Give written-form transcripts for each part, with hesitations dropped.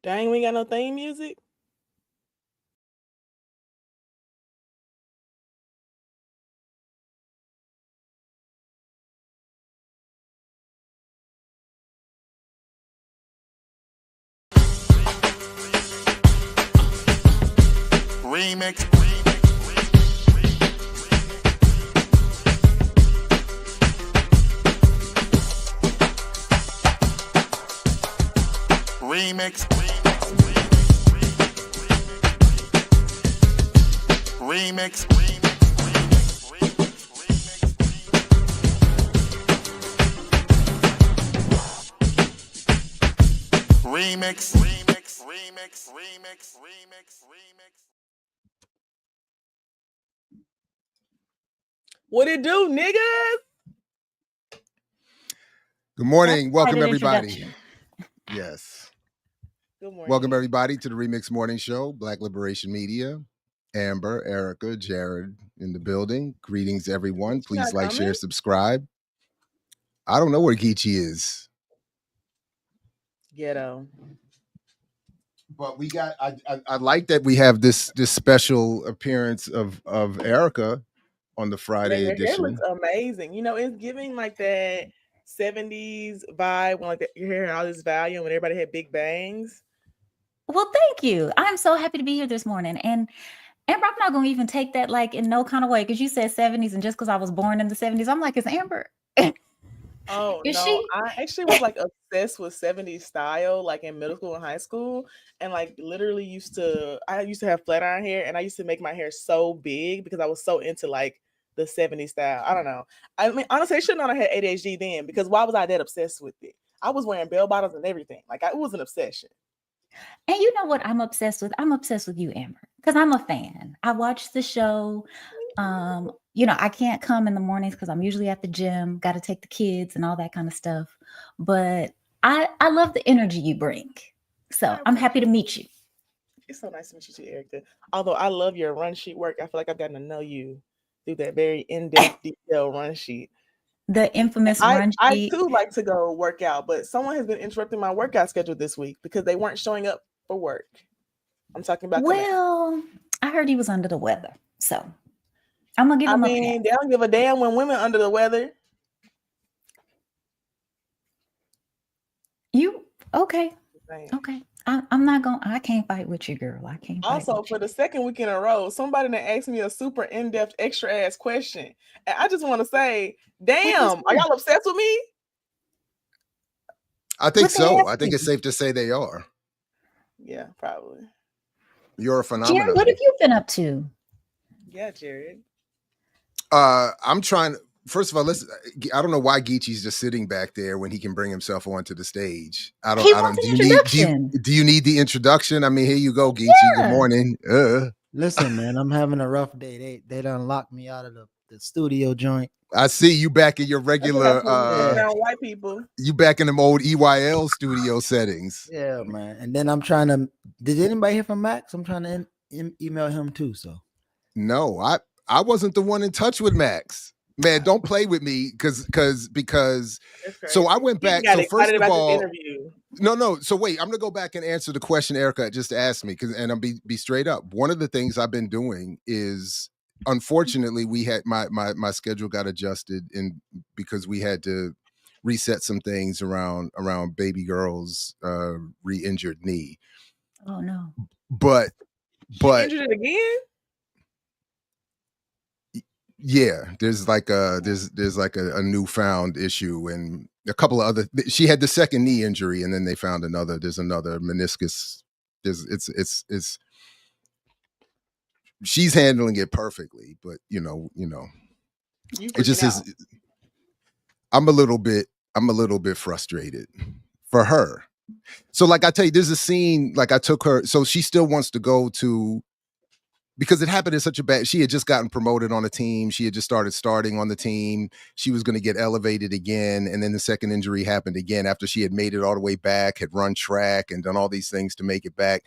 Dang, we ain't got no theme music? Remix. Remix. Remix. Remix. Remix. Remix. Remix. Remix. What it do, niggas? Good morning. That's Welcome, quite an everybody. introduction. Yes. Good morning. Welcome, everybody, to the Remix Morning Show, Black Liberation Media. Amber, Erica, Jared in the building. Greetings, everyone. Geechee not Please like, coming? share, subscribe. I don't know where Geechee is. Ghetto. But we got, I like that we have this special appearance of Erica on the Friday Her hair edition. looks amazing. You know, it's giving like that 70s vibe when like your hair had all this volume when everybody had big bangs. Well, thank you. I'm so happy to be here this morning. And Amber, I'm not going to even take that like in no kind of way because you said 70s, and just because I was born in the 70s, I'm like, it's Amber. Oh Is no, she? I actually was like obsessed with 70s style, like in middle school and high school, and like literally I used to have flat iron hair, and I used to make my hair so big because I was so into like the 70s style. I don't know. I mean, honestly, I should not have had ADHD then because why was I that obsessed with it? I was wearing bell bottoms and everything. Like it was an obsession. And you know what I'm obsessed with? I'm obsessed with you, Amber, because I'm a fan. I watch the show. I can't come in the mornings because I'm usually at the gym, got to take the kids and all that kind of stuff. But I love the energy you bring. So I'm happy to meet you. It's so nice to meet you too, Erica. Although I love your run sheet work, I feel like I've gotten to know you through that very in-depth detail run sheet. The infamous run I sheet. too like to go work out, but someone has been interrupting my workout schedule this week because they weren't showing up for work. I'm talking about Well, I heard he was under the weather, so I'm gonna give him a pass. they don't give a damn when women under the weather. Okay? I'm not gonna. I can't fight with you, girl. I can't. Also, for the second week in a row, somebody that asked me a super in-depth, extra-ass question, and I just want to say, damn, are y'all obsessed with me? I think so. I think it's safe to say they are. Yeah, probably. You're a phenomenon. Jared, what have you been up to? Yeah, Jared. I'm trying. First of all, I don't know why Geechee's just sitting back there when he can bring himself onto the stage. Do you need the introduction? I mean, here you go, Geechee. Yeah. Good morning. Listen, man, I'm having a rough day. They done locked me out of the studio joint. I see you back in your regular white people. You back in them old EYL studio settings. Yeah, man. And then I'm trying to. Did anybody hear from Max? I'm trying to email him too. So no, I wasn't the one in touch with Max. Man, don't play with me because so I went back. So first of all, no. So wait, I'm gonna go back and answer the question Erica just asked me and I'll be straight up. One of the things I've been doing is, unfortunately, we had my schedule got adjusted because we had to reset some things around baby girl's re-injured knee. Oh no! But injured it again. Yeah, there's like a newfound issue and a couple of other. She had the second knee injury, and then they found another. There's another meniscus. It's. She's handling it perfectly, but you know, it just is. I'm a little bit frustrated for her. So, like I tell you, there's a scene. Like I took her, so she still wants to go to. Because it happened in such a bad, she had just gotten promoted on a team. She had just starting on the team. She was going to get elevated again. And then the second injury happened again after she had made it all the way back, had run track and done all these things to make it back.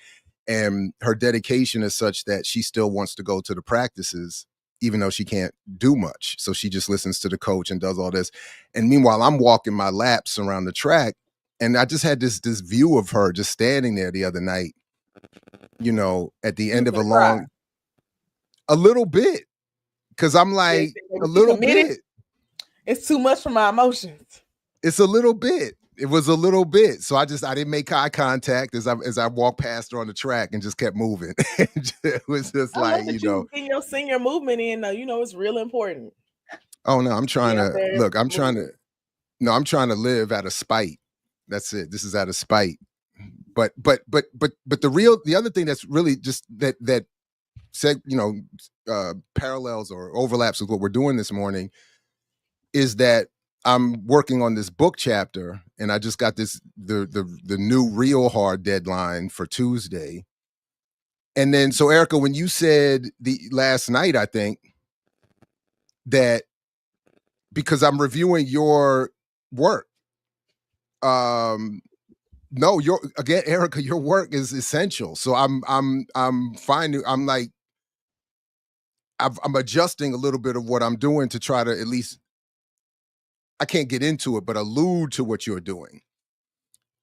And her dedication is such that she still wants to go to the practices, even though she can't do much. So she just listens to the coach and does all this. And meanwhile, I'm walking my laps around the track And I just had this view of her just standing there the other night, you know, at the end of a little bit. Cause I'm like, a little bit. It's too much for my emotions. It's a little bit. It was a little bit. So I didn't make eye contact as I walked past her on the track and just kept moving. It was just like, you know. Getting your senior movement in, though, you know, it's real important. Oh no, I'm trying to live out of spite. That's it. This is out of spite. But the other thing that's really just that said, you know, parallels or overlaps with what we're doing this morning is that I'm working on this book chapter, and I just got the new Real Hard deadline for Tuesday. And then, so Erica, when you said last night, I think that because I'm reviewing your work, no, Erica, your work is essential. So I'm finding, I'm like, I'm adjusting a little bit of what I'm doing to try to at least, I can't get into it, but allude to what you're doing.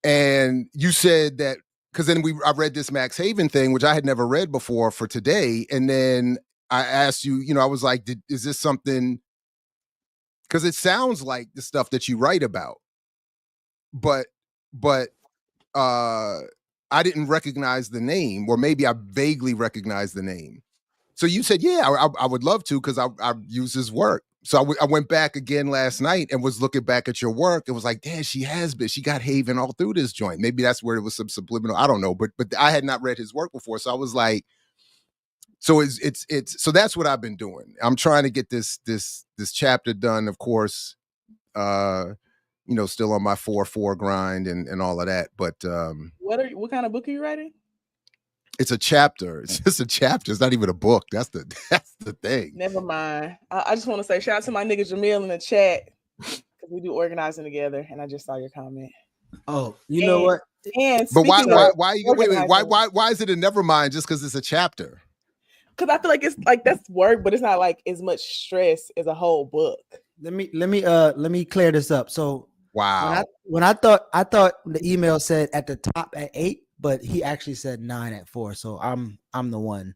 And you said that, because then I read this Max Haven thing, which I had never read before for today. And then I asked you, you know, I was like, is this something, because it sounds like the stuff that you write about, but I didn't recognize the name, or maybe I vaguely recognized the name. So you said, yeah, I would love to, because I use his work. So I went back again last night and was looking back at your work. It was like, damn, she got Haven all through this joint. Maybe that's where it was some subliminal. I don't know, but I had not read his work before. So I was like, so so that's what I've been doing. I'm trying to get this chapter done, of course, you know, still on my 4-4 grind and all of that. But what kind of book are you writing? It's a chapter. It's just a chapter. It's not even a book. That's the thing. Never mind. I just want to say shout out to my nigga Jamil in the chat, because we do organizing together, and I just saw your comment. Oh, you know what? And but why is it a never mind just because it's a chapter? Because I feel like it's like that's work, but it's not like as much stress as a whole book. Let me clear this up. So wow, when I thought the email said at the top at 8, but he actually said 9 at 4. So I'm the one.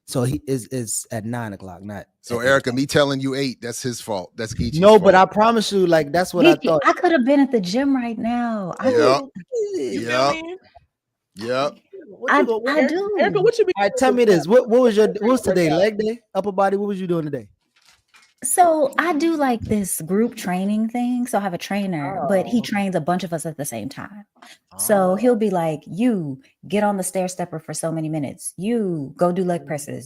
So he is at 9 o'clock, not. So Erica, me telling you 8, that's his fault. That's Geechee's fault. but I promise you, like that's what Geechee, I thought. I could have been at the gym right now. Yep. I do. Erica, what you be? All right, tell me this. What was today? Leg day, upper body. What was you doing today? So I do like this group training thing. So I have a trainer, but he trains a bunch of us at the same time. So he'll be like, you get on the stair stepper for so many minutes. You go do leg presses.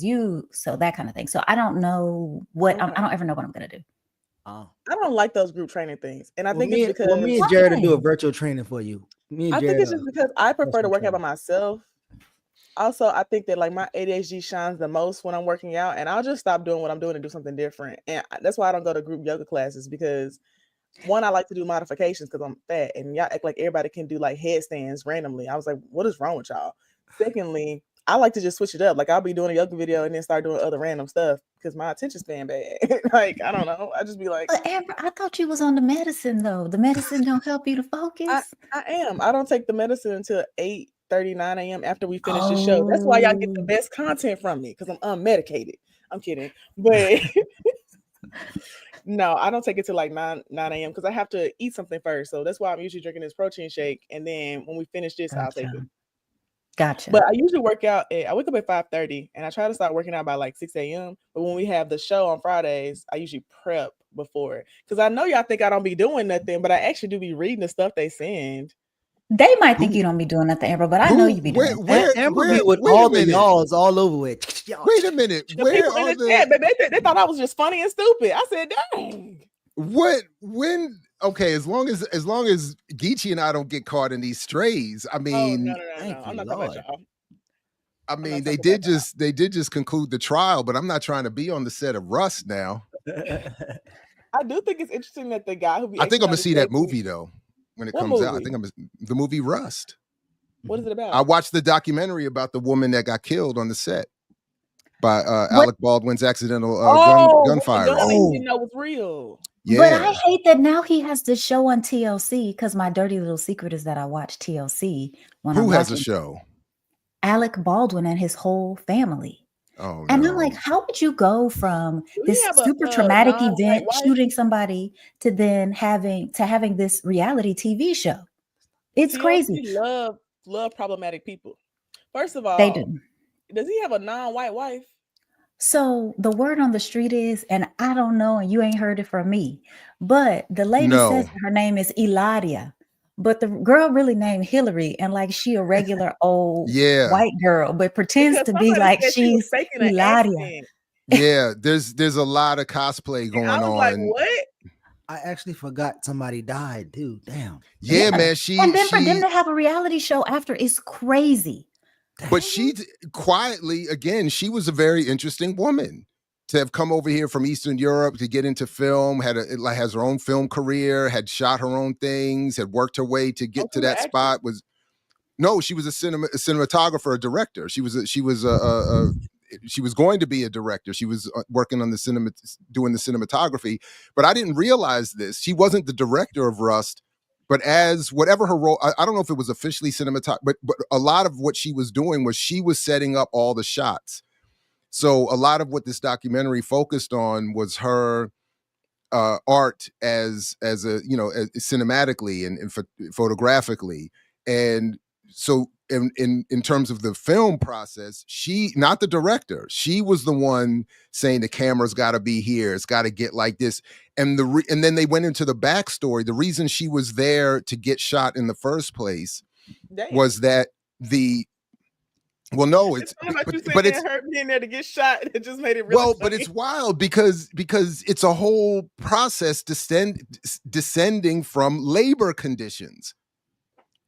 So that kind of thing. So I don't know what, I don't ever know what I'm going to do. I don't like those group training things. And I think it's because me and Jared will do a virtual training for you. I think it's just because I prefer to work out by myself. Also, I think that like my ADHD shines the most when I'm working out, and I'll just stop doing what I'm doing and do something different. And that's why I don't go to group yoga classes, because one, I like to do modifications because I'm fat, and y'all act like everybody can do like headstands randomly. I was like, what is wrong with y'all? Secondly, I like to just switch it up. Like I'll be doing a yoga video and then start doing other random stuff because my attention span bad. Like, I don't know. I just be like, but Amber, I thought you was on the medicine though. The medicine don't help you to focus. I am. I don't take the medicine until 8:39 a.m. after we finish the show. That's why y'all get the best content from me, because I'm unmedicated. I'm kidding. But no, I don't take it till like 9 a.m. because I have to eat something first. So that's why I'm usually drinking this protein shake. And then when we finish this, I'll take it. Gotcha. But I usually I wake up at 5:30 and I try to start working out by like 6 a.m. But when we have the show on Fridays, I usually prep before, because I know y'all think I don't be doing nothing, but I actually do be reading the stuff they send. They might think you don't be doing nothing, Amber, but I know you be doing it. Amber be with all the y'alls all over it. Wait a minute. Where are they thought I was just funny and stupid. I said, dang. Okay, as long as Geechee and I don't get caught in these strays, I mean, no. I'm not talking about y'all. I mean, they did just conclude the trial, but I'm not trying to be on the set of Rust now. I do think it's interesting that the guy who I think I'm gonna see that movie though when it comes out. I think the movie Rust. What is it about? I watched the documentary about the woman that got killed on the set by Alec Baldwin's accidental gunfire. You didn't know it was real. But I Yeah. hate that now he has this show on TLC because my dirty little secret is that I watch TLC when I'm Who has a watching show? Alec Baldwin and his whole family. Oh And I'm like, no. how would you go from Do he this have super a traumatic non-white event, wife? shooting somebody, to then having this reality TV show? It's crazy. TLC love problematic people. First of They all, do. does he have a non-white wife? So the word on the street is, and I don't know, and you ain't heard it from me, but the lady says No. her name is Eladia, but the girl really named Hillary, and like she a regular old Yeah. white girl, but pretends Because to be somebody like said she was she's faking an Eladia. accent. Yeah. There's a lot of cosplay And I going was like, on. what? I actually forgot somebody died too. Damn. Yeah, man. And then for them to have a reality show after is crazy. But she quietly, again, she was a very interesting woman to have come over here from Eastern Europe to get into film, has her own film career, had shot her own things, had worked her way to get to that spot. She was a cinematographer, a director. She was going to be a director. She was working on doing the cinematography, but I didn't realize this. She wasn't the director of Rust. But as whatever her role, I don't know if it was officially cinematography, but a lot of what she was doing was she was setting up all the shots. So a lot of what this documentary focused on was her art as cinematically and photographically. And so in terms of the film process, she, not the director, she was the one saying the camera's got to be here, it's got to get like this. And and then they went into the backstory. The reason she was there to get shot in the first place was that it's but it's her being there to get shot. It just made it really funny. But it's wild because it's a whole process descending from labor conditions.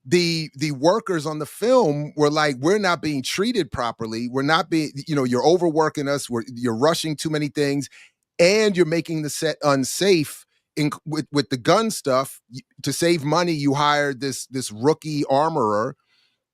The workers on the film were like, we're not being treated properly. We're not being, you're overworking us. You're rushing too many things, and you're making the set unsafe. With the gun stuff, to save money, you hired this rookie armorer.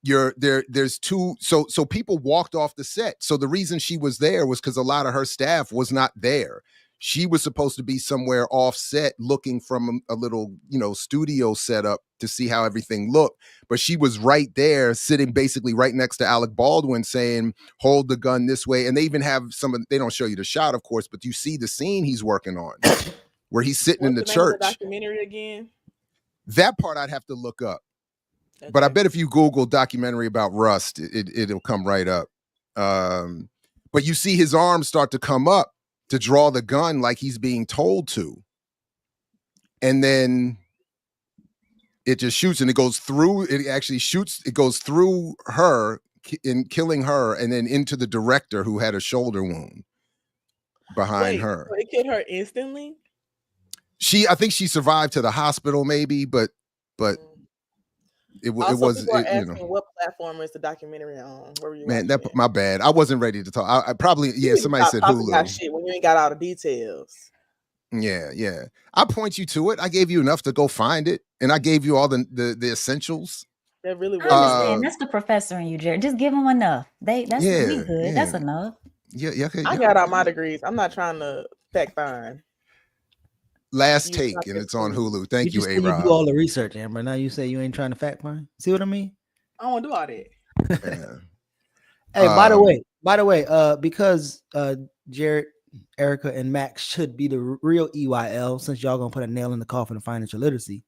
There's two, so people walked off the set. So the reason she was there was because a lot of her staff was not there. She was supposed to be somewhere offset looking from a little, studio setup to see how everything looked. But she was right there sitting basically right next to Alec Baldwin saying, hold the gun this way. And they even have they don't show you the shot, of course, but you see the scene he's working on where he's sitting in the church. What's the name of the documentary again? That part I'd have to look up. Okay. But I bet if you Google documentary about Rust, it'll come right up. But you see his arms start to come up to draw the gun like he's being told to. And then it just shoots, and it goes through, it goes through her in killing her, and then into the director who had a shoulder wound behind her. So it killed her instantly? I think she survived to the hospital maybe, but it was asking what platform is the documentary on? Where were you? Man, my bad. I wasn't ready to talk. I probably somebody said Hulu. Shit when you ain't got all the details. Yeah. I point you to it. I gave you enough to go find it, and I gave you all the essentials. That really was. I understand. That's the professor in you, Jared. Just give them enough. We good. Yeah. That's enough. Yeah. I got all my degrees. I'm not trying to fact find. Last Take, and it's on Hulu. Thank you, A-Rob. You do all the research, Amber. Now you say you ain't trying to fact find. See what I mean? I don't want to do all that. Yeah. Hey, by the way, because Jared, Erica, and Max should be the real EYL, since y'all gonna put a nail in the coffin of financial literacy,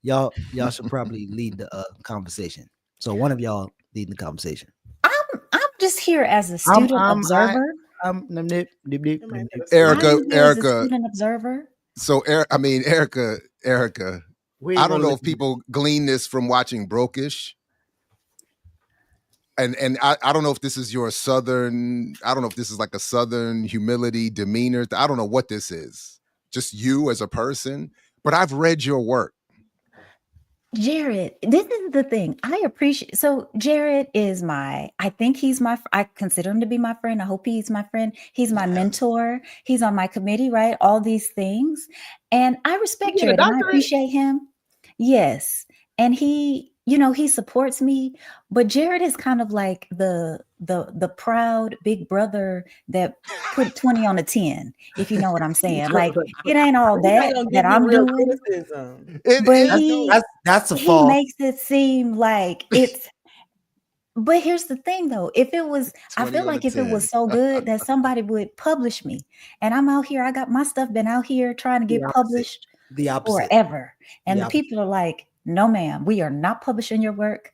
y'all should probably lead the conversation. So one of y'all leading the conversation. I'm just here as a student observer. Erica, student observer. So, Erica, I don't know if people glean this from watching Brokish. And I don't know if this is your Southern, I don't know if this is like a Southern humility, demeanor. I don't know what this is. Just you as a person. But I've read your work. Jared, this is the thing. I appreciate. So Jared is I consider him to be my friend. I hope he's my friend. He's my mentor. He's on my committee, right? All these things. And I respect Jared and I appreciate him. Yes. And he he supports me, but Jared is kind of like the proud big brother that put 20 on a 10, if you know what I'm saying. Like, it ain't all He's not that gonna give you I'm real doing, criticism. but That's a he fall. makes it seem like it's. But here's the thing, though. If it was, I 20 feel on a like if it 10. was so good that somebody would publish me, and I'm out here, I got my stuff been out here trying to The get opposite. published The opposite. forever, and The the people are like, "No, ma'am, we are not publishing your work.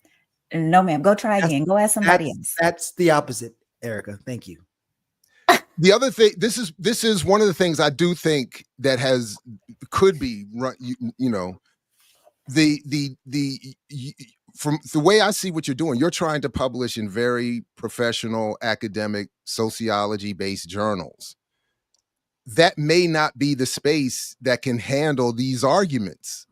No, ma'am, go try again. Go ask somebody else." That's the opposite, Erica. Thank you. The other thing, this is one of the things I do think that could be from the way I see what you're doing, you're trying to publish in very professional, academic, sociology-based journals. That may not be the space that can handle these arguments.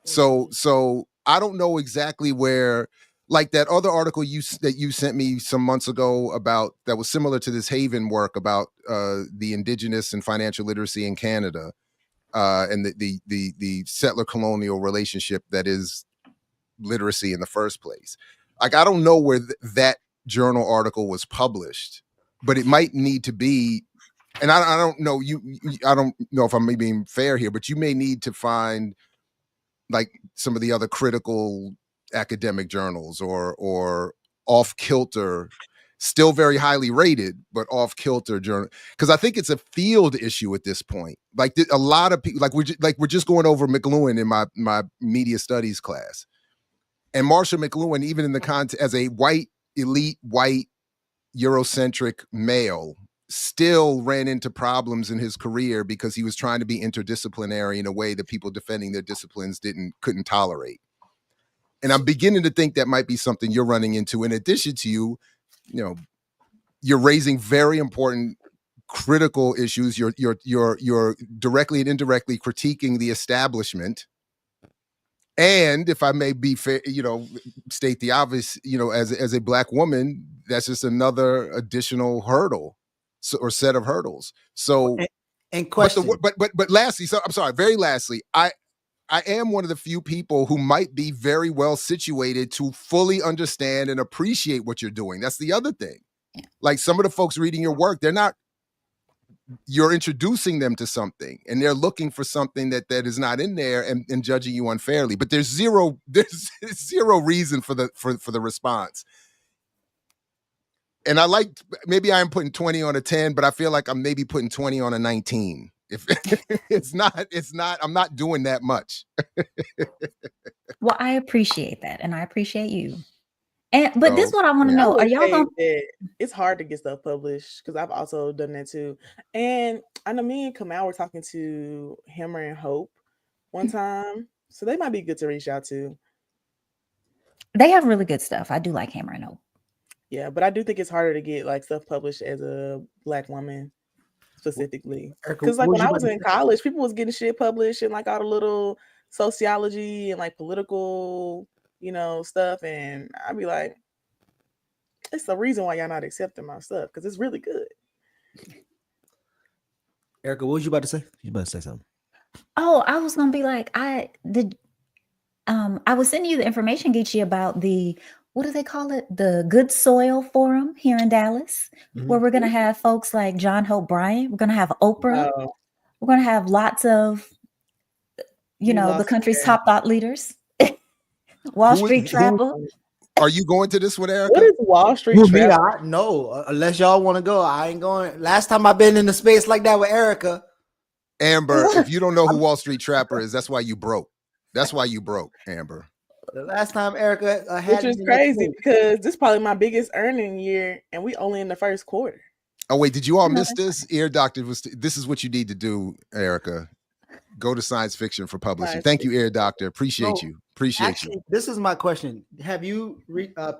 So I don't know exactly where, like that other article that you sent me some months ago about that was similar to this Haven work about the indigenous and financial literacy in Canada, and the settler colonial relationship that is literacy in the first place. Like, I don't know where that journal article was published, but it might need to be. And I don't know I don't know if I'm being fair here, but you may need to find like some of the other critical academic journals or off kilter, still very highly rated, but off kilter journal. Because I think it's a field issue at this point. Like a lot of people, we're just going over McLuhan in my media studies class, and Marshall McLuhan, even in the context as a elite white Eurocentric male, still ran into problems in his career because he was trying to be interdisciplinary in a way that people defending their disciplines couldn't tolerate. And I'm beginning to think that might be something you're running into. In addition to you're raising very important critical issues. You're directly and indirectly critiquing the establishment. And if I may be fair, state the obvious, as a Black woman, that's just another additional hurdle or set of hurdles. So, and question, but lastly, so I'm sorry, very lastly, I am one of the few people who might be very well situated to fully understand and appreciate what you're doing. That's the other thing. Like some of the folks reading your work, you're introducing them to something and they're looking for something that is not in there and judging you unfairly. But there's zero reason for the response. And maybe I'm putting 20 on a 10, but I feel like I'm maybe putting 20 on a 19. If it's not, I'm not doing that much. Well, I appreciate that. And I appreciate you. But this is what I want to know. Are y'all going to... It's hard to get stuff published because I've also done that too. And I know me and Kamal were talking to Hammer and Hope one time. So they might be good to reach out to. They have really good stuff. I do like Hammer and Hope. Yeah, but I do think it's harder to get like stuff published as a Black woman specifically. Because like when I was in college, people was getting shit published and like all the little sociology and like political stuff, and I'd be like, it's the reason why y'all not accepting my stuff because it's really good. Erica, what was you about to say? You about to say something? Oh, I was gonna be like, I was sending you the information, Geechee, about the, what do they call it? The Good Soil Forum here in Dallas, where we're gonna have folks like John Hope Bryant. We're gonna have Oprah. We're gonna have lots of, the country's top thought leaders. Wall Street Trapper. Are you going to this one, Erica? What is Wall Street Trapper? No, unless y'all want to go, I ain't going. Last time I've been in a space like that with Erica. Amber, if you don't know who Wall Street Trapper is, that's why you broke. That's why you broke, Amber. The last time Erica which is crazy because this is probably my biggest earning year, and we only in the first quarter. Oh wait, did you all miss this? Ear Doctor this is what you need to do, Erica. Go to Science Fiction for publishing. Thank you, Ear Doctor. Appreciate you. This is my question. Have you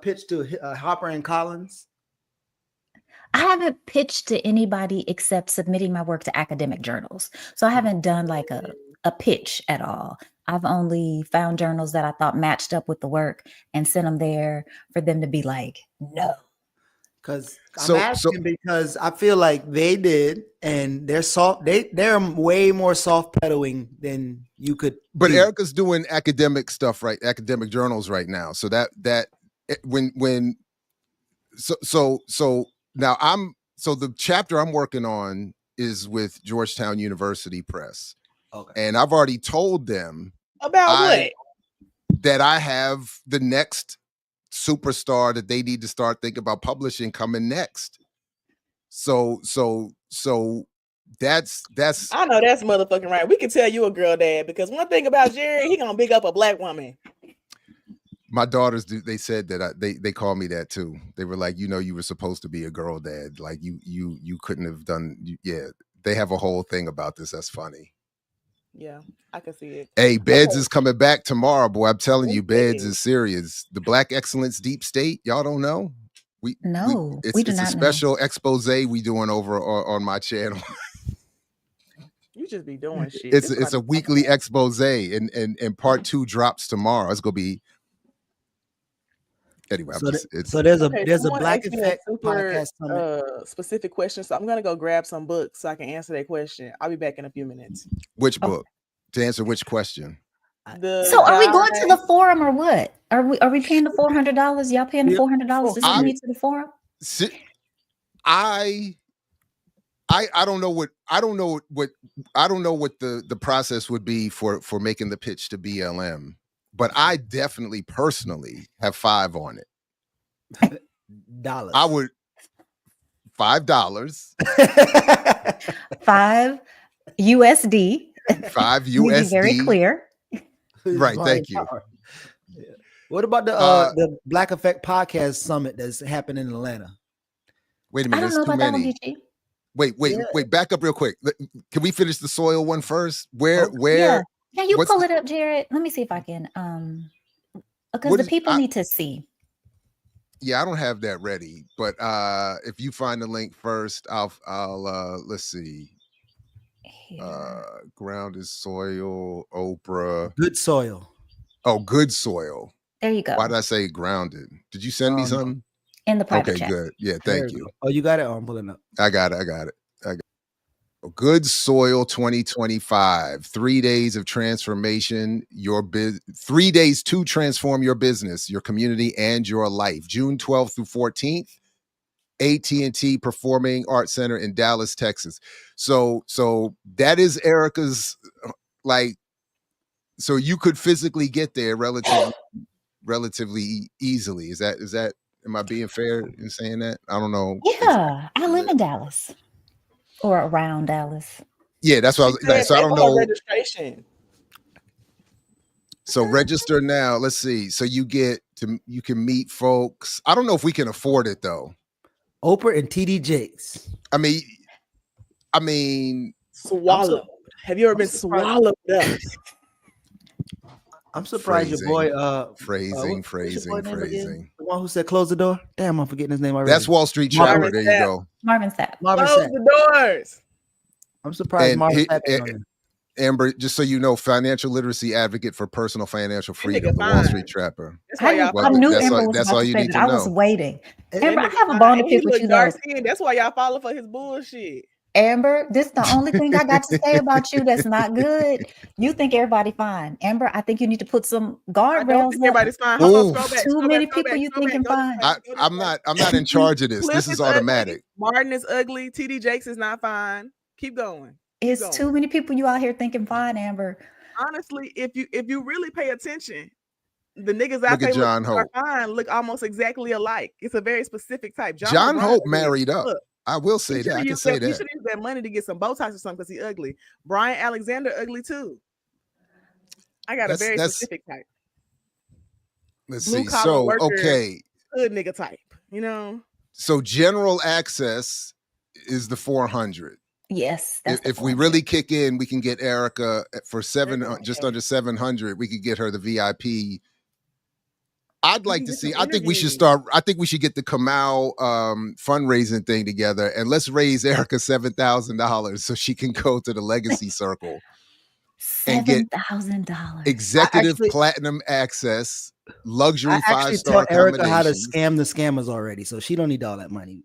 pitched to Hopper and Collins? I haven't pitched to anybody except submitting my work to academic journals. So I haven't done like a pitch at all. I've only found journals that I thought matched up with the work and sent them there for them to be like, no. Because I'm asking because I feel like they did, and they're soft. They're way more soft pedaling than you could. But Erica's doing academic stuff, right? Academic journals right now. So that when so now the chapter I'm working on is with Georgetown University Press. Okay. And I've already told them about what? That I have the next superstar that they need to start thinking about publishing coming next. So that's I know that's motherfucking right. We can tell you a girl dad, because one thing about Jerry, he gonna big up a black woman. My daughters they said that they call me that too. They were like, you were supposed to be a girl dad. Like you couldn't have done. Yeah, they have a whole thing about this. That's funny. Yeah, I can see it. Hey, Beds is coming back tomorrow, boy. I'm telling you, Beds is serious. The Black Excellence Deep State. Y'all don't know? We do it's not a special expose we doing over on my channel. You just be doing shit. It's a weekly expose, and part 2 drops tomorrow. It's gonna be anyway. So there's a Black Effect podcast specific question. So I'm gonna go grab some books so I can answer that question. I'll be back in a few minutes. Which book? To answer which question? So are we going to the forum or what? Are we paying the $400? Y'all paying the $400 to send me to the forum? I don't know what the process would be for making the pitch to BLM, but I definitely personally have 5 on it. Dollars. I would $5. 5 USD. 5 USD. Be very clear. Right. Thank you. Yeah. What about the Black Effect Podcast Summit that's happening in Atlanta? Wait a minute. There's too many. Wait. Back up real quick. Can we finish the soil one first? Where? Yeah. Can you pull it up, Jared? Let me see if I can. Because the people need to see. Yeah, I don't have that ready, but if you find the link first, I'll let's see. Ground is soil, Oprah. Good soil. Oh, good soil. There you go. Why did I say grounded? Did you send me something? In the private chat. Okay, good. Yeah, thank you. Oh, you got it? Oh, I'm pulling up. I got it. Good Soil 2025. 3 days of transformation. 3 days to transform your business, your community, and your life. June 12th through 14th. AT&T Performing Arts Center in Dallas, Texas. So that is Erica's, so you could physically get there relatively easily. Is that am I being fair in saying that? I don't know. Yeah, I live in Dallas or around Dallas. Yeah, that's what I was like. So I don't know. Registration. So register now. Let's see. So you can meet folks. I don't know if we can afford it though. Oprah and TD Jakes. I mean, swallowed. Have you ever been swallowed up? I'm surprised your boy. Phrasing. The one who said close the door. Damn, I'm forgetting his name already. That's Wall Street Trapper. There you go. Marvin Sapp. Close the doors. I'm surprised Marvin Sapp. Amber, just so you know, financial literacy advocate for personal financial freedom, the Wall Street Trapper. I knew Amber was about to say that. I was waiting. Amber, I have a bone to pick with you though. That's why y'all follow for his bullshit. Amber, this is the only thing I got to say about you that's not good. You think everybody fine. Amber, I think you need to put some guardrails up. Everybody's fine. Too many people you thinking fine. I'm not in charge of this. This is automatic. Martin is ugly. TD Jakes is not fine. Keep going. It's too many people you out here thinking fine, Amber. Honestly, if you really pay attention, the niggas out there are fine look almost exactly alike. It's a very specific type. John Hope married up. I will say that. I can say that. You should use that money to get some Botox or something because he's ugly. Brian Alexander ugly too. I got a very specific type. Let's see. So okay, hood nigga type. You know. So general access is the 400. Yes. If we really kick in, we can get Erica for just under 700. We could get her the VIP. I'd like to see. I think we should start. I think we should get the Kamau fundraising thing together, and let's raise Erica $7,000 so she can go to the Legacy Circle and get $7,000 executive platinum access luxury I actually 5-star tell Erica how to accommodations. scam the scammers already, so she don't need all that money.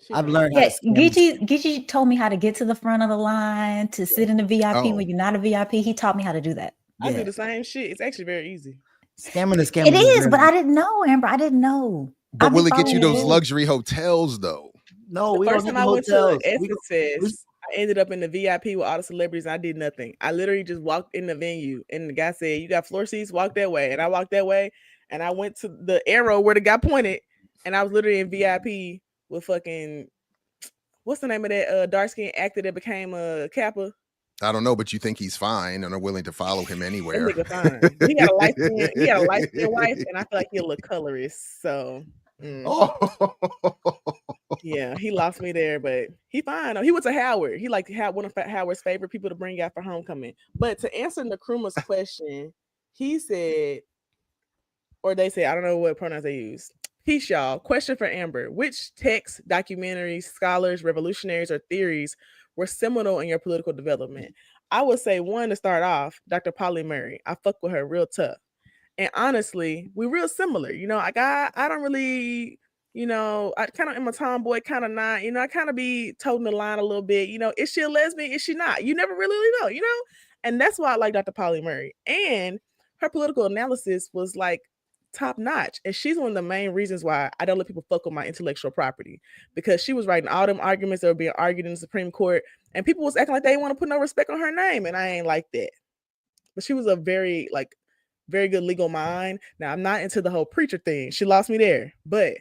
She I've right. learned how Yeah, to scam. Geechee told me how to get to the front of the line, to sit in the VIP Oh. when you're not a VIP. He taught me how to do that. I do Yeah, the same shit. It's actually very easy. scamming the It scammers is, but really- I didn't know, Amber. I didn't know. But I've will been it get you following those you. luxury hotels though? No, The we don't first need time the I went to hotels. Essence Fest, I ended up in the VIP with all the celebrities and I did nothing. I literally just walked in the venue and the guy said, "You got floor seats, walk that way." And I walked that way and I went to the arrow where the guy pointed and I was literally in VIP with fucking, what's the name of that dark skinned actor that became a Kappa? I don't know, but you think he's fine and are willing to follow him That anywhere. nigga fine. He got a light skinned wife, and I feel like he a little colorist. So Oh. yeah, he lost me there, but he fine. He went to Howard. He like had one of Howard's favorite people to bring out for homecoming. But to answer Nkrumah's question, he said, or they said, I don't know what pronouns they use. Peace, y'all. Question for Amber: which texts, documentaries, scholars, revolutionaries, or theories were seminal in your political development? I would say one to start off, Dr. Polly Murray. I fuck with her real tough. And honestly, we're real similar. You know, like I don't really, you know, I kind of am a tomboy, kind of not. You know, I kind of be toting the line a little bit. You know, is she a lesbian? Is she not? You never really know. You know, and that's why I like Dr. Polly Murray. And her political analysis was like top notch. And she's one of the main reasons why I don't let people fuck with my intellectual property, because she was writing all them arguments that were being argued in the Supreme Court, and people was acting like they didn't want to put no respect on her name, and I ain't like that. But she was a very good legal mind. Now I'm not into the whole preacher thing. She lost me there. But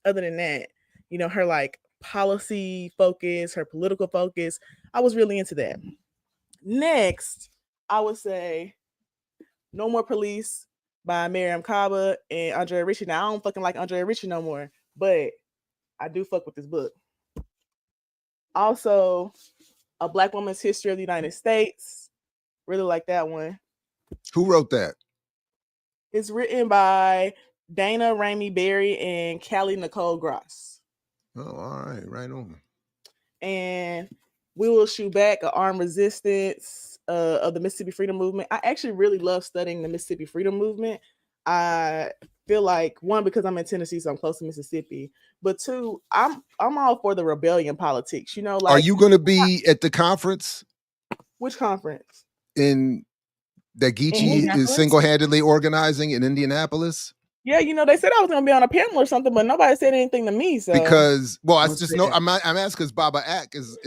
other than that, you know, her like policy focus, her political focus, I was really into that. Next, I would say No More Police by Miriam Kaba and Andrea Ritchie. Now I don't fucking like Andrea Ritchie no more, but I do fuck with this book. Also, A Black Woman's History of the United States. Really like that one. Who wrote that? It's written by Dana Ramey Berry and Callie Nicole Gross. Oh, all right, right on. And We Will Shoot Back, an armed resistance of the Mississippi Freedom Movement. I actually really love studying the Mississippi Freedom Movement. I feel like, one, because I'm in Tennessee, so I'm close to Mississippi, but two, I'm all for the rebellion politics. You know, like, are you going to be at the conference? Which conference? In that Geechee is single-handedly organizing in Indianapolis? Yeah, you know, they said I was going to be on a panel or something, but nobody said anything to me. So because, well, I just know I'm asking because Baba Ack is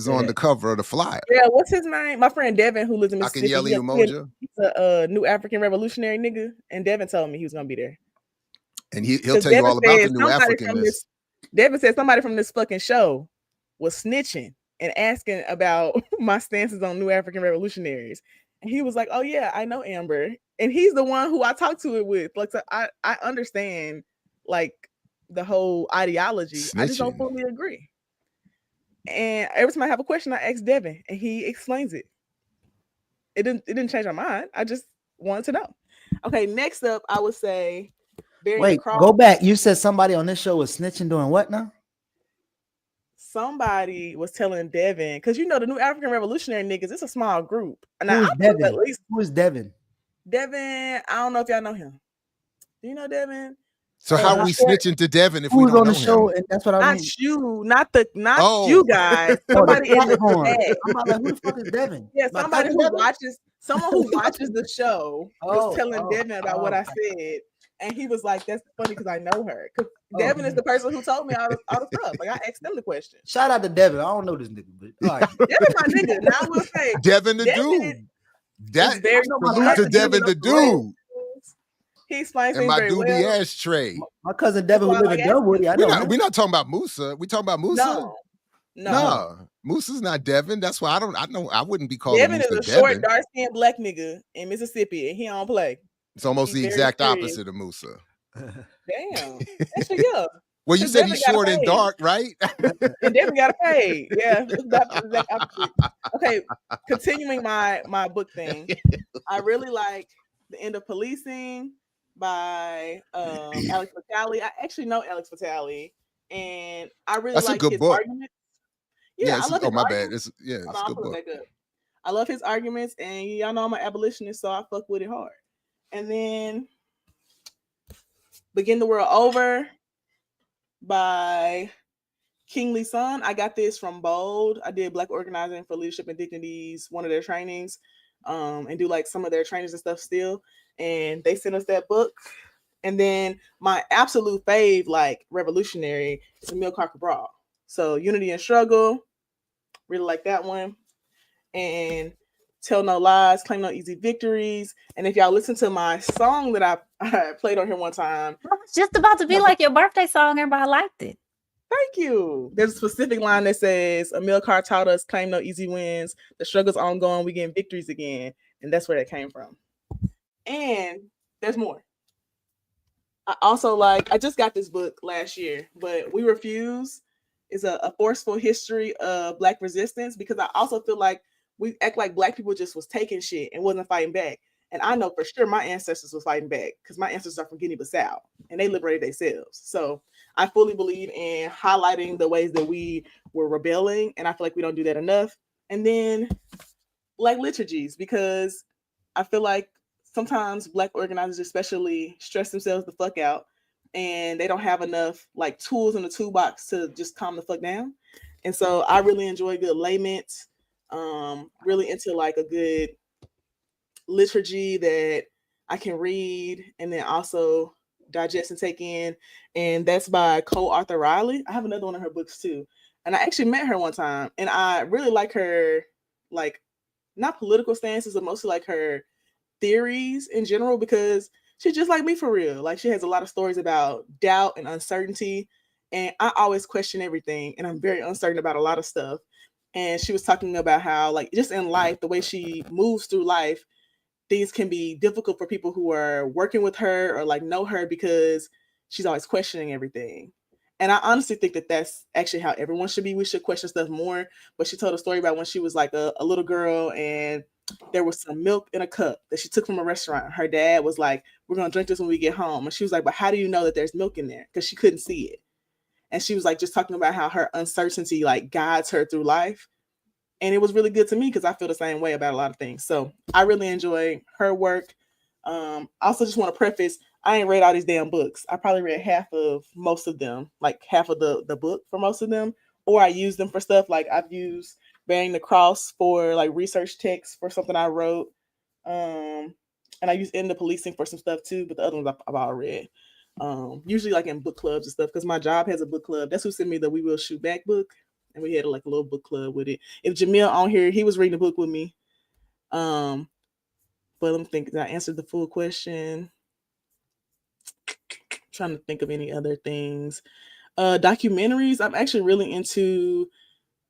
on the cover of the flyer. Yeah, what's his name? My friend Devin, who lives in Mississippi. Umoja. He's a new African revolutionary nigga, and Devin told me he was going to be there. And he'll tell you all about the new Africanness. Devin said somebody from this fucking show was snitching and asking about my stances on new African revolutionaries. And he was like, "Oh yeah, I know Amber." And he's the one who I talked to it with. Like, so I understand like the whole ideology. Snitching. I just don't fully agree. And every time I have a question, I ask Devin, and he explains it. It didn't change my mind. I just wanted to know. Okay, next up, I would say. Wait, go back. You said somebody on this show was snitching doing what now? Somebody was telling Devin, because you know the new African revolutionary niggas, it's a small group. Now, Who is Devin? Devin, I don't know if y'all know him. Do you know Devin? So how are we snitching to Devin if we don't know him? Show, and that's what I mean. Not you guys. Somebody in the chat. I'm like, who the fuck is Devin? Yeah, someone who watches the show was telling Devin about what I said. And he was like, "That's funny because I know her." Because Devin is the person who told me all the stuff. Like, I asked them the question. Shout out to Devin. I don't know this nigga, but all right. Devin, my nigga. Now I will say, Devin the dude. That salute to Devin the dude. He explains things very well. And my doobie ashtray. My cousin Devin who live in Dunwoody. We're not talking about Musa. We talking about Musa. No. Musa's not Devin. That's why I wouldn't be calling Devin. Musa Devin is a short, dark-skinned black nigga in Mississippi, and he don't play. It's almost the exact opposite of Musa. Damn. Actually, yeah. Well, you said he's short and dark, right? And Devin got to pay. Yeah. Okay. Continuing my book thing. I really like The End of Policing by Alex Vitale. I actually know Alex Vitale, and I really like his arguments. Yeah, I love his arguments. It's a good book. I love his arguments, and y'all know I'm an abolitionist, so I fuck with it hard. And then Begin the World Over by Kingly Sun. I got this from Bold. I did Black Organizing for Leadership and Dignities, one of their trainings, and do like some of their trainings and stuff still. And they sent us that book. And then my absolute fave, like revolutionary, is Amilcar Cabral. So Unity and Struggle, really like that one. And Tell No Lies, Claim No Easy Victories. And if y'all listen to my song that I played on here one time, it's just about to be like your birthday song. Everybody liked it. Thank you. There's a specific line that says, Amilcar taught us claim no easy wins. The struggle's ongoing. We getting victories again. And that's where that came from. And there's more. I also I just got this book last year, but We Refuse is a forceful history of Black resistance, because I also feel like we act like Black people just was taking shit and wasn't fighting back. And I know for sure my ancestors was fighting back, because my ancestors are from Guinea-Bissau and they liberated themselves. So I fully believe in highlighting the ways that we were rebelling, and I feel like we don't do that enough. And then like liturgies, because I feel like sometimes Black organizers especially stress themselves the fuck out, and they don't have enough like tools in the toolbox to just calm the fuck down. And so I really enjoy good laments, really into like a good liturgy that I can read and then also digest and take in. And that's by Cole Arthur Riley. I have another one of her books too. And I actually met her one time, and I really like her, like, not political stances, but mostly like her theories in general, because she's just like me for real. Like, she has a lot of stories about doubt and uncertainty. And I always question everything, and I'm very uncertain about a lot of stuff. And she was talking about how, like, just in life, the way she moves through life, things can be difficult for people who are working with her or like know her, because she's always questioning everything. And I honestly think that that's actually how everyone should be. We should question stuff more. But she told a story about when she was like a little girl, and there was some milk in a cup that she took from a restaurant. Her dad was like, "We're going to drink this when we get home." And she was like, "But how do you know that there's milk in there?" Because she couldn't see it. And she was like just talking about how her uncertainty like guides her through life. And it was really good to me, because I feel the same way about a lot of things. So I really enjoy her work. I also just want to preface, I ain't read all these damn books. I probably read half of most of them, like half of the book for most of them, or I use them for stuff. Like I've used Bearing the Cross for like research text for something I wrote. And I use End the Policing for some stuff too, but the other ones I've all read. Usually like in book clubs and stuff, because my job has a book club. That's who sent me the We Will Shoot Back book. And we had like a little book club with it. If Jamil on here, he was reading the book with me. But let me think. Did I answer the full question? Trying to think of any other things. Documentaries. I'm actually really into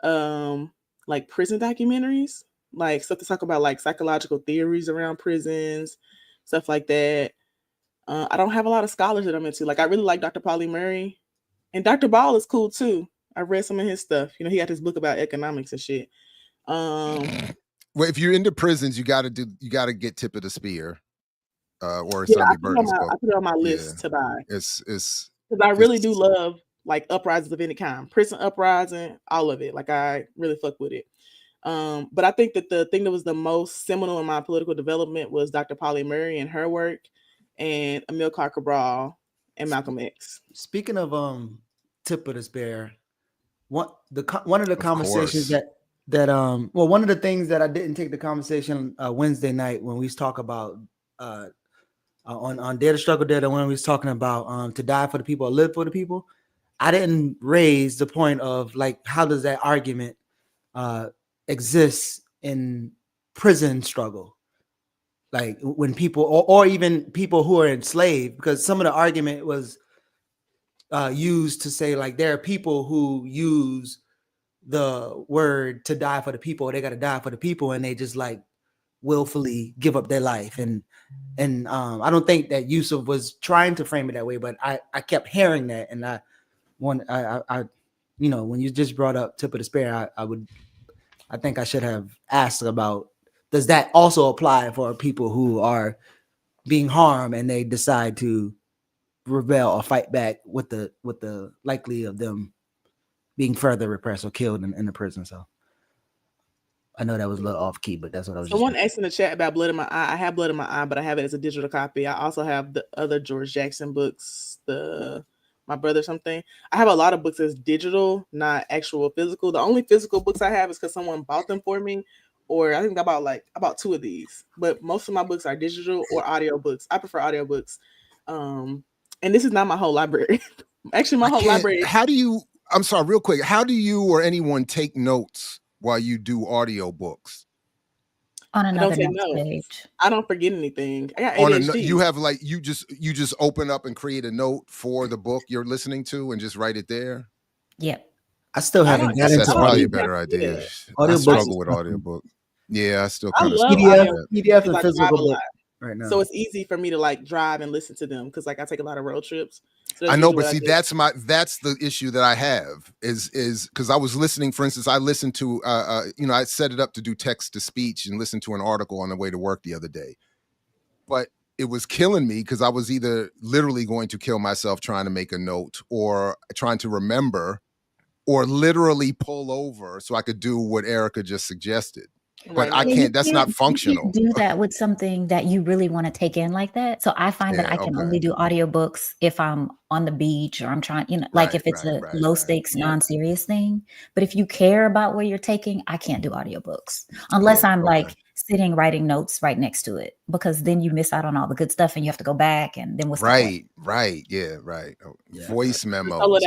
like prison documentaries, like stuff to talk about like psychological theories around prisons, stuff like that. I don't have a lot of scholars that I'm into. Like I really like Dr. Pauly Murray, and Dr. Ball is cool too. I read some of his stuff. You know, he got this book about economics and shit. Well, if you're into prisons, you got to get Tip of the Spear, or Yeah, Sunday Burton's book. I put it on my list to buy. It's because I really do love like uprisings of any kind, prison uprising, all of it. Like I really fuck with it. But I think that the thing that was the most seminal in my political development was Dr. Pauly Murray and her work, and Amilcar Cabral and Malcolm X. Speaking of Tip of the Spear, one of the conversations one of the things that I didn't take the conversation Wednesday night when we was talking about on Dare to Struggle Dare, when we was talking about to die for the people or live for the people, I didn't raise the point of like, how does that argument exist in prison struggle? Like when people or even people who are enslaved, because some of the argument was used to say like there are people who use the word to die for the people, they got to die for the people, and they just like willfully give up their life. And I don't think that Yusuf was trying to frame it that way, but I kept hearing that, and I you know, when you just brought up Tip of the Spear, I think I should have asked about, does that also apply for people who are being harmed and they decide to rebel or fight back with the likely of them being further repressed or killed in the prison? So I know that was a little off key, but that's what I was. Someone asked in the chat about Blood in My Eye. I have Blood in My Eye, but I have it as a digital copy. I also have the other George Jackson books, My Brother Something. I have a lot of books as digital, not actual physical. The only physical books I have is because someone bought them for me, or I think I bought 2 of these. But most of my books are digital or audio books. I prefer audio books. And this is not my whole library. Actually, my whole library. How do you? I'm sorry, real quick. How do you or anyone take notes while you do audio books? On another notes page. I don't forget anything. I got ADHD. You have like you just open up and create a note for the book you're listening to and just write it there. Yep. I still haven't got into. That's probably a better idea. I struggle with audiobook. Yeah, I still kind of PDF and physical book right now. So it's easy for me to like drive and listen to them because like I take a lot of road trips. So I know, but see, that's the issue that I have is because I was listening. For instance, I listened to I set it up to do text to speech and listen to an article on the way to work the other day, but it was killing me because I was either literally going to kill myself trying to make a note or trying to remember or literally pull over so I could do what Erica just suggested. But I can't. That's not functional. You do that with something that you really want to take in like that. So I find that I can only do audiobooks if I'm on the beach or I'm trying, like if it's a low stakes, non-serious thing. But if you care about where you're taking, I can't do audiobooks unless I'm like sitting writing notes right next to it, because then you miss out on all the good stuff and you have to go back and then what's right. Voice memos.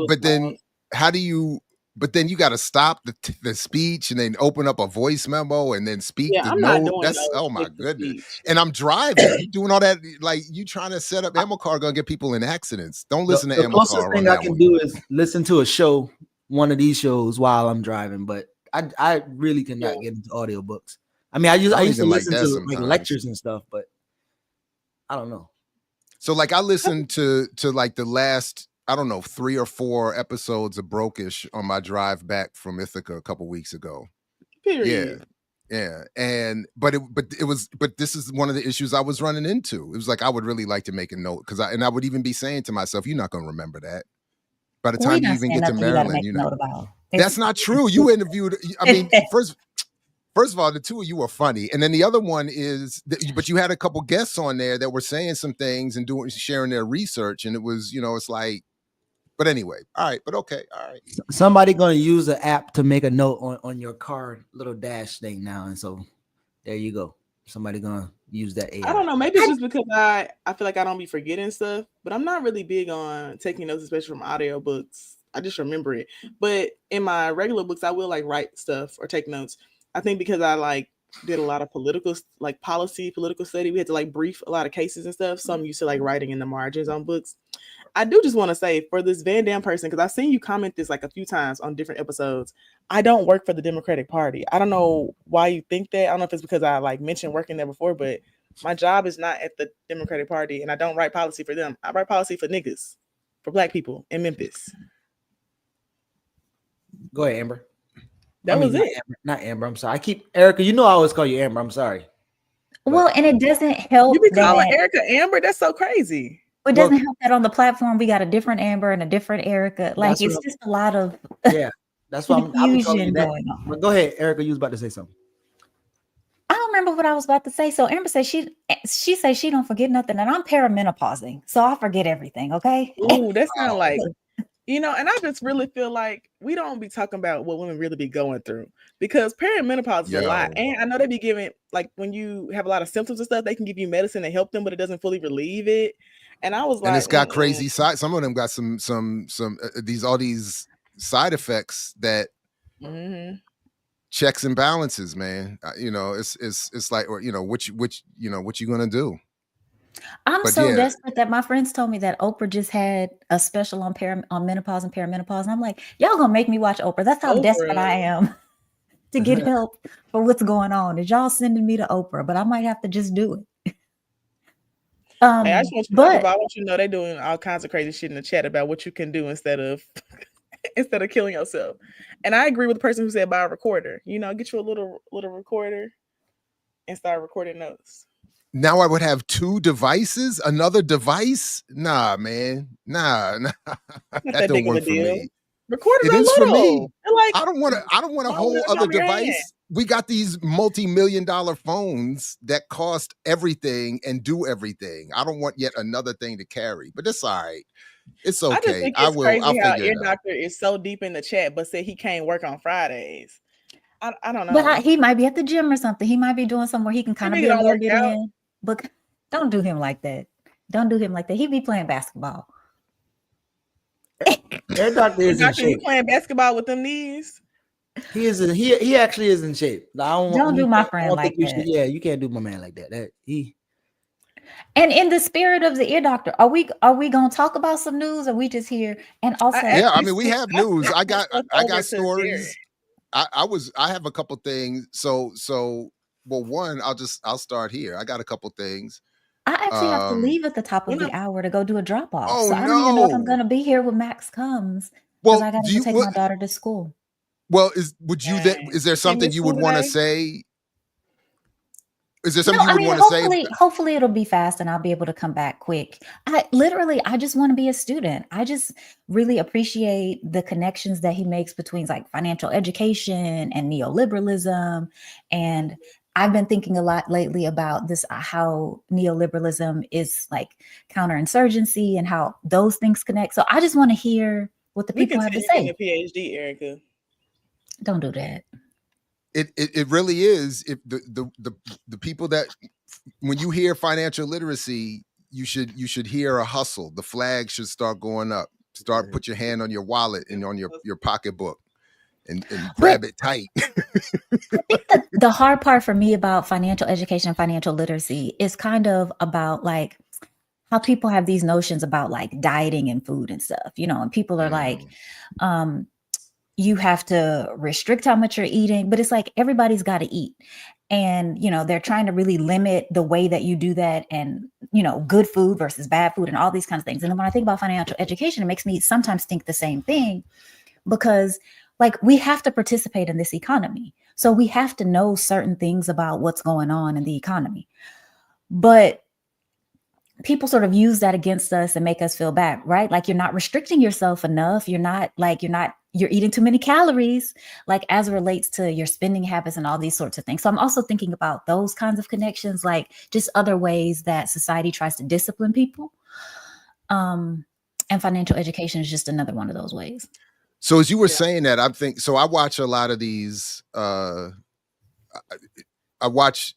But then how do you? But then you got to stop the speech and then open up a voice memo and then speak the note. That's my goodness. And I'm driving. You doing all that like you trying to set up ammo car gonna get people in accidents. Don't listen to ammo car. The closest thing I can do is listen to a show, one of these shows while I'm driving. But I really cannot get into audiobooks. I mean, I used to listen to like lectures and stuff, but I don't know. So like I listened to like the last 3 or 4 episodes of Brokish on my drive back from Ithaca a couple weeks ago. Period. Yeah. And but this is one of the issues I was running into. It was like I would really like to make a note because I would even be saying to myself, "You're not going to remember that." By the time you even get to Maryland, that's not true. You interviewed. I mean, first of all, the 2 of you were funny, and then the other one is, but you had a couple guests on there that were saying some things and sharing their research, and it was, it's like. But anyway, all right, but okay, all right. Somebody gonna use an app to make a note on your car little dash thing now, and so there you go. Somebody gonna use that AI. I don't know. Maybe it's just because I feel like I don't be forgetting stuff, but I'm not really big on taking notes, especially from audio books. I just remember it. But in my regular books, I will like write stuff or take notes. I think because I like did a lot of political study. We had to like brief a lot of cases and stuff. So I'm used to like writing in the margins on books. I do just want to say for this Van Dam person, because I've seen you comment this like a few times on different episodes. I don't work for the Democratic Party. I don't know why you think that. I don't know if it's because I like mentioned working there before, but my job is not at the Democratic Party and I don't write policy for them. I write policy for niggas, for black people in Memphis. Go ahead, Amber. That was it. Not Amber. I'm sorry. Erica, I always call you Amber. I'm sorry. Well, and it doesn't help. You be calling Erica Amber? That's so crazy. It doesn't help that on the platform we got a different Amber and a different Erica. Like it's just a lot of that's why I'm calling you that. Going on. But go ahead, Erica. You was about to say something. I don't remember what I was about to say. So Amber said she says she don't forget nothing, and I'm perimenopausing, so I forget everything. Okay. Ooh, that sounds like and I just really feel like we don't be talking about what women really be going through because perimenopause is a lot. And I know they be giving, like when you have a lot of symptoms and stuff, they can give you medicine to help them, but it doesn't fully relieve it. And I was like, and it's got crazy side. Some of them got some all these side effects that checks and balances, man. It's like, what you gonna do? I'm desperate that my friends told me that Oprah just had a special on menopause and perimenopause. And I'm like, y'all gonna make me watch Oprah. That's how desperate I am to get help for what's going on. Is y'all sending me to Oprah? But I might have to just do it. Hey, I just want you to I want you to know they're doing all kinds of crazy shit in the chat about what you can do instead of killing yourself. And I agree with the person who said buy a recorder. Get you a little recorder and start recording notes. Now I would have 2 devices, another device. Nah, man. Nah. That don't work for me. Recorders it is little. For me. Like, I don't want a whole other device. we got these multi-million-dollar phones that cost everything and do everything. I don't want yet another thing to carry, but it's all right. It's I just okay. think it's I'll crazy how figure Ear it out. Doctor is so deep in the chat, but said he can't work on Fridays. I don't But know. he might be at the gym or something. He might be doing somewhere he can kind of nigga be a don't little work bit out. in. But don't do him like that. Don't do him like that. He be playing basketball. Ear Doctor is in Doctor, you shape. playing basketball with them knees? He is. He actually is in shape. Don't do my friend like you that. should. Yeah, you can't do my man like that. And in the spirit of the Ear Doctor, are we gonna talk about some news, or we just here? And also, Yeah, I mean, we have news. I got over to stories. I have a couple things. So well, one, I'll start here. I got a couple things. I actually have to leave at the top of the hour to go do a drop off. Oh, So I don't even know if I'm no. gonna be here when Max comes, because Well, I gotta do go you take my daughter to school. well, is there You can't something miss you school would want to today? say? Is there No, something you I would mean, want to say? hopefully it'll be fast and I'll be able to come back quick. I just want to be a student. I just really appreciate the connections that he makes between like financial education and neoliberalism. And I've been thinking a lot lately about this, how neoliberalism is like counterinsurgency and how those things connect. So I just want to hear what the We people can have tell to you getting say. a PhD, Erica. Don't do that. It really is. If the people that, when you hear financial literacy, you should hear a hustle. The flag should start going up. Put your hand on your wallet and on your pocketbook and grab it tight. I think that the hard part for me about financial education and financial literacy is kind of about like how people have these notions about like dieting and food and stuff, and people are like, you have to restrict how much you're eating, but it's like everybody's got to eat. And, they're trying to really limit the way that you do that and, good food versus bad food and all these kinds of things. And then when I think about financial education, it makes me sometimes think the same thing, because like we have to participate in this economy. So we have to know certain things about what's going on in the economy. But people sort of use that against us and make us feel bad, right? Like you're not restricting yourself enough. You're eating too many calories, like as it relates to your spending habits and all these sorts of things. So I'm also thinking about those kinds of connections, like just other ways that society tries to discipline people. And financial education is just another one of those ways. So as you were saying that, I watch a lot of these, I watch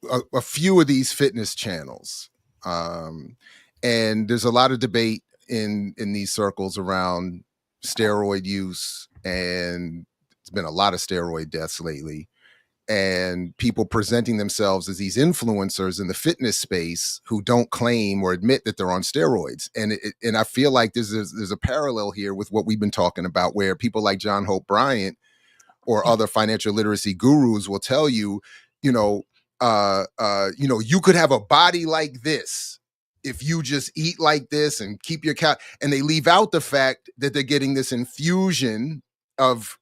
a few of these fitness channels. And there's a lot of debate in these circles around steroid use, and it's been a lot of steroid deaths lately, and people presenting themselves as these influencers in the fitness space who don't claim or admit that they're on steroids. And I feel like there's a parallel here with what we've been talking about, where people like John Hope Bryant or other financial literacy gurus will tell you, you could have a body like this if you just eat like this and keep your and they leave out the fact that they're getting this infusion of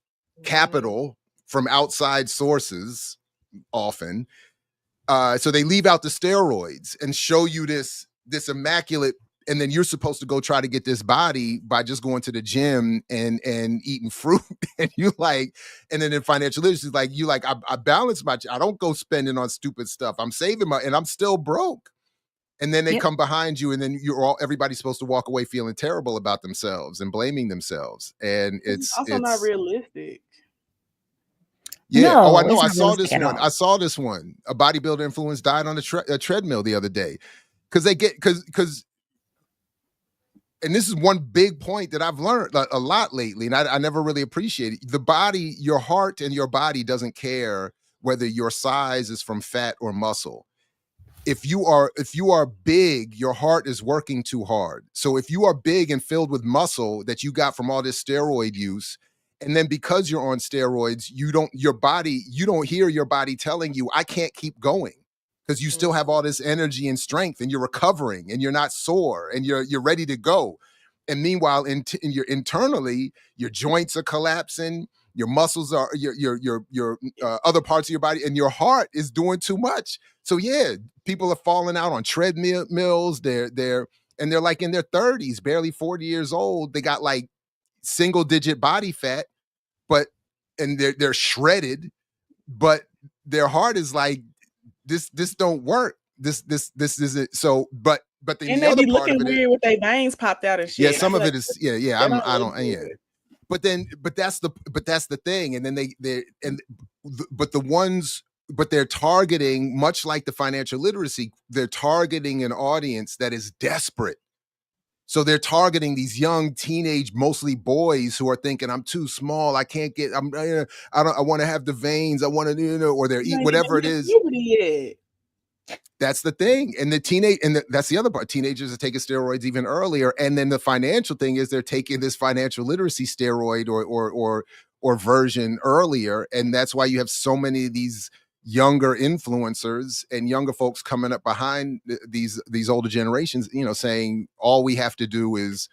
capital from outside sources often. So they leave out the steroids and show you this immaculate, and then you're supposed to go try to get this body by just going to the gym and eating fruit. And you like, and then in financial literacy, I balance I don't go spending on stupid stuff. I'm saving and I'm still broke. And then they come behind you, and then everybody's supposed to walk away feeling terrible about themselves and blaming themselves. And it's also not realistic. Yeah. No, I know. I it's not saw this realistic at one. all. I saw this one. A bodybuilder influence died on a treadmill the other day because and this is one big point that I've learned a lot lately, and I never really appreciated the body. Your heart and your body doesn't care whether your size is from fat or muscle. If you are big, your heart is working too hard. So if you are big and filled with muscle that you got from all this steroid use, and then because you're on steroids, you don't hear your body telling you, I can't keep going, because you still have all this energy and strength, and you're recovering, and you're not sore, and you're ready to go. And meanwhile, internally, your joints are collapsing, your muscles are your other parts of your body, and your heart is doing too much. So yeah, people are falling out on treadmills. They're like in their 30s, barely 40 years old. They got like single digit body fat, and they're shredded, but their heart is like, this don't work. This isn't. So, but then And the they other be part of looking it is, weird with their veins popped out and yeah, shit. And I some be of like, it is, yeah, that I don't look don't, yeah. good. But that's the thing. And then but they're targeting, much like the financial literacy, they're targeting an audience that is desperate. So they're targeting these young teenage, mostly boys, who are thinking, I'm too small, I can't get, I want to have the veins, I want to, or they're eat whatever it is. That's the thing. And that's the other part. Teenagers are taking steroids even earlier. And then the financial thing is they're taking this financial literacy steroid or version earlier. And that's why you have so many of these younger influencers and younger folks coming up behind these older generations, saying all we have to do is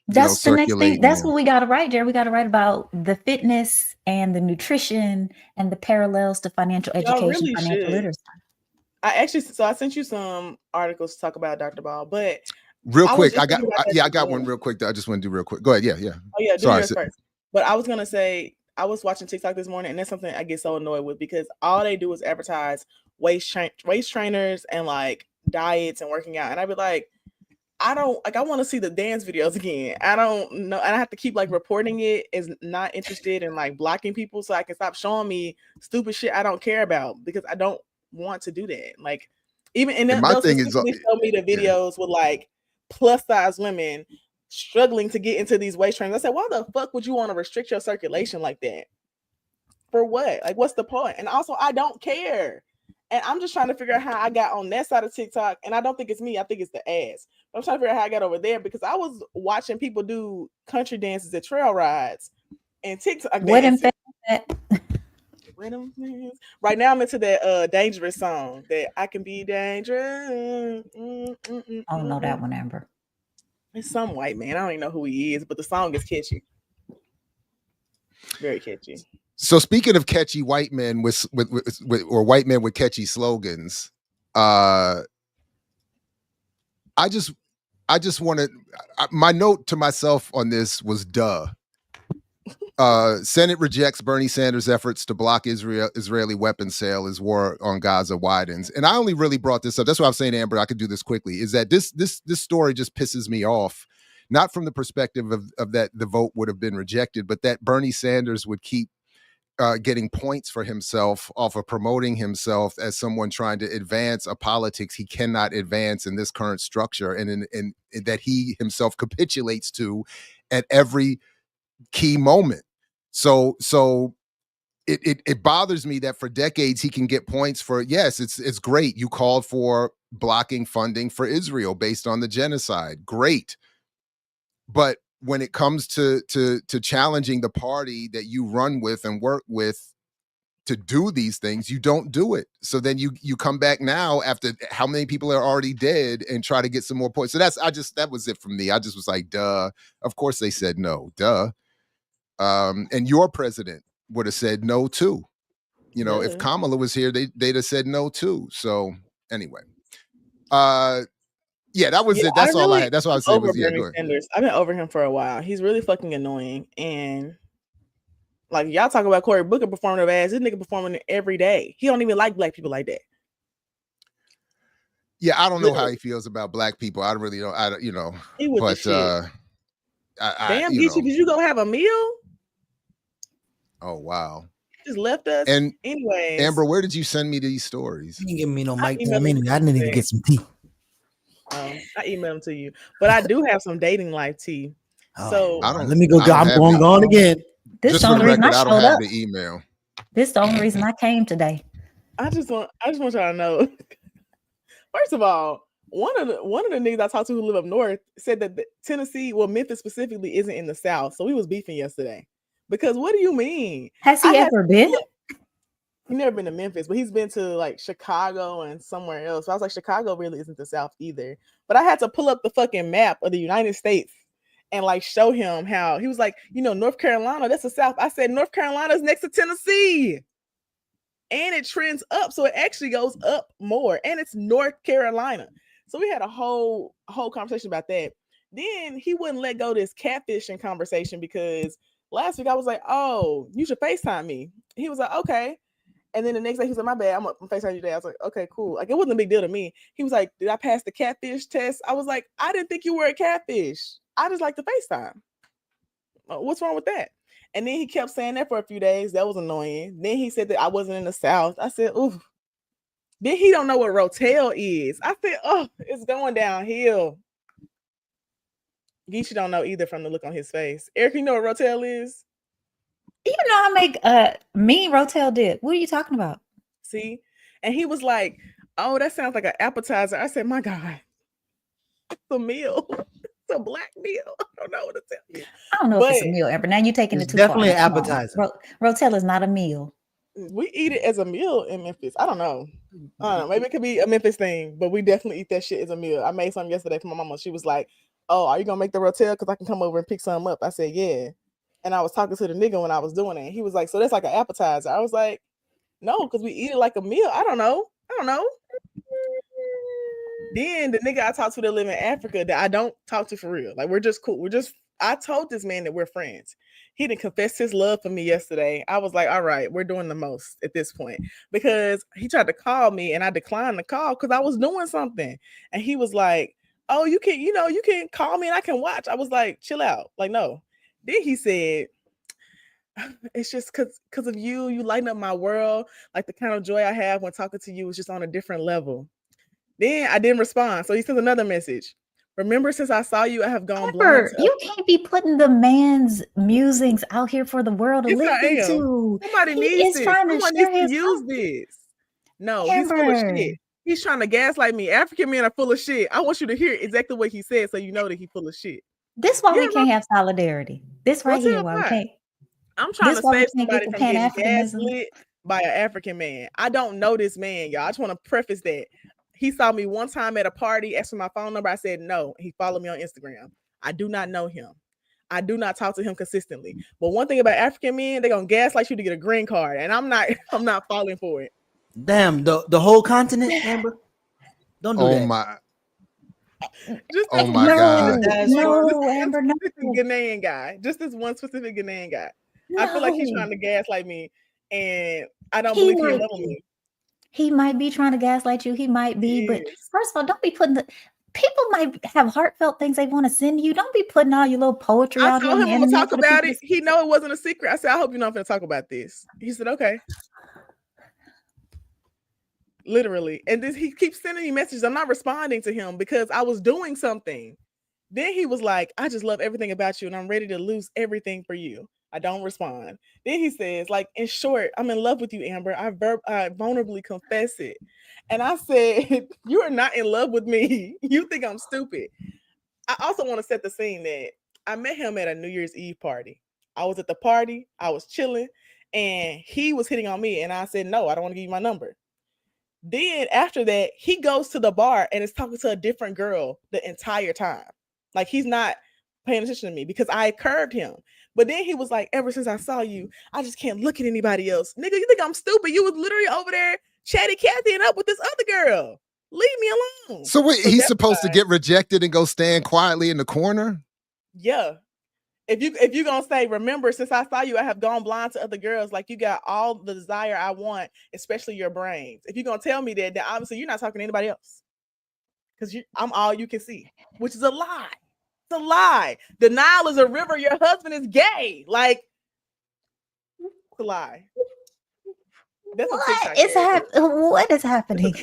that's the next thing. That's and, what we got to write, Jerry. We got to write about the fitness and the nutrition and the parallels to financial education, really financial literacy. I sent you some articles to talk about Dr. Ball, but real quick, I got one real quick that I just want to do real quick. Go ahead. Yeah. Oh yeah, do yours first. But I was gonna say, I was watching TikTok this morning, and that's something I get so annoyed with, because all they do is advertise waist trainers and like diets and working out, and I'd be like, I want to see the dance videos again. I don't know, and I have to keep like reporting it as not interested and like blocking people so I can stop showing me stupid shit I don't care about, because I don't want to do that. Like, even and then they'll specifically show me the videos with like plus size women struggling to get into these waist trainers. I said, why the fuck would you want to restrict your circulation like that? For what? Like, what's the point? And also, I don't care. And I'm just trying to figure out how I got on that side of TikTok. And I don't think it's me. I think it's the ass. But I'm trying to figure out how I got over there, because I was watching people do country dances at trail rides and TikTok dances. Right now I'm into that dangerous song, that I can be dangerous. I don't know that one, Amber. It's some white man. I don't even know who he is, but the song is catchy. Very catchy. So speaking of catchy white men with or white men with catchy slogans, I just wanted, my note to myself on this was duh. Senate rejects Bernie Sanders' efforts to block Israeli weapons sale as war on Gaza widens. And I only really brought this up, that's what I'm saying, Amber, I could do this quickly, is that this story just pisses me off, not from the perspective of that the vote would have been rejected, but that Bernie Sanders would keep getting points for himself off of promoting himself as someone trying to advance a politics he cannot advance in this current structure, and that he himself capitulates to at every key moment. So it bothers me that for decades he can get points for, yes, it's great, you called for blocking funding for Israel based on the genocide, great, but when it comes to challenging the party that you run with and work with to do these things, you don't do it. So then you come back now after how many people are already dead and try to get some more points. So that was it from me. I just was like, duh. Of course they said no, duh. And your president would have said no too. If Kamala was here, they'd have said no too. So anyway, yeah, that was it. That's all I had. That's what I was saying. Bernie Sanders. I've been over him for a while. He's really fucking annoying. And like, y'all talk about Cory Booker performing ass. This nigga performing every day. He don't even like black people like that. Yeah, I don't know how he feels about black people. I really don't. He was but the shit. Damn, Geechee, did you go have a meal? Oh wow. Just left us. And anyways, Amber, where did you send me these stories? You didn't give me no mic time. I didn't even get some tea. I emailed them to you, but I do have some dating life tea. So let me go. I'm going again. This is the only reason I showed up. The email. This is the only reason I came today. I just want y'all to know. First of all, one of the niggas I talked to who live up north said that Tennessee, well, Memphis specifically, isn't in the South. So we was beefing yesterday. Because what do you mean? Has he ever been? He's never been to Memphis, but he's been to like Chicago and somewhere else. So I was like, Chicago really isn't the South either. But I had to pull up the fucking map of the United States and like show him how. He was like, North Carolina, that's the South. I said, North Carolina is next to Tennessee. And it trends up. So it actually goes up more. And it's North Carolina. So we had a whole conversation about that. Then he wouldn't let go of this catfishing conversation because Last week I was like, oh, you should FaceTime me. He was like, okay. And then the next day he was like, my bad, I'm FaceTime you today. I was like, okay, cool. Like, it wasn't a big deal to me. He was like, did I pass the catfish test? I was like, I didn't think you were a catfish. I just like to FaceTime. What's wrong with that? And then he kept saying that for a few days. That was annoying. Then he said that I wasn't in the South. I said, ooh. Then he don't know what Rotel is. I said, oh, it's going downhill. Geisha don't know either from the look on his face. Eric, you know what Rotel is? You know, I make mean Rotel dip. What are you talking about? See? And he was like, oh, that sounds like an appetizer. I said, my God, it's a meal. It's a black meal. I don't know what to tell you. I don't know if it's a meal, Amber. Now you're taking it too definitely far. an appetizer. Rotel is not a meal. We eat it as a meal in Memphis. I don't know. Maybe it could be a Memphis thing, but we definitely eat that shit as a meal. I made some yesterday for my mama. She was like, oh, are you going to make the Rotel? Because I can come over and pick some up. I said, yeah. And I was talking to the nigga when I was doing it. He was like, so that's like an appetizer. I was like, no, because we eat it like a meal. I don't know. Then the nigga I talked to that live in Africa that I don't talk to for real. Like, we're just cool. I told this man that we're friends. He didn't confess his love for me yesterday. I was like, all right, we're doing the most at this point. Because he tried to call me and I declined the call because I was doing something. And he was like, oh, you can call me and I can watch. I was like, chill out. Like, no. Then he said, it's just because of you. You lighten up my world. Like, the kind of joy I have when talking to you is just on a different level. Then I didn't respond. So he sent another message. Remember, since I saw you, I have gone blind. You can't be putting the man's musings out here for the world to listen to. Somebody needs this. Someone needs to use this. No, Amber. He's full of shit. He's trying to gaslight me. African men are full of shit. I want you to hear exactly what he said so you know that he's full of shit. This why we can't have solidarity. This right here why we can't. I'm trying to save somebody from getting gaslit by an African man. I don't know this man, y'all. I just want to preface that. He saw me one time at a party, asked for my phone number. I said no. He followed me on Instagram. I do not know him. I do not talk to him consistently. But one thing about African men, they're gonna gaslight you to get a green card, and I'm not falling for it. Damn, the whole continent, Amber. Don't do that. Oh my God. No, Amber, no. Ghanaian guy. Just this one specific Ghanaian guy. No. I feel like he's trying to gaslight me, and I don't believe he's loving me. He might be trying to gaslight you. He might be, but first of all, don't be putting people might have heartfelt things they want to send you. Don't be putting all your little poetry out here. I told him I'm gonna talk about it. He know it wasn't a secret. I said, I hope you know I'm gonna talk about this. He said, okay. Literally. And then he keeps sending me messages. I'm not responding to him because I was doing something. Then he was like, I just love everything about you and I'm ready to lose everything for you. I don't respond. Then he says, like, in short, I'm in love with you, Amber. I vulnerably confess it. And I said, you are not in love with me. You think I'm stupid. I also want to set the scene that I met him at a New Year's Eve party. I was at the party. I was chilling. And he was hitting on me. And I said, no, I don't want to give you my number. Then after that, he goes to the bar and is talking to a different girl the entire time. Like, he's not paying attention to me because I curved him. But then he was like, ever since I saw you, I just can't look at anybody else. Nigga, you think I'm stupid? You was literally over there chatty Cathying up with this other girl. Leave me alone. So wait, he's supposed to get rejected and go stand quietly in the corner? Yeah. If you're gonna say, remember, since I saw you, I have gone blind to other girls, like, you got all the desire I want, especially your brains. If you're gonna tell me that, then obviously you're not talking to anybody else. Because I'm all you can see, which is a lie. It's a lie. The Nile is a river. Your husband is gay. Like, it's a lie. That's what is happening?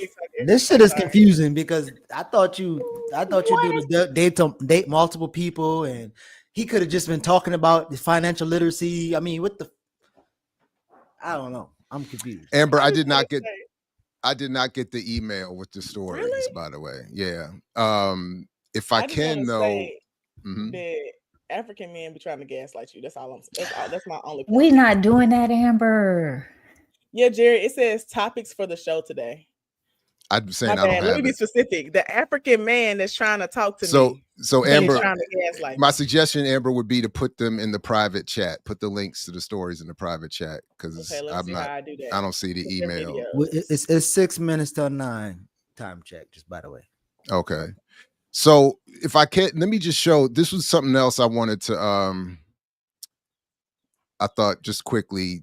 This shit is confusing because I thought you do date multiple people, and he could have just been talking about the financial literacy. I mean, I don't know. I'm confused. Amber, I did not get the email with the stories, by the way. Yeah. If I can though. The African men be trying to gaslight you. That's all I'm saying. That's my only point. We're not doing that, Amber. Yeah, Jerry, it says topics for the show today. I'm saying I don't have Let me be specific. The African man that's trying to talk to me. So Amber, my suggestion, Amber, would be to put them in the private chat. Put the links to the stories in the private chat because I don't see the email. It's 6 minutes till 9. Time check, just by the way. Okay. So if I can, let me just show. This was something else I wanted to I thought just quickly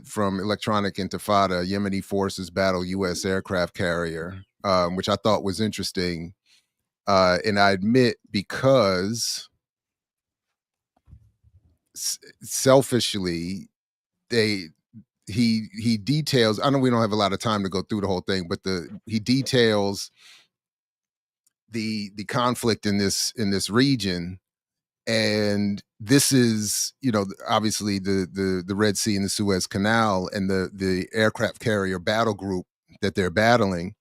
from Electronic Intifada, Yemeni forces battle U.S. aircraft carrier, which I thought was interesting. And I admit, because selfishly, he details. I know we don't have a lot of time to go through the whole thing, but he details the conflict in this region, and this is, you know, obviously the Red Sea and the Suez Canal and the aircraft carrier battle group that they're battling.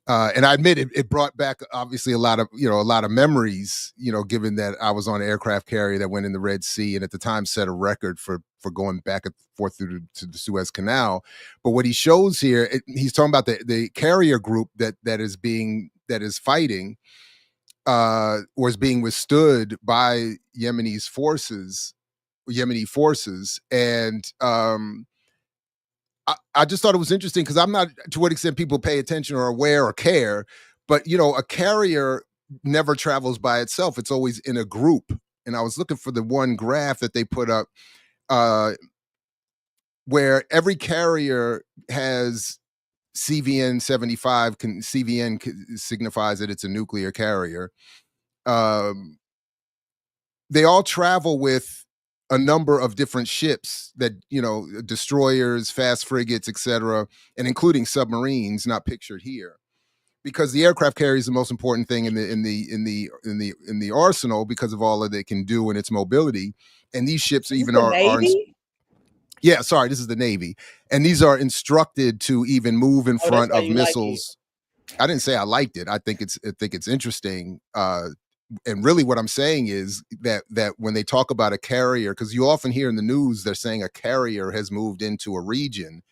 And I admit it brought back obviously a lot of memories, you know, given that I was on an aircraft carrier that went in the Red Sea and at the time set a record for going back and forth to the Suez Canal. But what he shows here, he's talking about the carrier group that is fighting or is being withstood by Yemeni forces, and I just thought it was interesting because I'm not to what extent people pay attention or aware or care, but you know, a carrier never travels by itself; it's always in a group. And I was looking for the one graph that they put up, where every carrier has CVN 75. CVN signifies that it's a nuclear carrier. They all travel with a number of different ships that, you know, destroyers, fast frigates, etc., and including submarines, not pictured here, because the aircraft carrier is the most important thing in the arsenal because of all that they can do and its mobility. And these ships even are Navy? Yeah, sorry, this is the Navy, and these are instructed to even move in front of missiles. Like, I didn't say I liked it. I think it's interesting. And really what I'm saying is that when they talk about a carrier, because you often hear in the news, they're saying a carrier has moved into a region,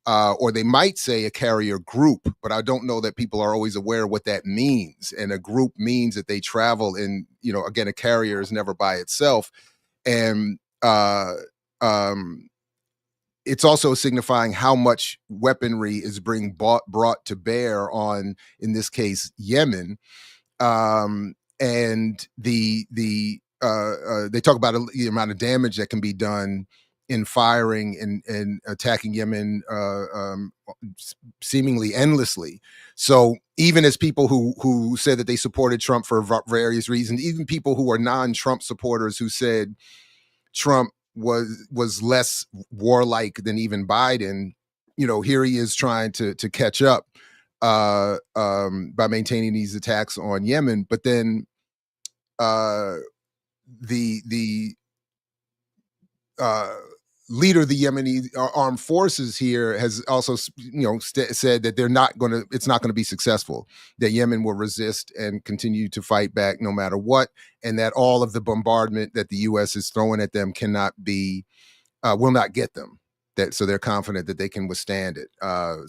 or they might say a carrier group, but I don't know that people are always aware what that means. And a group means that they travel in, you know, again, a carrier is never by itself. And it's also signifying how much weaponry is being brought to bear on, in this case, Yemen. And they talk about the amount of damage that can be done in firing and attacking Yemen seemingly endlessly. So even as people who said that they supported Trump for various reasons, even people who are non-Trump supporters who said Trump was less warlike than even Biden, you know, here he is trying to catch up by maintaining these attacks on Yemen. But then the leader of the Yemeni armed forces here has also, you know, said that it's not going to be successful, that Yemen will resist and continue to fight back no matter what, and that all of the bombardment that the U.S. is throwing at them will not get them. So they're confident that they can withstand it.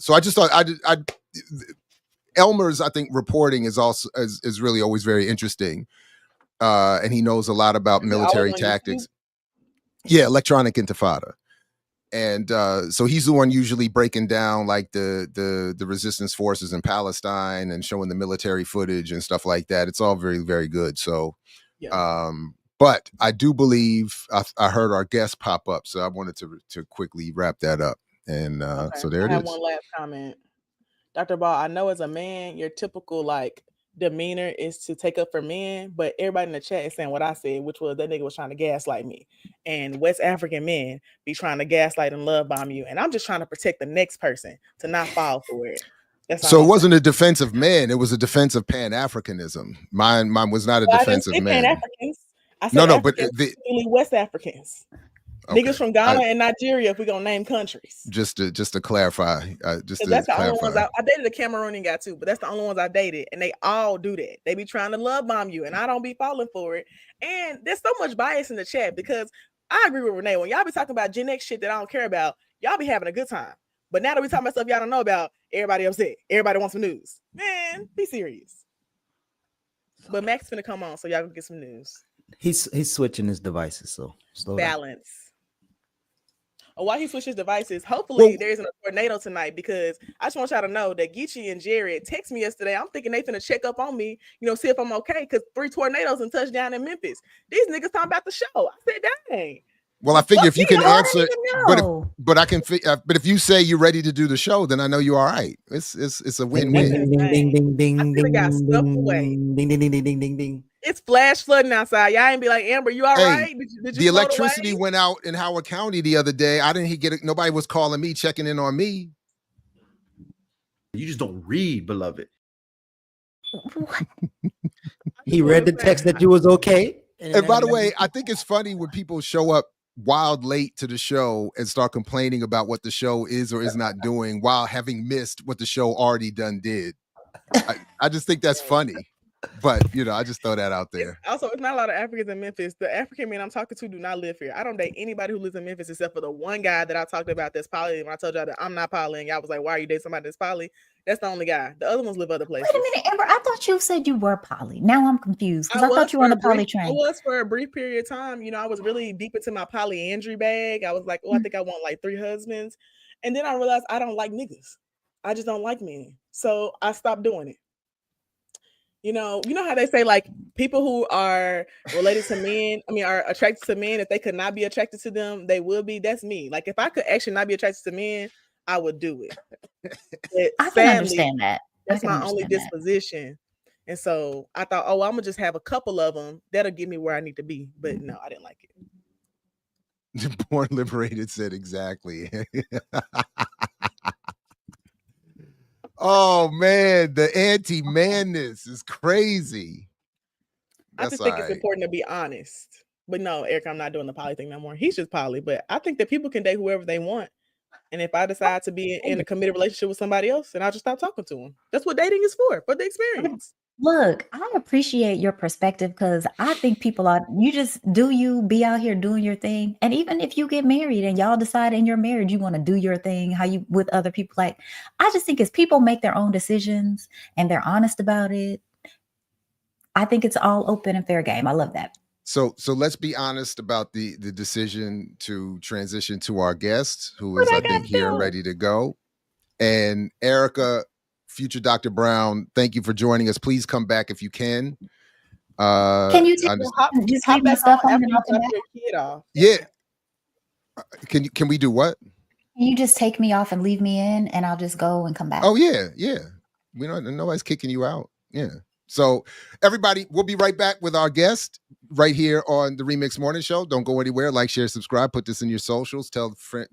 So I just thought Elmer's, I think, reporting is also is really always very interesting, and he knows a lot about military tactics. Yeah, Electronic Intifada, and so he's the one usually breaking down like the resistance forces in Palestine and showing the military footage and stuff like that. It's all very, very good. So, yeah. But I do believe I heard our guest pop up, so I wanted to quickly wrap that up. And okay. So there it is. I have one last comment. Dr. Ball, I know as a man, your typical like demeanor is to take up for men, but everybody in the chat is saying what I said, which was that nigga was trying to gaslight me. And West African men be trying to gaslight and love bomb you. And I'm just trying to protect the next person to not fall for it. So it wasn't a defense of men, it was a defense of Pan-Africanism. Mine was not a defense of men. Pan-Africans. I said no, but particularly West Africans. Okay. Niggas from Ghana and Nigeria, if we're gonna name countries. Just to clarify, that's the only ones I dated a Cameroonian guy too, but that's the only ones I dated, and they all do that. They be trying to love bomb you, and I don't be falling for it. And there's so much bias in the chat because I agree with Renee. When y'all be talking about Gen X shit that I don't care about, y'all be having a good time. But now that we talking about stuff y'all don't know about, everybody upset. Everybody wants some news. Man, be serious. But Max finna come on, so y'all can get some news. He's switching his devices, so slow balance. Down. While he switches devices, hopefully there isn't a tornado tonight, because I just want y'all to know that Geechee and Jared texted me yesterday. I'm thinking they finna check up on me, you know, see if I'm okay, because 3 tornadoes and touchdown in Memphis. These niggas talking about the show. I said, dang. Well, I figure if you can answer, know. but I can. But if you say you're ready to do the show, then I know you're all right. It's a Ding, win-win. ding, ding, ding, ding, ding, I ding, got ding, swept away. ding, ding, ding, ding, ding, ding, ding. It's flash flooding outside. Y'all ain't be like, Amber, you all Hey, right? Did the you float electricity away? went out in Howard County the other day. I didn't get it. Nobody was calling me, checking in on me. You just don't read, beloved. He read the text that you was okay. And by the way, I think it's funny when people show up wild late to the show and start complaining about what the show is or is not doing while having missed what the show already done did. I just think that's funny. But, I just throw that out there. It's not a lot of Africans in Memphis. The African men I'm talking to do not live here. I don't date anybody who lives in Memphis except for the one guy that I talked about that's poly. When I told y'all that I'm not poly, and y'all was like, why are you dating somebody that's poly? That's the only guy. The other ones live other places. Wait a minute, Amber. I thought you said you were poly. Now I'm confused because I thought you were on the poly train. I was for a brief period of time. I was really deep into my polyandry bag. I was like, I think I want like 3 husbands. And then I realized I don't like niggas. I just don't like men. So I stopped doing it. You know how they say like people who are related to men, are attracted to men, if they could not be attracted to them, they will be. That's me. Like if I could actually not be attracted to men, I would do it. I can understand that. That's my only disposition. And so I thought, I'm gonna just have a couple of them. That'll get me where I need to be. But no, I didn't like it. Born Liberated said exactly. Oh man, the anti-manness is crazy. I just think it's important to be honest. But no, Eric, I'm not doing the poly thing no more. He's just poly. But I think that people can date whoever they want. And if I decide to be in a committed relationship with somebody else, then I'll just stop talking to them. That's what dating is for the experience. Look, I appreciate your perspective because I think people you be out here doing your thing. And even if you get married and y'all decide in your marriage you want to do your thing, with other people, I just think as people make their own decisions and they're honest about it, I think it's all open and fair game. I love that. So let's be honest about the decision to transition to our guest, who is I think here and ready to go. And Erica, future Dr. Brown, thank you for joining us. Please come back if you can. Can you just leave my stuff on and I'll come back? Your kid off? Yeah. Can we do what? Can you just take me off and leave me in, and I'll just go and come back? Oh yeah. Nobody's kicking you out. Yeah. So everybody, we'll be right back with our guest right here on the Remix Morning Show. Don't go anywhere. Like, share, subscribe. Put this in your socials. Tell a friend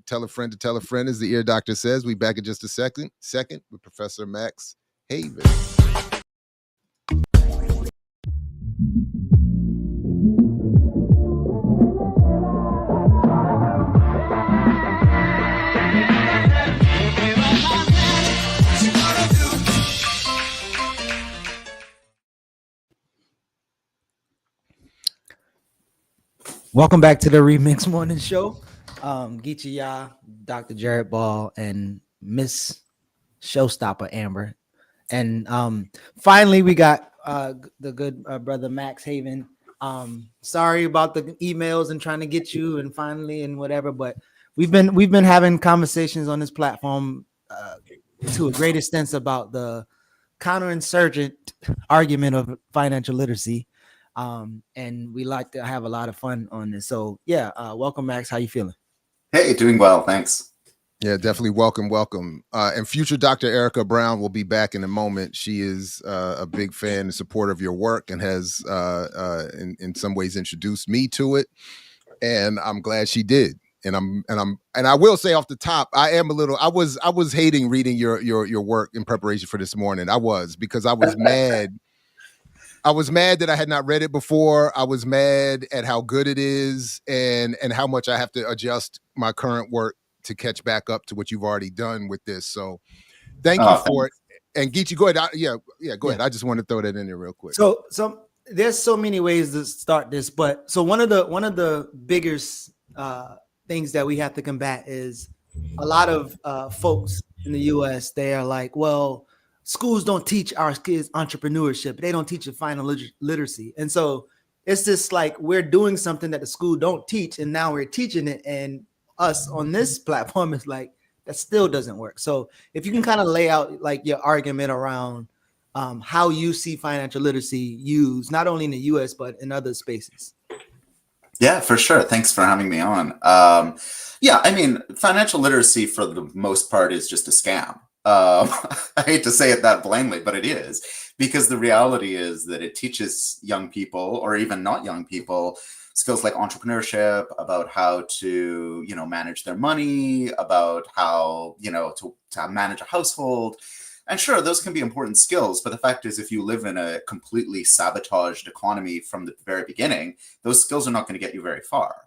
to tell a friend, as the ear doctor says. We'll be back in just a second with Professor Max Haven. Welcome back to the Remix Morning Show. Geechee Ya, Dr. Jared Ball, and Miss Showstopper Amber. And finally, we got the good brother Max Haven. Sorry about the emails and trying to get you and finally and whatever, but we've been having conversations on this platform to a great extent about the counterinsurgent argument of financial literacy. And we like to have a lot of fun on this. So yeah, welcome, Max. How you feeling? Hey, doing well, thanks. Yeah, definitely welcome. And future Dr. Erica Brown will be back in a moment. She is a big fan and supporter of your work and has in some ways introduced me to it. And I'm glad she did. And I will say off the top, I was hating reading your work in preparation for this morning. I was, because I was mad. I was mad that I had not read it before. I was mad at how good it is and how much I have to adjust my current work to catch back up to what you've already done with this. So thank you for it. And Geechee, go ahead. Go ahead. I just want to throw that in there real quick. So there's so many ways to start this, but so one of the biggest things that we have to combat is a lot of folks in the US, they are like, well, schools don't teach our kids entrepreneurship. They don't teach the financial literacy. And so it's just like we're doing something that the school don't teach, and now we're teaching it. And us on this platform is like, that still doesn't work. So if you can kind of lay out like your argument around how you see financial literacy used, not only in the US, but in other spaces. Yeah, for sure. Thanks for having me on. Yeah, I mean, financial literacy for the most part is just a scam. I hate to say it that blandly, but it is, because the reality is that it teaches young people, or even not young people, skills like entrepreneurship, about how to, manage their money, about how, to manage a household. And sure, those can be important skills, but the fact is, if you live in a completely sabotaged economy from the very beginning, those skills are not going to get you very far.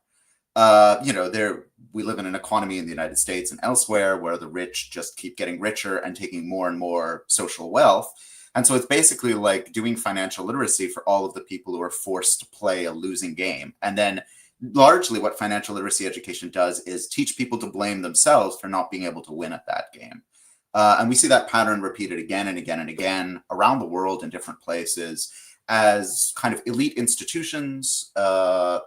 We live in an economy in the United States and elsewhere where the rich just keep getting richer and taking more and more social wealth. And so it's basically like doing financial literacy for all of the people who are forced to play a losing game. And then largely what financial literacy education does is teach people to blame themselves for not being able to win at that game. And we see that pattern repeated again and again and again around the world in different places, as kind of elite institutions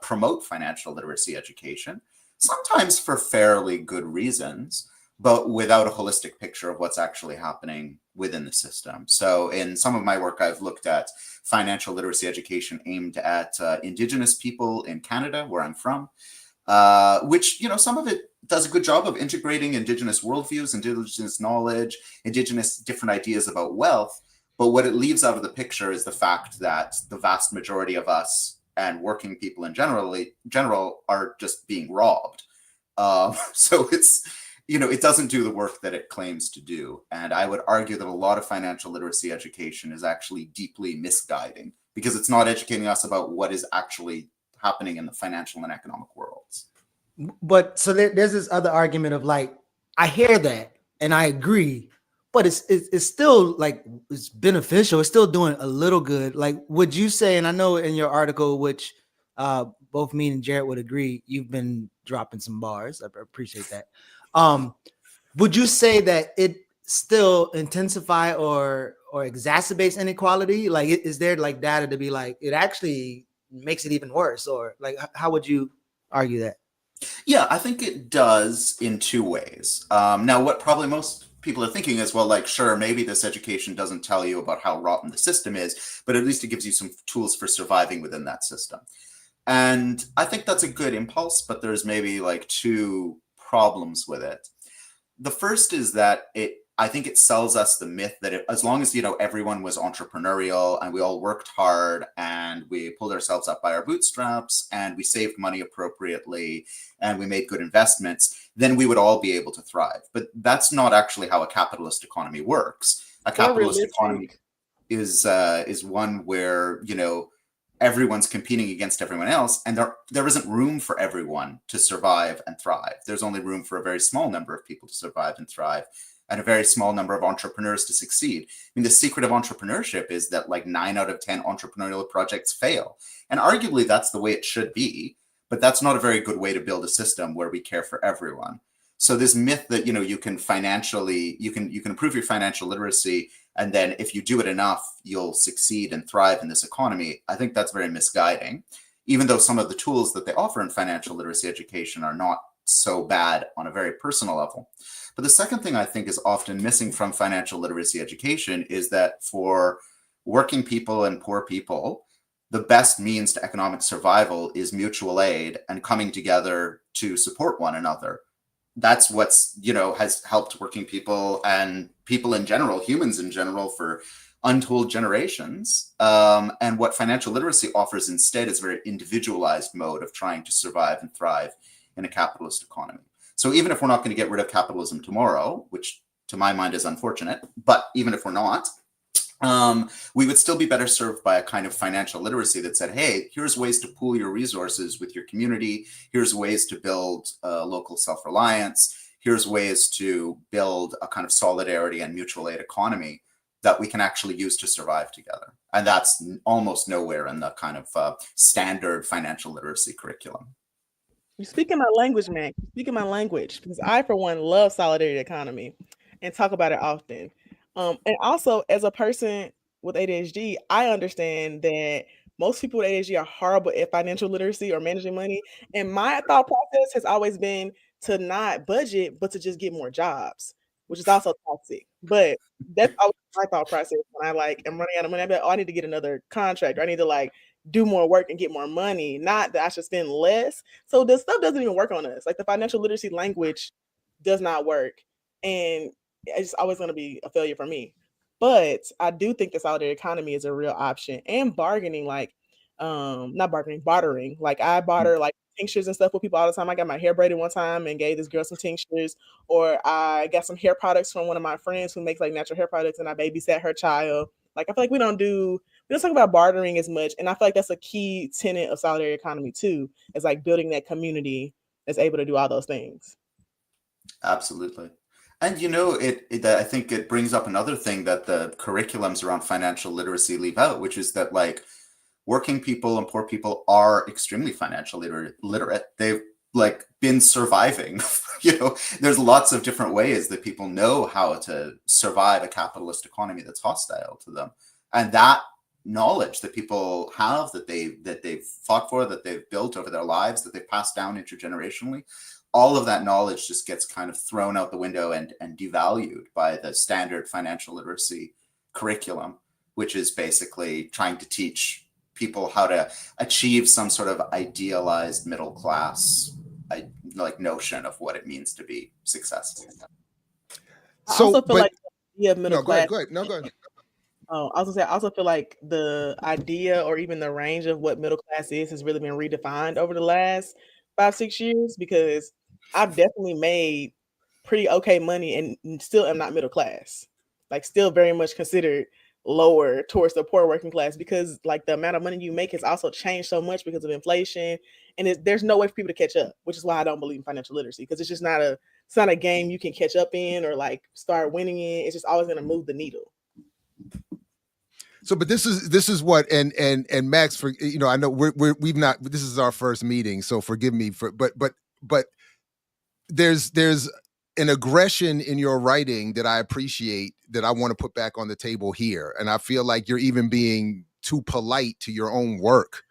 promote financial literacy education, sometimes for fairly good reasons, but without a holistic picture of what's actually happening within the system. So in some of my work, I've looked at financial literacy education aimed at Indigenous people in Canada, where I'm from, which, some of it does a good job of integrating Indigenous worldviews, Indigenous knowledge, Indigenous different ideas about wealth. But what it leaves out of the picture is the fact that the vast majority of us and working people in general are just being robbed. So it doesn't do the work that it claims to do. And I would argue that a lot of financial literacy education is actually deeply misguiding, because it's not educating us about what is actually happening in the financial and economic worlds. But so there's this other argument of like, I hear that and I agree, but it's still like, it's beneficial. It's still doing a little good. Like, would you say, and I know in your article, which both me and Jared would agree, you've been dropping some bars. I appreciate that. Would you say that it still intensify or exacerbates inequality? Like, is there like data to be like, it actually makes it even worse? Or like, how would you argue that? Yeah, I think it does in two ways. Now, what probably most people are thinking is, well, like, sure, maybe this education doesn't tell you about how rotten the system is, but at least it gives you some tools for surviving within that system. And I think that's a good impulse, but there's maybe like two problems with it. The first is that I think it sells us the myth that as long as, everyone was entrepreneurial and we all worked hard and we pulled ourselves up by our bootstraps and we saved money appropriately and we made good investments, then we would all be able to thrive. But that's not actually how a capitalist economy works. A capitalist economy is one where, everyone's competing against everyone else, and there isn't room for everyone to survive and thrive. There's only room for a very small number of people to survive and thrive, and a very small number of entrepreneurs to succeed. I mean, the secret of entrepreneurship is that like 9 out of 10 entrepreneurial projects fail. And arguably that's the way it should be, but that's not a very good way to build a system where we care for everyone. So this myth that, you can improve your financial literacy, and then if you do it enough, you'll succeed and thrive in this economy, I think that's very misguiding, even though some of the tools that they offer in financial literacy education are not so bad on a very personal level. But the second thing I think is often missing from financial literacy education is that for working people and poor people, the best means to economic survival is mutual aid and coming together to support one another. That's what's, has helped working people and people in general, humans in general, for untold generations. And what financial literacy offers instead is a very individualized mode of trying to survive and thrive in a capitalist economy. So even if we're not going to get rid of capitalism tomorrow, which to my mind is unfortunate, but even if we're not, we would still be better served by a kind of financial literacy that said, hey, here's ways to pool your resources with your community. Here's ways to build local self-reliance. Here's ways to build a kind of solidarity and mutual aid economy that we can actually use to survive together. And that's almost nowhere in the kind of standard financial literacy curriculum. You're speaking my language, man. You're speaking my language, because I, for one, love solidarity economy and talk about it often. And also, as a person with ADHD, I understand that most people with ADHD are horrible at financial literacy or managing money. And my thought process has always been to not budget, but to just get more jobs, which is also toxic. But that's always my thought process when I am running out of money. I'm like, oh, I need to get another contract, or I need to do more work and get more money, not that I should spend less. So the stuff doesn't even work on us. Like the financial literacy language does not work. And it's always going to be a failure for me. But I do think the solidarity economy is a real option, and bargaining, like not bargaining, bartering. Like I barter like tinctures and stuff with people all the time. I got my hair braided one time and gave this girl some tinctures, or I got some hair products from one of my friends who makes like natural hair products, and I babysat her child. Like I feel like we don't talk about bartering as much, and I feel like that's a key tenet of solidarity economy too. Is like building that community that's able to do all those things. Absolutely. And I think it brings up another thing that the curriculums around financial literacy leave out, which is that like working people and poor people are extremely financially literate. They've like been surviving. There's lots of different ways that people know how to survive a capitalist economy that's hostile to them. And that knowledge that people have, that they've fought for, that they've built over their lives, that they've passed down intergenerationally, all of that knowledge just gets kind of thrown out the window and devalued by the standard financial literacy curriculum, which is basically trying to teach people how to achieve some sort of idealized middle class like notion of what it means to be successful. I also feel like the idea of middle class. Go ahead. No, go ahead. Oh, I was gonna say, I also feel like the idea or even the range of what middle class is has really been redefined over the last 5-6 years, because I've definitely made pretty okay money and still am not middle class. Like still very much considered lower towards the poor working class, because like the amount of money you make has also changed so much because of inflation, and there's no way for people to catch up, which is why I don't believe in financial literacy, because it's not a game you can catch up in or like start winning in. It's just always going to move the needle. So, but this is what and Max, for I know we've not, this is our first meeting, so forgive me for, but there's an aggression in your writing that I appreciate, that I want to put back on the table here, and I feel like you're even being too polite to your own work.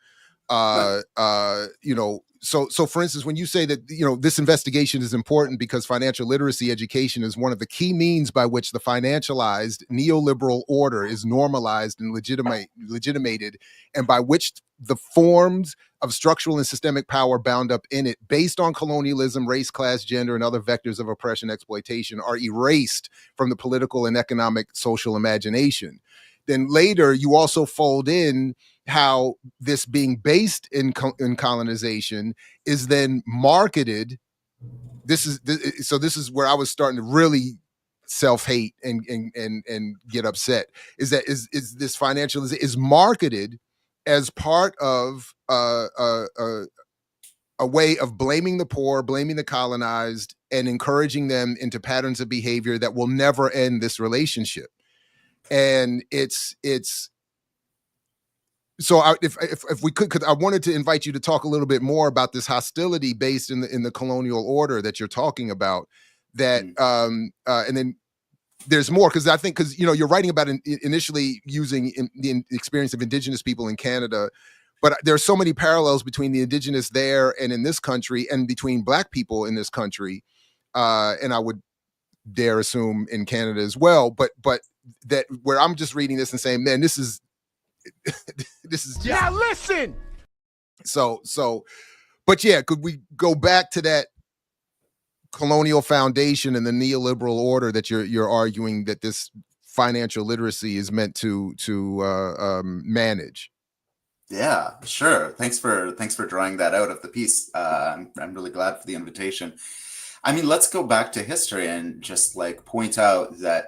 So for instance, when you say that, this investigation is important because financial literacy education is one of the key means by which the financialized neoliberal order is normalized and legitimated, and by which the forms of structural and systemic power bound up in it based on colonialism, race, class, gender, and other vectors of oppression, exploitation are erased from the political and economic social imagination. Then later, you also fold in how this being based in colonization is then marketed. This is where I was starting to really self-hate and get upset. Is this financialism is marketed as part of a way of blaming the poor, blaming the colonized, and encouraging them into patterns of behavior that will never end this relationship. And it's so if we could, because I wanted to invite you to talk a little bit more about this hostility based in the colonial order that you're talking about. That and then there's more, because I think you're writing about initially using the experience of Indigenous people in Canada, but there are so many parallels between the Indigenous there and in this country, and between Black people in this country, and I would dare assume in Canada as well. But that where I'm just reading this and saying, man, this is just, now listen. So, but yeah, could we go back to that colonial foundation and the neoliberal order that you're arguing that this financial literacy is meant to manage? Yeah, sure. Thanks for drawing that out of the piece. I'm really glad for the invitation. I mean, let's go back to history and just like point out that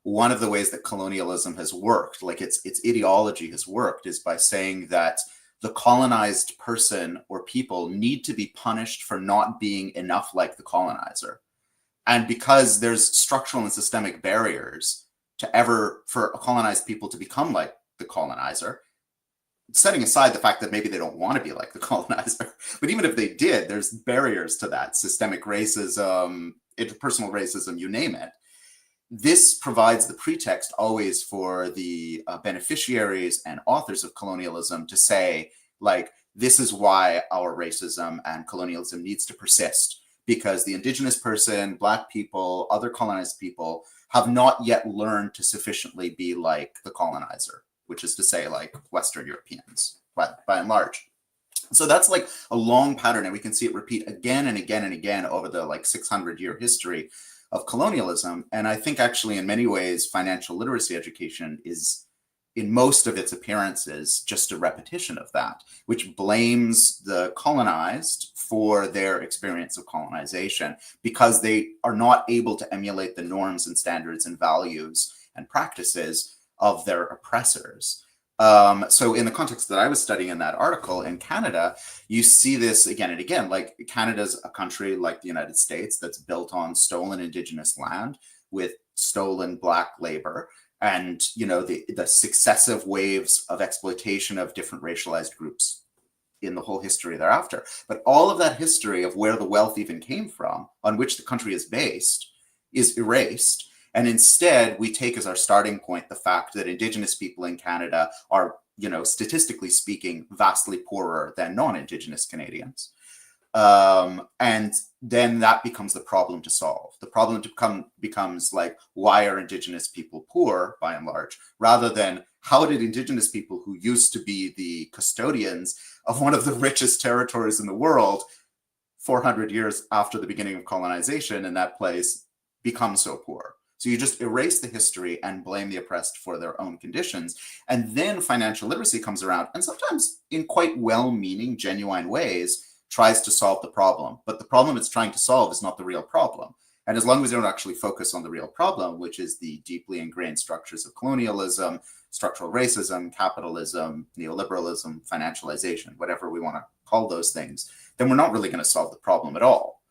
one of the ways that colonialism has worked, like its ideology has worked, is by saying that the colonized person or people need to be punished for not being enough like the colonizer. And because there's structural and systemic barriers for colonized people to become like the colonizer, setting aside the fact that maybe they don't want to be like the colonizer, but even if they did, there's barriers to that: systemic racism, interpersonal racism, you name it. This provides the pretext always for the beneficiaries and authors of colonialism to say, like, this is why our racism and colonialism needs to persist, because the Indigenous person, Black people, other colonized people have not yet learned to sufficiently be like the colonizer, which is to say, like Western Europeans, by and large. So that's like a long pattern, and we can see it repeat again and again and again over the like 600-year history of colonialism. And I think actually in many ways, financial literacy education is, in most of its appearances, just a repetition of that, which blames the colonized for their experience of colonization because they are not able to emulate the norms and standards and values and practices of their oppressors. So in the context that I was studying in that article in Canada, you see this again and again. Like, Canada's a country like the United States that's built on stolen Indigenous land with stolen Black labor, and the successive waves of exploitation of different racialized groups in the whole history thereafter. But all of that history of where the wealth even came from, on which the country is based, is erased. And instead, we take as our starting point the fact that Indigenous people in Canada are, statistically speaking, vastly poorer than non-Indigenous Canadians. And then that becomes the problem to solve. The problem becomes like, why are Indigenous people poor by and large, rather than how did Indigenous people who used to be the custodians of one of the richest territories in the world 400 years after the beginning of colonization in that place become so poor? So you just erase the history and blame the oppressed for their own conditions. And then financial literacy comes around, and sometimes in quite well-meaning, genuine ways, tries to solve the problem. But the problem it's trying to solve is not the real problem. And as long as we don't actually focus on the real problem, which is the deeply ingrained structures of colonialism, structural racism, capitalism, neoliberalism, financialization, whatever we want to call those things, then we're not really going to solve the problem at all.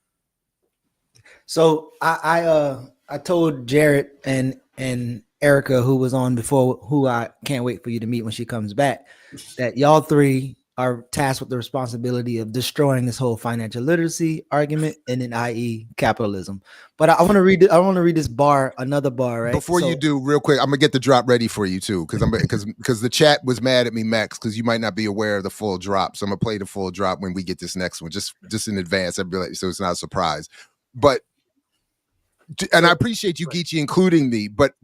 So I told Jarrett and Erica, who was on before, who I can't wait for you to meet when she comes back, that y'all three are tasked with the responsibility of destroying this whole financial literacy argument, and then i.e. capitalism. But I want to read this another bar, right? Before you do, real quick, I'm gonna get the drop ready for you too, because the chat was mad at me, Max, because you might not be aware of the full drop. So I'm gonna play the full drop when we get this next one, just in advance. I'd be like, so it's not a surprise. But and I appreciate you, Geechee, including me. But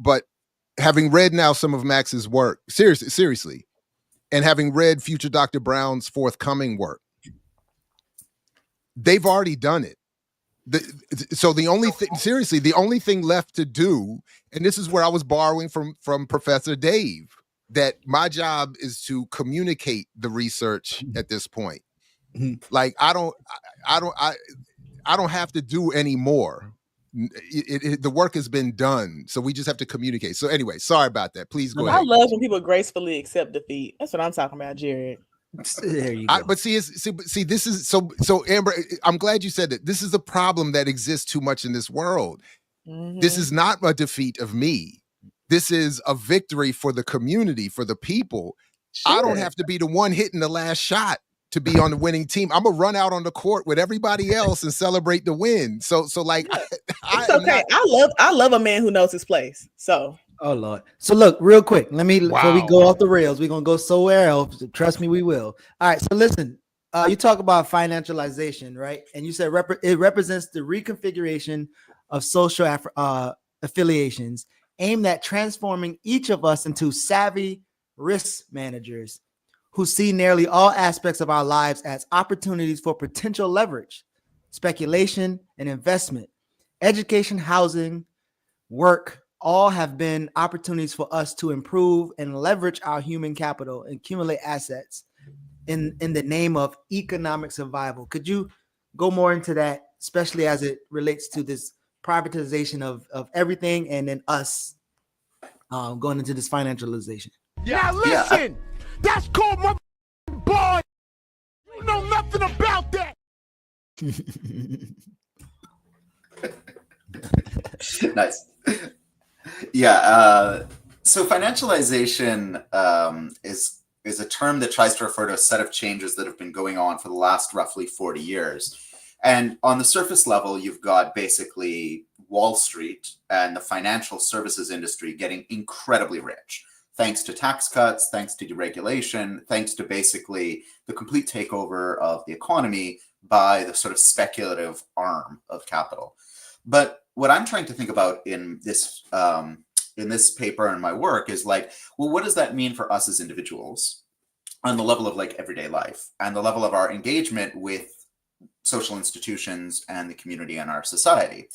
having read now some of Max's work, seriously, and having read future Dr. Brown's forthcoming work, they've already done it. So the only thing left to do, and this is where I was borrowing from Professor Dave, that my job is to communicate the research at this point. Like I don't have to do any more. The work has been done, so we just have to communicate. So anyway, sorry about that. Please go ahead. I love when people gracefully accept defeat. That's what I'm talking about, Jared. There you go. But see, this is so Amber, I'm glad you said that. This is a problem that exists too much in this world. Mm-hmm. This is not a defeat of me. This is a victory for the community, for the people. Sure. I don't have to be the one hitting the last shot to be on the winning team. I'm gonna run out on the court with everybody else and celebrate the win. So like, yeah. It's okay. I love a man who knows his place. So. Oh Lord. So look, real quick, before we go off the rails, we're gonna go somewhere else. Trust me, we will. All right. So listen, you talk about financialization, right? And you said it represents the reconfiguration of social affiliations aimed at transforming each of us into savvy risk managers who see nearly all aspects of our lives as opportunities for potential leverage, speculation, and investment. Education, housing, work, all have been opportunities for us to improve and leverage our human capital and accumulate assets in the name of economic survival. Could you go more into that, especially as it relates to this privatization of everything, and then us going into this financialization? Now listen, that's called my boy. You know nothing about that. Nice. Yeah. So financialization is a term that tries to refer to a set of changes that have been going on for the last roughly 40 years. And on the surface level, you've got basically Wall Street and the financial services industry getting incredibly rich, thanks to tax cuts, thanks to deregulation, thanks to basically the complete takeover of the economy by the sort of speculative arm of capital. But what I'm trying to think about in this paper and my work is like, well, what does that mean for us as individuals? on the level of like everyday life and the level of our engagement with social institutions and the community and our society.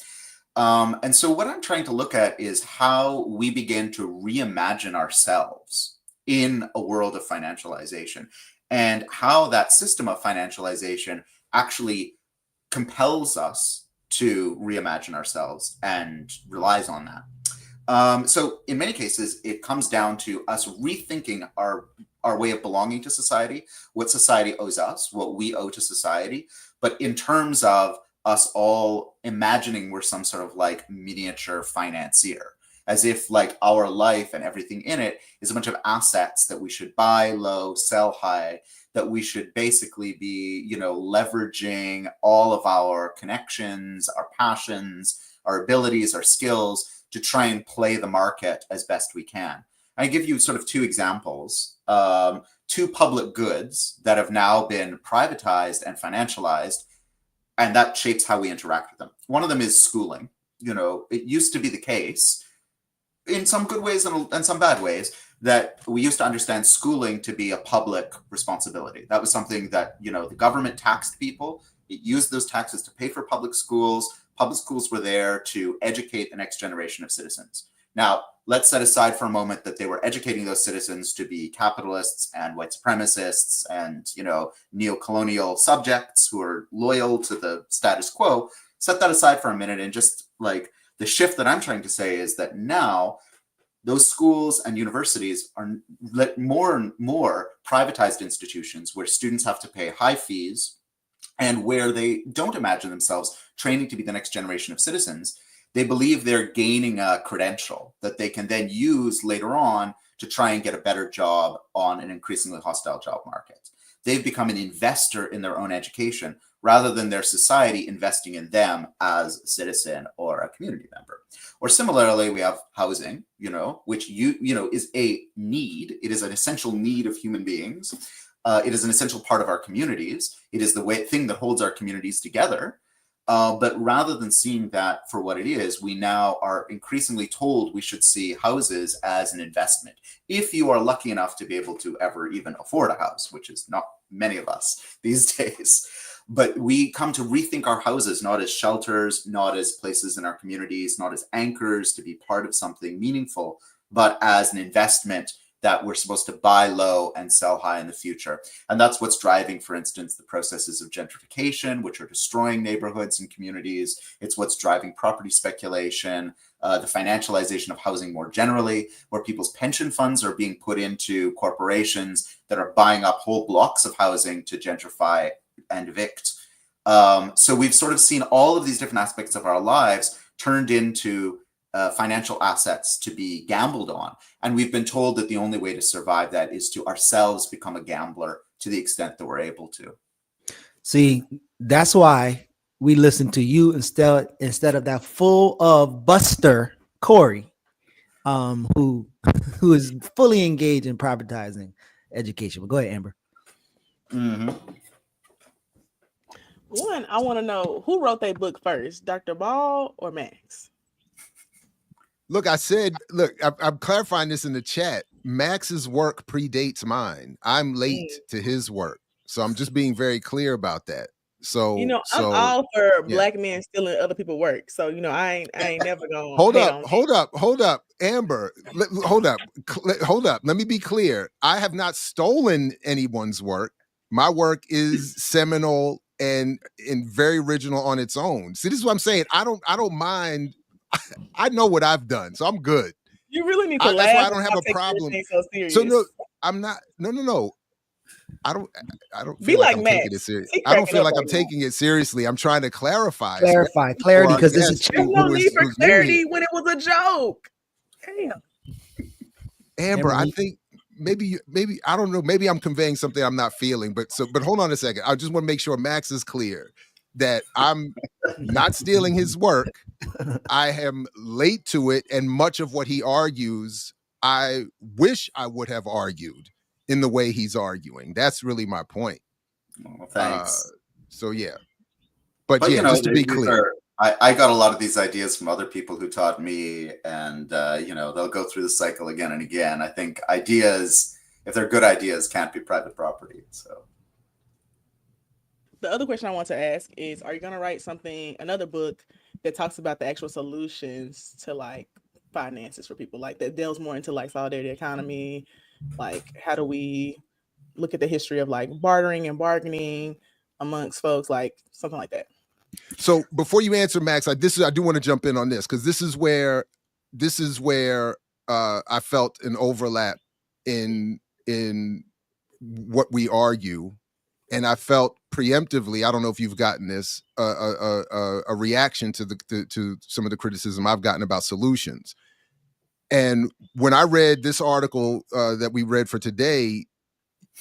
And so what I'm trying to look at is how we begin to reimagine ourselves in a world of financialization, and how that system of financialization actually compels us to reimagine ourselves and relies on that. So in many cases, it comes down to us rethinking our way of belonging to society, what society owes us, what we owe to society, but in terms of us all imagining we're some sort of like miniature financier, as if like our life and everything in it is a bunch of assets that we should buy low, sell high, that we should basically be, you know, leveraging all of our connections, our passions, our abilities, our skills to try and play the market as best we can. I give you sort of two examples, two public goods that have now been privatized and financialized, and that shapes how we interact with them. One of them is schooling. You know, it used to be the case, in some good ways and some bad ways, that we used to understand schooling to be a public responsibility. That was something that, you know, the government taxed people. It used those taxes to pay for public schools. Public schools were there to educate the next generation of citizens. Now, let's set aside for a moment that they were educating those citizens to be capitalists and white supremacists and, you know, neo-colonial subjects who are loyal to the status quo. Set that aside for a minute, and just like the shift that I'm trying to say is that now those schools and universities are more and more privatized institutions where students have to pay high fees, and where they don't imagine themselves training to be the next generation of citizens. They believe they're gaining a credential that they can then use later on to try and get a better job on an increasingly hostile job market. They've become an investor in their own education rather than their society investing in them as a citizen or a community member. Or similarly, we have housing, you know, which is a need. It is an essential need of human beings. It is an essential part of our communities. It is the thing that holds our communities together. But rather than seeing that for what it is, we now are increasingly told we should see houses as an investment. If you are lucky enough to be able to ever even afford a house, which is not many of us these days. But we come to rethink our houses not as shelters, not as places in our communities, not as anchors to be part of something meaningful, but as an investment that we're supposed to buy low and sell high in the future. And that's what's driving, for instance, the processes of gentrification, which are destroying neighborhoods and communities. It's what's driving property speculation, the financialization of housing more generally, where people's pension funds are being put into corporations that are buying up whole blocks of housing to gentrify and evict. So we've sort of seen all of these different aspects of our lives turned into financial assets to be gambled on. And we've been told that the only way to survive that is to ourselves become a gambler to the extent that we're able to. See, that's why we listen to you instead of that full of Buster Corey, who is fully engaged in privatizing education. But go ahead, Amber. Mm-hmm. One, I want to know who wrote that book first, Dr. Ball or Max? Look, I'm clarifying this in the chat. Max's work predates mine. I'm late to his work. So I'm just being very clear about that. So, I'm all for black men stealing other people's work. So, I ain't never gonna hold up, Amber. Hold up. Let me be clear. I have not stolen anyone's work. My work is seminal and very original on its own. See, this is what I'm saying. I don't mind. I know what I've done, so I'm good. You really need to laugh. That's why I don't have a problem. So no, I'm not. No. I don't feel like I'm taking it serious. I don't feel like I'm taking it seriously. I'm trying to clarify clarity, because this is there's no need for clarity when it was a joke. Damn. Amber, I think maybe I don't know. Maybe I'm conveying something I'm not feeling. But hold on a second. I just want to make sure Max is clear that I'm not stealing his work. I am late to it, and much of what he argues, I wish I would have argued in the way he's arguing. That's really my point. Well, thanks. So yeah, but yeah, just to be clear, I got a lot of these ideas from other people who taught me, and they'll go through the cycle again and again. I think ideas, if they're good ideas, can't be private property. So the other question I want to ask is, are you going to write another book that talks about the actual solutions to like finances for people, like that delves more into like solidarity economy, like how do we look at the history of like bartering and bargaining amongst folks, like something like that? So before you answer, Max, I do want to jump in on this because this is where I felt an overlap in what we argue, and I felt preemptively. I don't know if you've gotten this a reaction to some of the criticism I've gotten about solutions. And when I read this article that we read for today,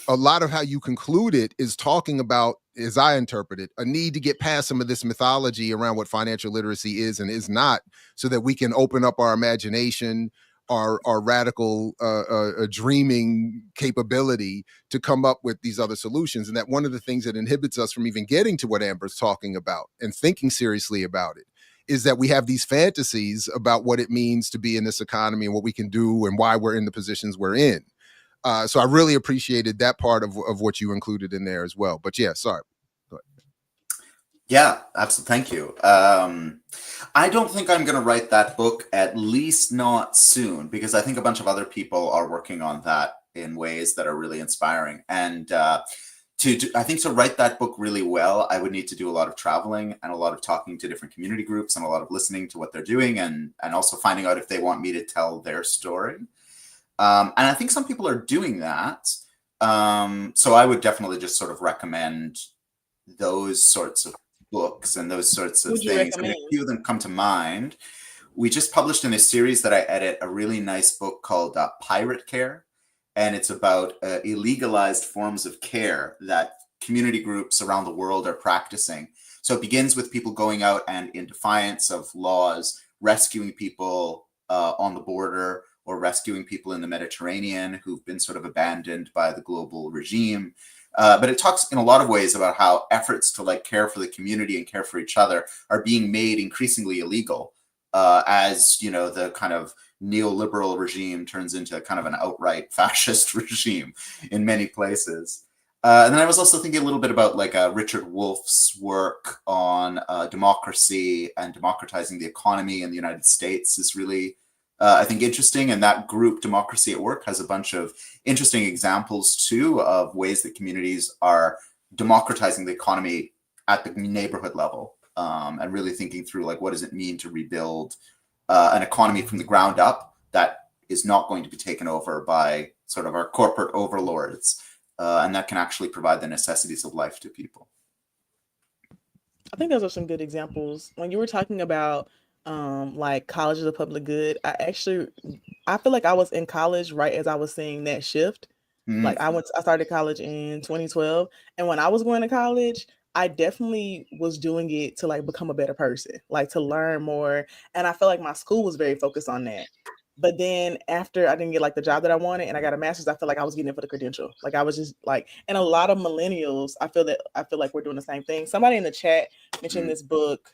a lot of how you conclude it is talking about, as I interpret it, a need to get past some of this mythology around what financial literacy is and is not, so that we can open up our imagination, our radical dreaming capability to come up with these other solutions. And that one of the things that inhibits us from even getting to what Amber's talking about and thinking seriously about it is that we have these fantasies about what it means to be in this economy and what we can do and why we're in the positions we're in. So I really appreciated that part of what you included in there as well. But yeah, sorry. Yeah, absolutely. Thank you. I don't think I'm going to write that book, at least not soon, because I think a bunch of other people are working on that in ways that are really inspiring. And I think to write that book really well, I would need to do a lot of traveling and a lot of talking to different community groups and a lot of listening to what they're doing and also finding out if they want me to tell their story. And I think some people are doing that. So I would definitely just sort of recommend those sorts of books and those sorts of things. I mean, a few of them come to mind. We just published in a series that I edit a really nice book called Pirate Care. And it's about illegalized forms of care that community groups around the world are practicing. So it begins with people going out and, in defiance of laws, rescuing people on the border, or rescuing people in the Mediterranean who've been sort of abandoned by the global regime. But it talks in a lot of ways about how efforts to like care for the community and care for each other are being made increasingly illegal as, you know, the kind of neoliberal regime turns into kind of an outright fascist regime in many places. And then I was also thinking a little bit about like Richard Wolff's work on democracy and democratizing the economy in the United States is really I think interesting. And that group, Democracy at Work, has a bunch of interesting examples too of ways that communities are democratizing the economy at the neighborhood level, and really thinking through like what does it mean to rebuild an economy from the ground up that is not going to be taken over by sort of our corporate overlords, and that can actually provide the necessities of life to people. I think those are some good examples. When you were talking about like college is a public good, I feel like I was in college right as I was seeing that shift. Like I started college in 2012, and when I was going to college, I definitely was doing it to like become a better person, like to learn more. And I felt like my school was very focused on that. But then after I didn't get like the job that I wanted and I got a master's, I feel like I was getting it for the credential. Like I was just like, and a lot of millennials, I feel like we're doing the same thing. Somebody in the chat mentioned this book,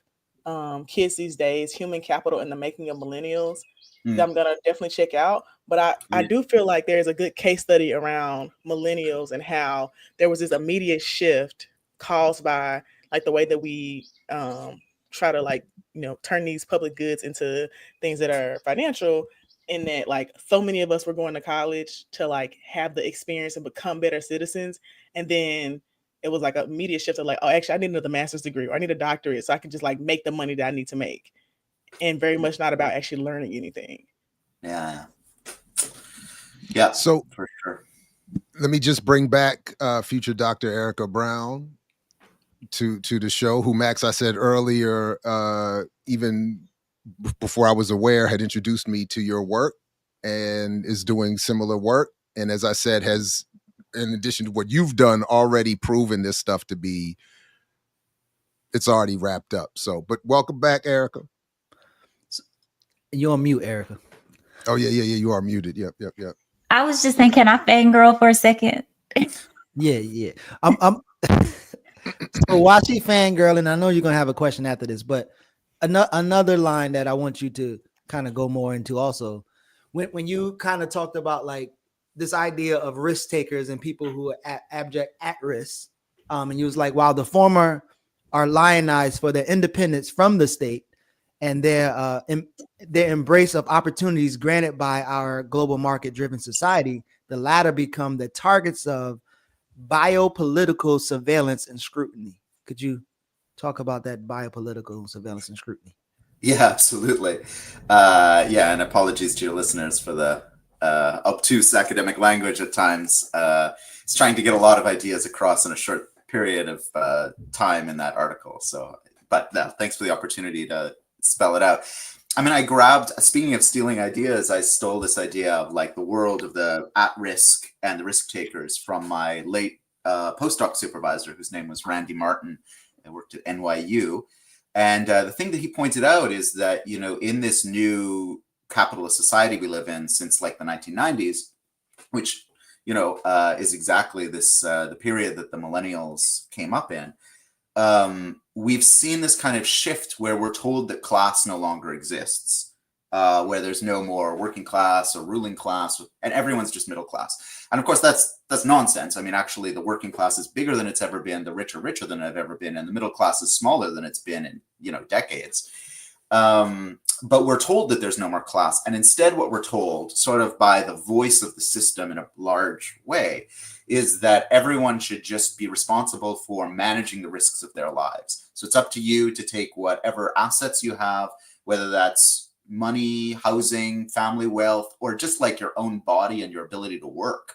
Kids These Days, Human Capital and the Making of Millennials, that I'm gonna definitely check out. But I do feel like there's a good case study around millennials and how there was this immediate shift caused by like the way that we try to like, you know, turn these public goods into things that are financial, in that like so many of us were going to college to like have the experience and become better citizens. And then it was like a immediate shift of like, oh, actually I need another master's degree or I need a doctorate so I can just like make the money that I need to make. And very much not about actually learning anything. Yeah. So for sure. Let me just bring back future Dr. Erica Brown to the show, who Max, I said earlier, even before I was aware, had introduced me to your work and is doing similar work. And as I said, has, in addition to what you've done, already proven this stuff to be, it's already wrapped up. So, but welcome back, Erica. You're on mute, Erica. Oh, yeah. You are muted. Yep. I was just thinking, can I fangirl for a second? Yeah. I'm so while she fangirling, I know you're gonna have a question after this, but another line that I want you to kind of go more into also, when you kind of talked about like this idea of risk takers and people who are abject at risk. And he was like, while the former are lionized for their independence from the state and their embrace of opportunities granted by our global market-driven society, the latter become the targets of biopolitical surveillance and scrutiny. Could you talk about that biopolitical surveillance and scrutiny? Yeah, absolutely. Yeah, and apologies to your listeners for the obtuse academic language at times. It's trying to get a lot of ideas across in a short period of time in that article. So, but no, thanks for the opportunity to spell it out. I mean, speaking of stealing ideas, I stole this idea of like the world of the at-risk and the risk takers from my late postdoc supervisor, whose name was Randy Martin. I worked at NYU. And the thing that he pointed out is that, you know, in this new capitalist society we live in since like the 1990s, which, you know, is exactly this, the period that the millennials came up in, we've seen this kind of shift where we're told that class no longer exists, where there's no more working class or ruling class, and everyone's just middle class. And of course, that's nonsense. I mean, actually, the working class is bigger than it's ever been, the rich are richer than it's ever been, and the middle class is smaller than it's been in, you know, decades. But we're told that there's no more class. And instead, what we're told, sort of by the voice of the system in a large way, is that everyone should just be responsible for managing the risks of their lives. So it's up to you to take whatever assets you have, whether that's money, housing, family wealth, or just like your own body and your ability to work.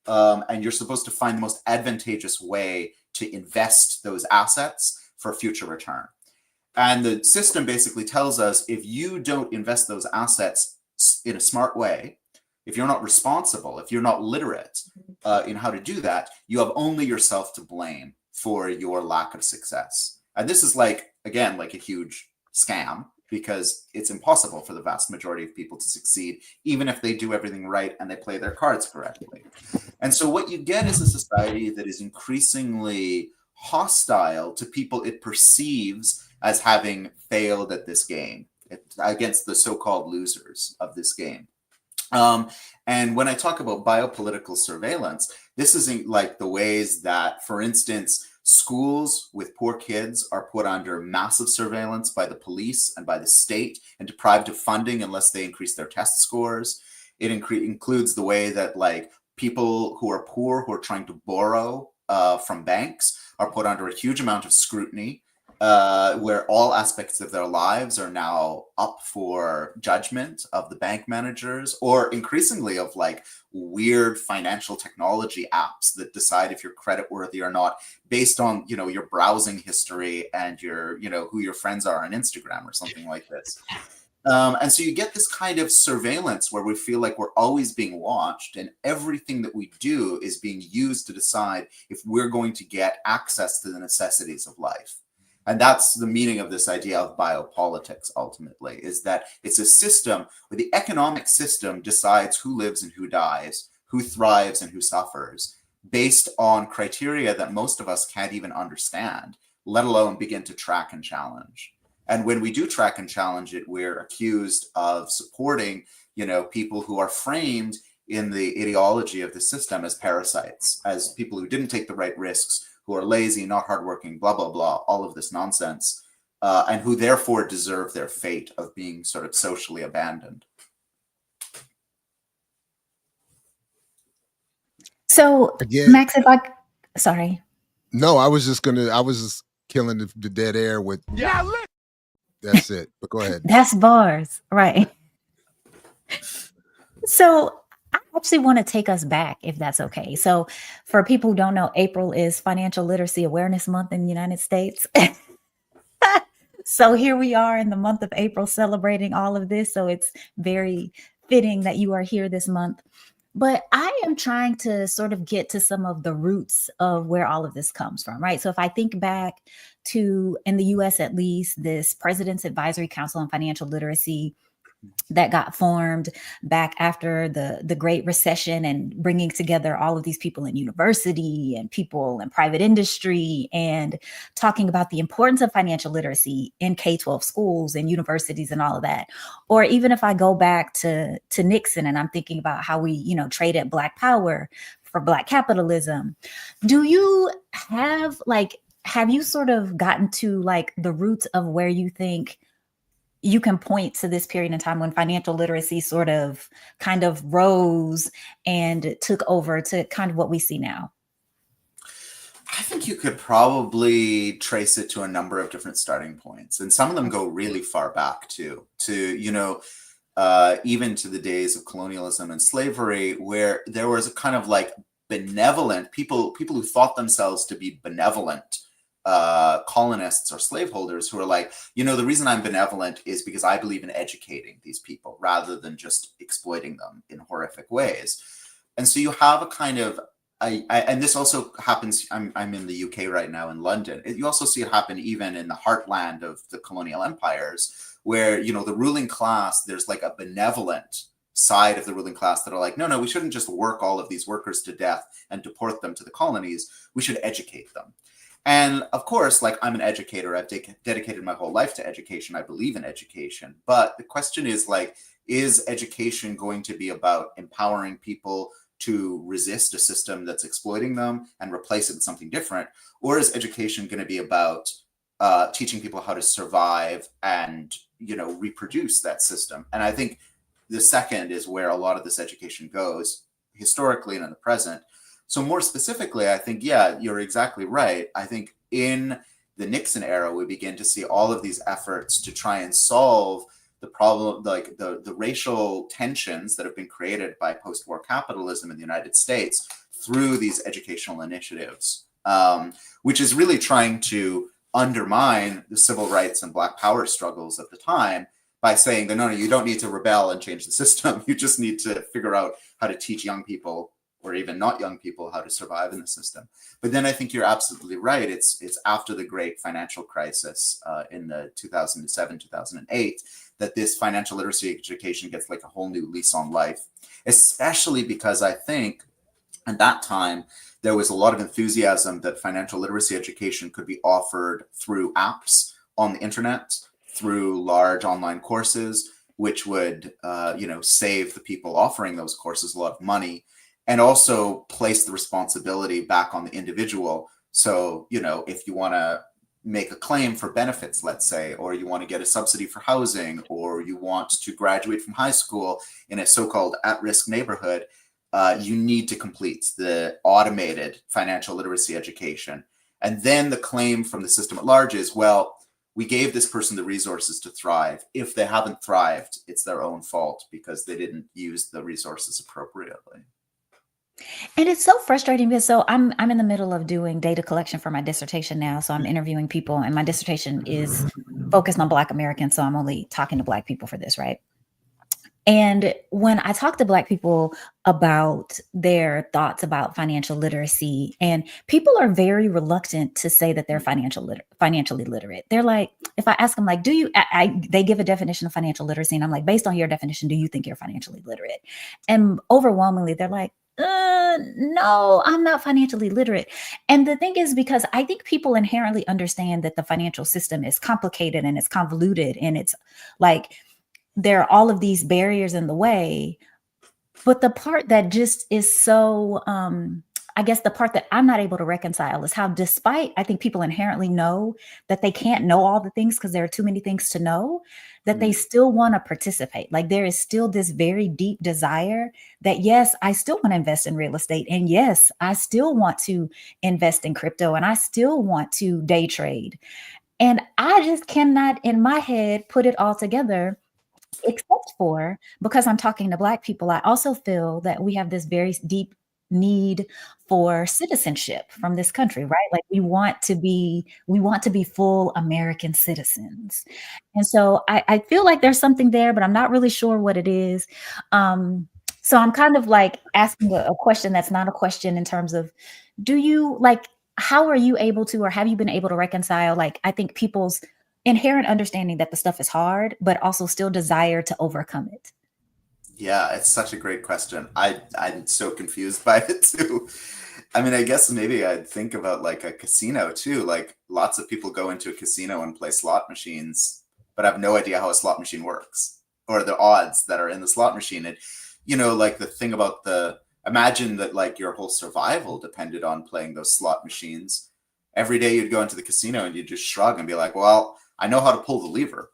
And you're supposed to find the most advantageous way to invest those assets for future return. And the system basically tells us if you don't invest those assets in a smart way, if you're not responsible, if you're not literate in how to do that, you have only yourself to blame for your lack of success. And this is like, again, like a huge scam, because it's impossible for the vast majority of people to succeed, even if they do everything right and they play their cards correctly. And so what you get is a society that is increasingly hostile to people it perceives as having failed at this game, against the so-called losers of this game. And when I talk about biopolitical surveillance, this isn't like the ways that, for instance, schools with poor kids are put under massive surveillance by the police and by the state and deprived of funding unless they increase their test scores. It includes the way that like people who are poor, who are trying to borrow from banks, are put under a huge amount of scrutiny, where all aspects of their lives are now up for judgment of the bank managers, or increasingly of like weird financial technology apps that decide if you're creditworthy or not based on, you know, your browsing history and your, you know, who your friends are on Instagram or something like this. And so you get this kind of surveillance where we feel like we're always being watched, and everything that we do is being used to decide if we're going to get access to the necessities of life. And that's the meaning of this idea of biopolitics, ultimately, is that it's a system where the economic system decides who lives and who dies, who thrives and who suffers, based on criteria that most of us can't even understand, let alone begin to track and challenge. And when we do track and challenge it, we're accused of supporting, you know, people who are framed in the ideology of the system as parasites, as people who didn't take the right risks, who are lazy, not hardworking, blah, blah, blah, all of this nonsense, and who therefore deserve their fate of being sort of socially abandoned. So, Again, Max, sorry. No, I was just killing the dead air with, Yeah, that's it. But go ahead. That's bars, right? So I actually want to take us back, if that's okay. So for people who don't know, April is Financial Literacy Awareness Month in the United States. So here we are in the month of April celebrating all of this. So it's very fitting that you are here this month. But I am trying to sort of get to some of the roots of where all of this comes from, right? So if I think back to, in the US at least, this President's Advisory Council on Financial Literacy that got formed back after the Great Recession, and bringing together all of these people in university and people in private industry, and talking about the importance of financial literacy in K-12 schools and universities and all of that. Or even if I go back to Nixon, and I'm thinking about how we, traded Black power for Black capitalism. Do you have you sort of gotten to like the roots of where you think you can point to this period in time when financial literacy sort of kind of rose and took over to kind of what we see now? I think you could probably trace it to a number of different starting points, and some of them go really far back to even to the days of colonialism and slavery, where there was a kind of like benevolent people who thought themselves to be benevolent colonists or slaveholders, who are like, the reason I'm benevolent is because I believe in educating these people rather than just exploiting them in horrific ways. And so you have a kind of, and this also happens, I'm in the UK right now in London. You also see it happen even in the heartland of the colonial empires, where, the ruling class, there's like a benevolent side of the ruling class that are like, no, we shouldn't just work all of these workers to death and deport them to the colonies. We should educate them. And of course, like, I'm an educator. I've dedicated my whole life to education. I believe in education. But the question is, like, is education going to be about empowering people to resist a system that's exploiting them and replace it with something different? Or is education going to be about teaching people how to survive and, reproduce that system? And I think the second is where a lot of this education goes historically and in the present. So more specifically, I think, yeah, you're exactly right. I think in the Nixon era, we begin to see all of these efforts to try and solve the problem, like the racial tensions that have been created by post-war capitalism in the United States through these educational initiatives, which is really trying to undermine the civil rights and Black power struggles of the time by saying that, no, you don't need to rebel and change the system. You just need to figure out how to teach young people, or even not young people, how to survive in the system. But then I think you're absolutely right. It's after the great financial crisis in the 2007, 2008, that this financial literacy education gets like a whole new lease on life, especially because I think at that time, there was a lot of enthusiasm that financial literacy education could be offered through apps on the internet, through large online courses, which would, save the people offering those courses a lot of money, and also place the responsibility back on the individual. So, if you want to make a claim for benefits, let's say, or you want to get a subsidy for housing, or you want to graduate from high school in a so-called at-risk neighborhood, you need to complete the automated financial literacy education. And then the claim from the system at large is, well, we gave this person the resources to thrive. If they haven't thrived, it's their own fault because they didn't use the resources appropriately. And it's so frustrating because I'm in the middle of doing data collection for my dissertation now. So I'm interviewing people, and my dissertation is focused on Black Americans. So I'm only talking to Black people for this, right? And when I talk to Black people about their thoughts about financial literacy, and people are very reluctant to say that they're financially literate. They're like, if I ask them, like, they give a definition of financial literacy, and I'm like, based on your definition, do you think you're financially literate? And overwhelmingly, they're like, no, I'm not financially literate. And the thing is, because I think people inherently understand that the financial system is complicated and it's convoluted, and it's like, there are all of these barriers in the way. But the part that just is so, I guess the part that I'm not able to reconcile is how, despite I think people inherently know that they can't know all the things because there are too many things to know, that they still want to participate. Like, there is still this very deep desire that, yes, I still want to invest in real estate. And yes, I still want to invest in crypto, and I still want to day trade. And I just cannot in my head put it all together. Except for, because I'm talking to Black people, I also feel that we have this very deep need for citizenship from this country, right? Like, we want to be full American citizens. And so I feel like there's something there, but I'm not really sure what it is. So I'm kind of like asking a question that's not a question, in terms of, how are you able to, or have you been able to reconcile, like, I think people's inherent understanding that the stuff is hard, but also still desire to overcome it? Yeah, it's such a great question. I'm so confused by it too. I mean, I guess maybe I'd think about like a casino too. Like lots of people go into a casino and play slot machines, but have no idea how a slot machine works or the odds that are in the slot machine. And like the thing about imagine that like your whole survival depended on playing those slot machines. Every day you'd go into the casino and you'd just shrug and be like, well, I know how to pull the lever.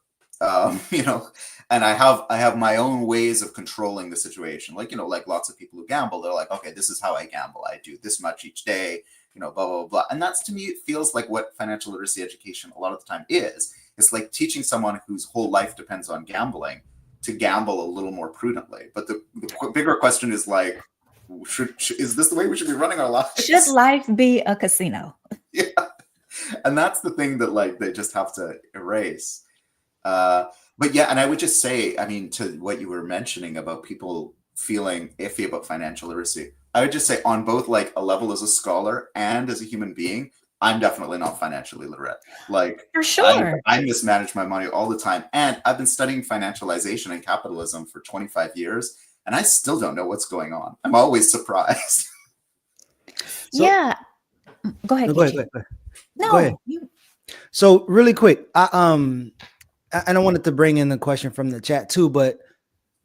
And I have my own ways of controlling the situation. Like, like lots of people who gamble, they're like, okay, this is how I gamble. I do this much each day, blah, blah, blah. And that's, to me, it feels like what financial literacy education a lot of the time is. It's like teaching someone whose whole life depends on gambling to gamble a little more prudently. But the bigger question is like, is this the way we should be running our lives? Should life be a casino? Yeah. And that's the thing that like they just have to erase. But yeah, and I would just say, I mean, to what you were mentioning about people feeling iffy about financial literacy, I would just say on both like a level as a scholar and as a human being, I'm definitely not financially literate. Like, for sure, I mismanage my money all the time. And I've been studying financialization and capitalism for 25 years, and I still don't know what's going on. I'm always surprised. Go ahead. Go ahead. No, go ahead. So really quick, I wanted to bring in the question from the chat too, but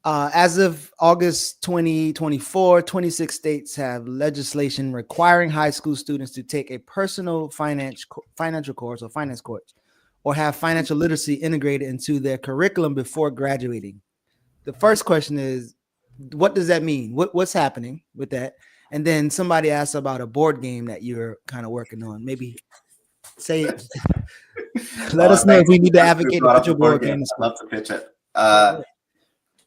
as of August 2024, 26 states have legislation requiring high school students to take a personal financial course or finance course, or have financial literacy integrated into their curriculum before graduating. The first question is, what does that mean? What's happening with that? And then somebody asked about a board game that you're kind of working on. Maybe say it. Let us know if we need to advocate to put your board game. I'd love to pitch it.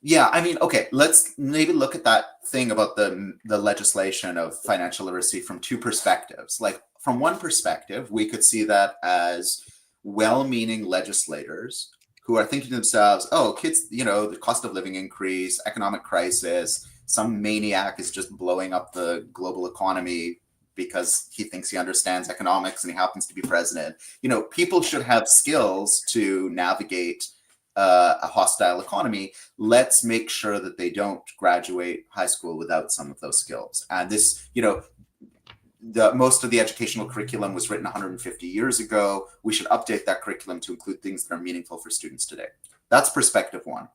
Yeah, I mean, okay, let's maybe look at that thing about the legislation of financial literacy from two perspectives. Like, from one perspective, we could see that as well-meaning legislators who are thinking to themselves, oh, kids, the cost of living increase, economic crisis, some maniac is just blowing up the global economy because he thinks he understands economics and he happens to be president. People should have skills to navigate a hostile economy. Let's make sure that they don't graduate high school without some of those skills. And this, most of the educational curriculum was written 150 years ago. We should update that curriculum to include things that are meaningful for students today. That's perspective one.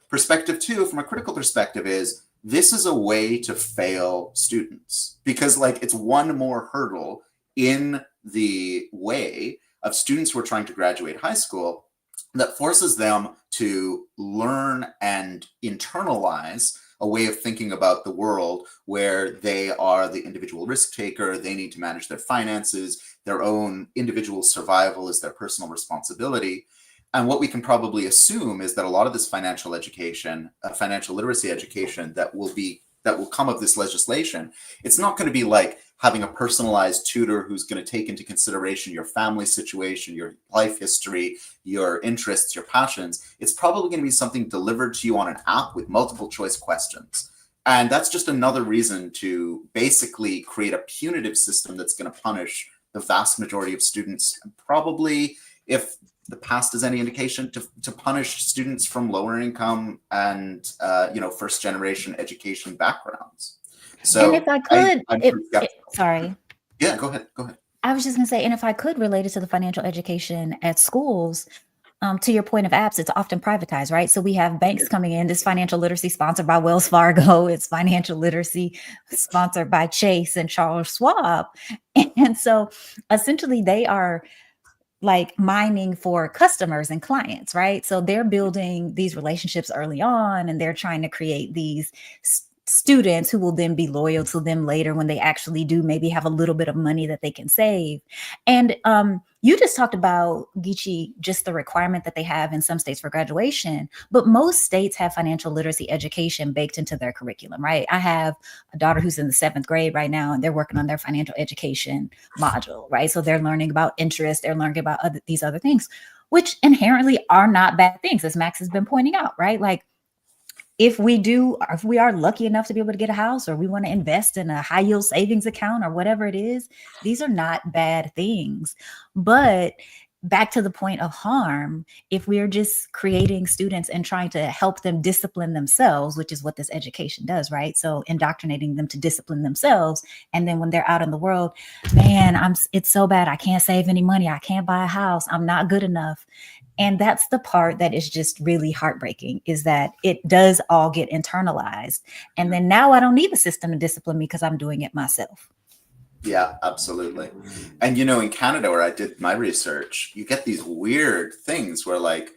Perspective two, from a critical perspective, is this is a way to fail students, because it's one more hurdle in the way of students who are trying to graduate high school that forces them to learn and internalize a way of thinking about the world where they are the individual risk taker. They need to manage their finances. Their own individual survival is their personal responsibility. And what we can probably assume is that a lot of this financial education, financial literacy education that will come of this legislation, it's not going to be like having a personalized tutor who's going to take into consideration your family situation, your life history, your interests, your passions. It's probably going to be something delivered to you on an app with multiple choice questions. And that's just another reason to basically create a punitive system that's going to punish the vast majority of students, and probably, if the past is any indication, to punish students from lower income and first generation education backgrounds. So, and if I could, sorry. Yeah, go ahead. I was just gonna say, and if I could relate it to the financial education at schools, to your point of apps, it's often privatized, right? So we have banks coming in, this financial literacy sponsored by Wells Fargo, it's financial literacy sponsored by Chase and Charles Schwab. And so essentially they are like mining for customers and clients, right? So they're building these relationships early on, and they're trying to create these students who will then be loyal to them later when they actually do maybe have a little bit of money that they can save. And you just talked about, Geechee, just the requirement that they have in some states for graduation, but most states have financial literacy education baked into their curriculum, right? I have a daughter who's in the 7th grade right now, and they're working on their financial education module, right? So they're learning about interest, they're learning about these other things, which inherently are not bad things, as Max has been pointing out, right? Like, if we are lucky enough to be able to get a house, or we want to invest in a high yield savings account or whatever it is, these are not bad things. But back to the point of harm, if we're just creating students and trying to help them discipline themselves, which is what this education does, right? So indoctrinating them to discipline themselves. And then when they're out in the world, man, it's so bad. I can't save any money. I can't buy a house. I'm not good enough. And that's the part that is just really heartbreaking, is that it does all get internalized. And then now I don't need the system to discipline me because I'm doing it myself. Yeah, absolutely. And, you know, in Canada, where I did my research, you get these weird things where, like,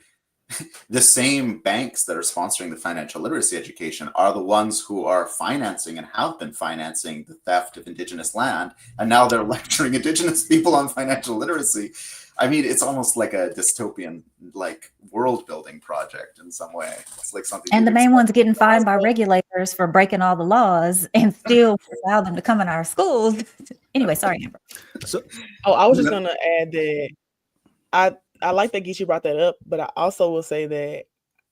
the same banks that are sponsoring the financial literacy education are the ones who are financing and have been financing the theft of Indigenous land. And now they're lecturing Indigenous people on financial literacy. I mean, it's almost like a dystopian, like, world building project in some way. It's like something. And the main one's getting fined by regulators for breaking all the laws and still allow them to come in our schools. Anyway, sorry, Amber. I was just gonna add that I like that Geechee brought that up, but I also will say that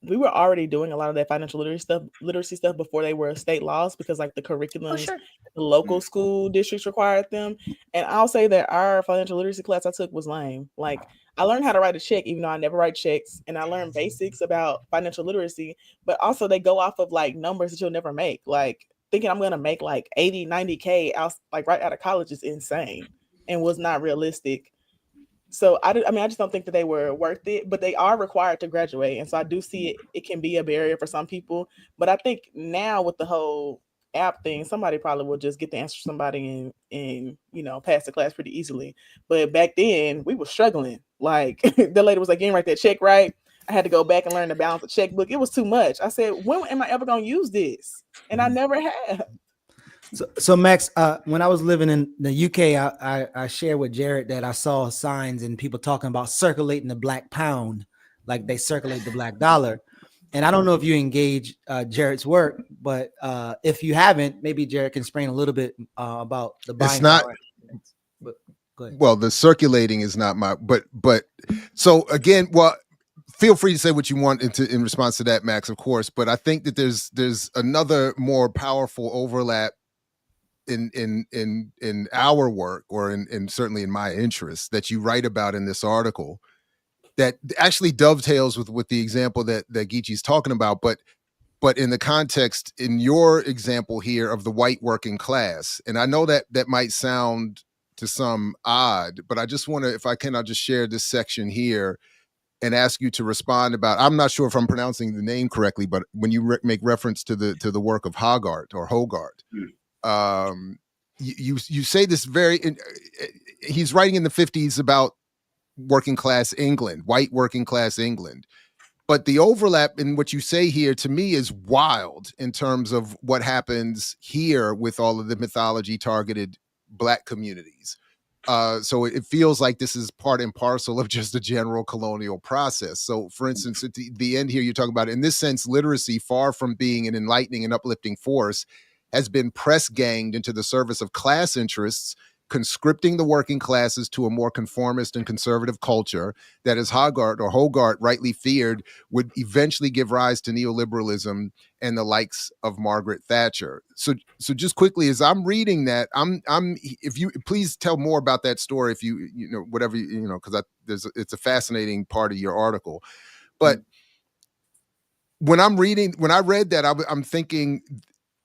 we were already doing a lot of that financial literacy stuff before they were state laws, because like the curriculums, the local school districts required them. And I'll say that our financial literacy class I took was lame. Like, I learned how to write a check, even though I never write checks, and I learned basics about financial literacy, but also they go off of like numbers that you'll never make. Like, thinking I'm gonna make like 80, 90K out, like right out of college, is insane and was not realistic. So I just don't think that they were worth it, but they are required to graduate. And so I do see it can be a barrier for some people. But I think now with the whole app thing, somebody probably will just get the answer to somebody and pass the class pretty easily. But back then we were struggling. Like, the lady was like, "You didn't write that check right." I had to go back and learn to balance the checkbook. It was too much. I said, "When am I ever going to use this?" And I never have. So Max, when I was living in the UK, I shared with Jared that I saw signs and people talking about circulating the black pound, like they circulate the black dollar. And I don't know if you engage Jared's work, but if you haven't, maybe Jared can explain a little bit about the buying. It's not. But go ahead. Well, the circulating is not my. But so again, well, feel free to say what you want in response to that, Max, of course. But I think that there's another more powerful overlap in our work, or in certainly in my interests, that you write about in this article, that actually dovetails with the example that Geechee's talking about, but in the context, in your example here, of the white working class. And I know that might sound to some odd, but I just want to, if I can, I'll just share this section here and ask you to respond about, I'm not sure if I'm pronouncing the name correctly, but when you make reference to the work of Hogarth, you say this he's writing in the 50s about working class England, white working class England. But the overlap in what you say here, to me, is wild in terms of what happens here with all of the mythology targeted Black communities. So it feels like this is part and parcel of just a general colonial process. So, for instance, at the end here, you talk about, in this sense, literacy, far from being an enlightening and uplifting force, has been press ganged into the service of class interests, conscripting the working classes to a more conformist and conservative culture that, as Hogarth rightly feared, would eventually give rise to neoliberalism and the likes of Margaret Thatcher. So just quickly, as I'm reading that, if you please tell more about that story, if you know whatever because it's a fascinating part of your article. But when I read that, I'm thinking,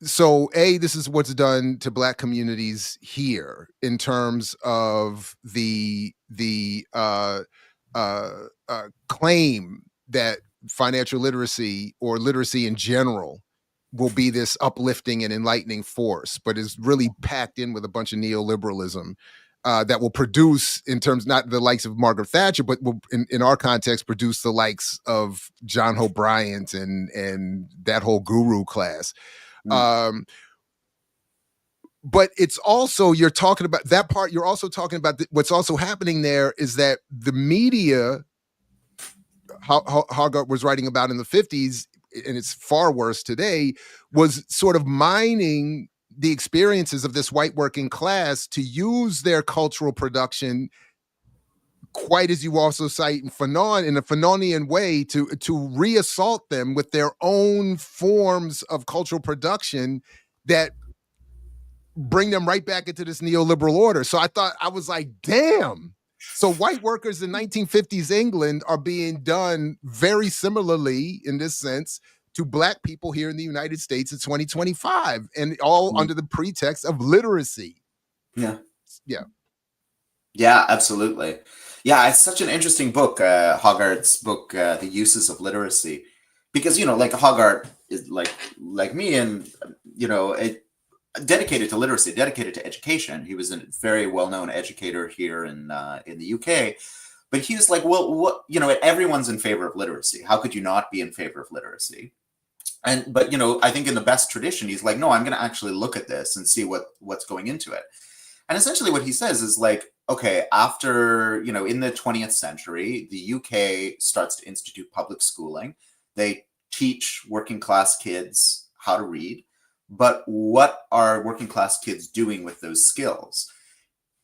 so this is what's done to Black communities here in terms of the claim that financial literacy, or literacy in general, will be this uplifting and enlightening force, but is really packed in with a bunch of neoliberalism that will produce, in terms, not the likes of Margaret Thatcher, but will, in our context, produce the likes of John Hope Bryant and that whole guru class. But it's also, you're talking about that part. You're also talking about what's also happening there is that the media, Hogarth was writing about in the 50s, and it's far worse today, was sort of mining the experiences of this white working class to use their cultural production, quite as you also cite in Fanon, in a Fanonian way, to reassault them with their own forms of cultural production that bring them right back into this neoliberal order. So I was like, damn, So white workers in 1950s England are being done very similarly in this sense to black people here in the United States in 2025, and all under the pretext of literacy. Yeah. Yeah. Yeah, absolutely. Yeah, it's such an interesting book, Hoggart's book, The Uses of Literacy, because, like Hoggart is like me, and, dedicated to literacy, dedicated to education. He was a very well-known educator here in the UK, but he was like, well, what, everyone's in favor of literacy. How could you not be in favor of literacy? But I think in the best tradition, he's like, no, I'm going to actually look at this and see what's going into it. And essentially what he says is like, okay, after, in the 20th century, the UK starts to institute public schooling. They teach working class kids how to read. But what are working class kids doing with those skills?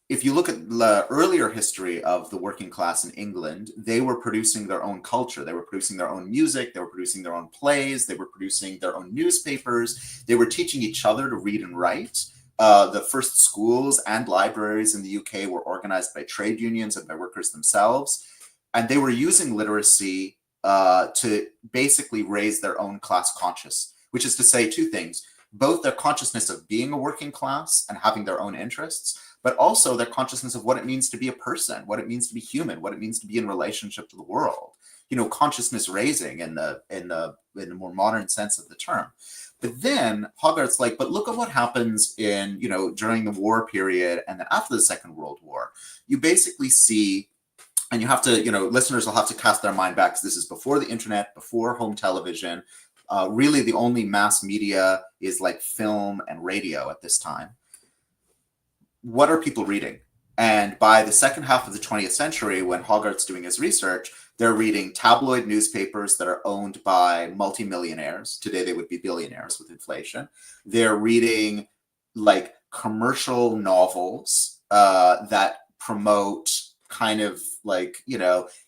If you look at the earlier history of the working class in England, they were producing their own culture. They were producing their own music. They were producing their own plays. They were producing their own newspapers. They were teaching each other to read and write. The first schools and libraries in the UK were organized by trade unions and by workers themselves. And they were using literacy to basically raise their own class conscious, which is to say two things: both their consciousness of being a working class and having their own interests, but also their consciousness of what it means to be a person, what it means to be human, what it means to be in relationship to the world. Consciousness raising in the more modern sense of the term. But then Hoggart's like, but look at what happens in, during the war period and then after the Second World War. You basically see, and you have to, listeners will have to cast their mind back, because this is before the internet, before home television. Really, the only mass media is like film and radio at this time. What are people reading? And by the second half of the 20th century, when Hoggart's doing his research, they're reading tabloid newspapers that are owned by multimillionaires. Today, they would be billionaires with inflation. They're reading like commercial novels that promote kind of like,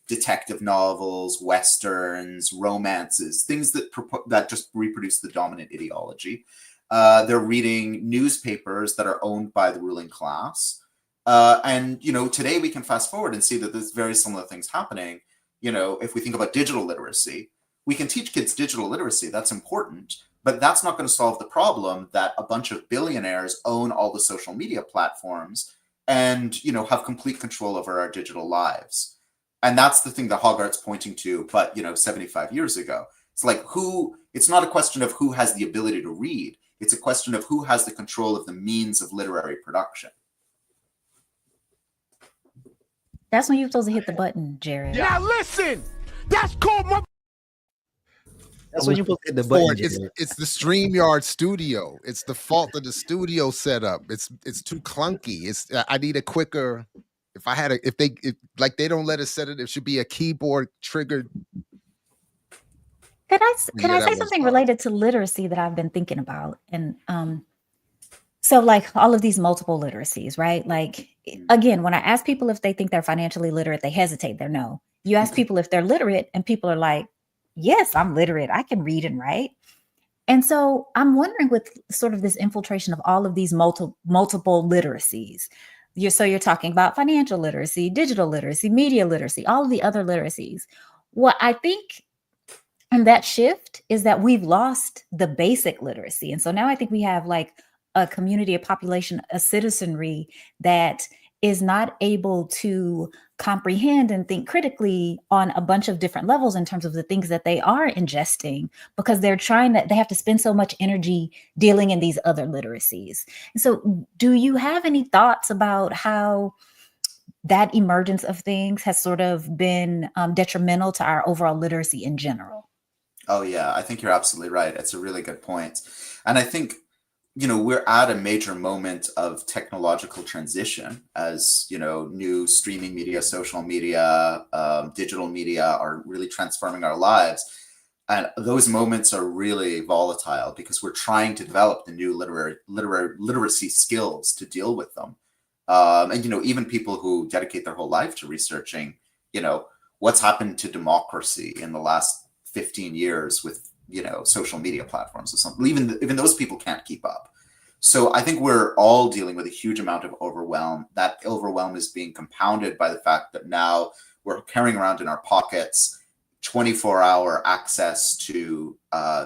detective novels, westerns, romances, things that just reproduce the dominant ideology. They're reading newspapers that are owned by the ruling class. And today we can fast forward and see that there's very similar things happening. If we think about digital literacy, we can teach kids digital literacy. That's important, but that's not going to solve the problem that a bunch of billionaires own all the social media platforms and, have complete control over our digital lives. And that's the thing that Hoggart's pointing to, but, 75 years ago. It's like it's not a question of who has the ability to read. It's a question of who has the control of the means of literary production. That's when you're supposed to hit the button, Jared. Now listen, that's called my. That's when you're supposed to hit the button. It's the StreamYard studio. It's the fault of the studio setup. It's too clunky. I need a quicker. If they don't let us set it, it should be a keyboard triggered. Could I say something related to literacy that I've been thinking about? And so like all of these multiple literacies, right? Like, again, when I ask people if they think they're financially literate, they hesitate. They're no. You ask people if they're literate, and people are like, yes, I'm literate. I can read and write. And so I'm wondering, with sort of this infiltration of all of these multiple literacies, you're talking about financial literacy, digital literacy, media literacy, all of the other literacies. What I think, and that shift, is that we've lost the basic literacy. And so now I think we have like a community, a population, a citizenry that is not able to comprehend and think critically on a bunch of different levels in terms of the things that they are ingesting, because they have to spend so much energy dealing in these other literacies. And so do you have any thoughts about how that emergence of things has sort of been detrimental to our overall literacy in general? Oh yeah, I think you're absolutely right. It's a really good point. And I think, we're at a major moment of technological transition as, new streaming media, social media, digital media are really transforming our lives. And those moments are really volatile because we're trying to develop the new literacy skills to deal with them. And, even people who dedicate their whole life to researching, what's happened to democracy in the last 15 years with, social media platforms or something. Even those people can't keep up. So I think we're all dealing with a huge amount of overwhelm. That overwhelm is being compounded by the fact that now we're carrying around in our pockets 24-hour access to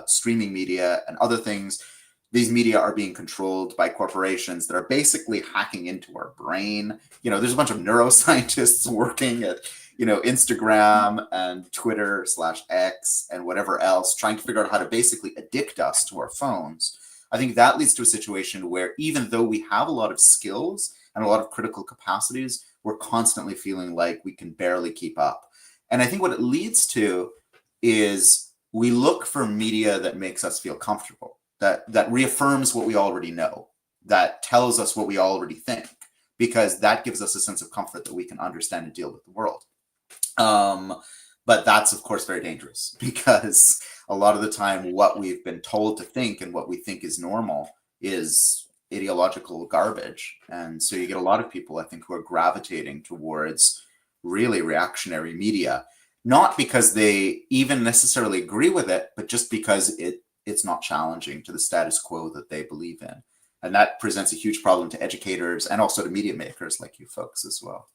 streaming media and other things. These media are being controlled by corporations that are basically hacking into our brain. There's a bunch of neuroscientists working at, Instagram and Twitter/X and whatever else, trying to figure out how to basically addict us to our phones. I think that leads to a situation where even though we have a lot of skills and a lot of critical capacities, we're constantly feeling like we can barely keep up. And I think what it leads to is we look for media that makes us feel comfortable, that reaffirms what we already know, that tells us what we already think, because that gives us a sense of comfort that we can understand and deal with the world. But that's, of course, very dangerous, because a lot of the time what we've been told to think and what we think is normal is ideological garbage. And so you get a lot of people, I think, who are gravitating towards really reactionary media, not because they even necessarily agree with it, but just because it's not challenging to the status quo that they believe in. And that presents a huge problem to educators and also to media makers like you folks as well.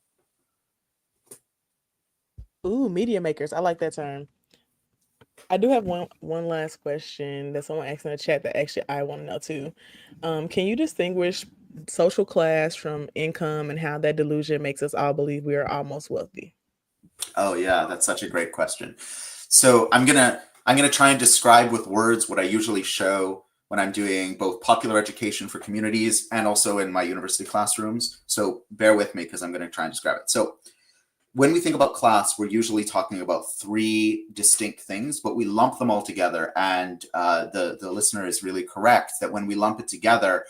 Ooh, media makers. I like that term. I do have one last question that someone asked in the chat that actually I want to know too. Can you distinguish social class from income and how that delusion makes us all believe we are almost wealthy? Oh yeah, that's such a great question. So I'm gonna try and describe with words what I usually show when I'm doing both popular education for communities and also in my university classrooms. So bear with me because I'm going to try and describe it. So when we think about class, we're usually talking about three distinct things, but we lump them all together. And the listener is really correct that when we lump it together,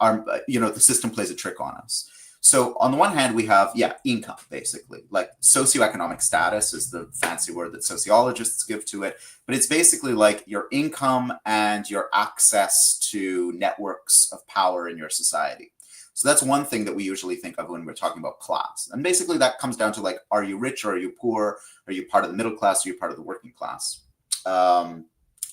the system plays a trick on us. So on the one hand, we have, income, basically. Like socioeconomic status is the fancy word that sociologists give to it. But it's basically like your income and your access to networks of power in your society. So that's one thing that we usually think of when we're talking about class. And basically that comes down to like, are you rich or are you poor? Are you part of the middle class? Or are you part of the working class?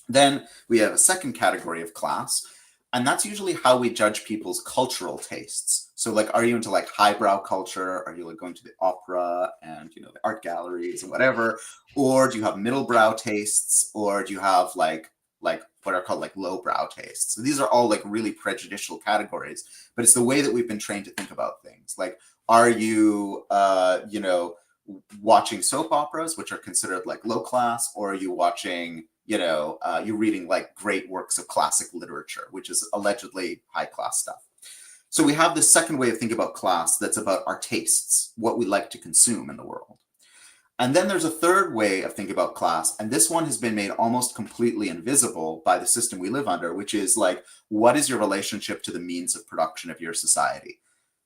Then we have a second category of class. And that's usually how we judge people's cultural tastes. So like, are you into like highbrow culture? Are you like going to the opera and, the art galleries and whatever? Or do you have middlebrow tastes? Or do you have like what are called like lowbrow tastes? So these are all like really prejudicial categories, but it's the way that we've been trained to think about things. Like, are you, watching soap operas, which are considered like low class, or are you watching, you're reading like great works of classic literature, which is allegedly high class stuff. So we have this second way of thinking about class that's about our tastes, what we like to consume in the world. And then there's a third way of thinking about class, and this one has been made almost completely invisible by the system we live under, which is like, what is your relationship to the means of production of your society?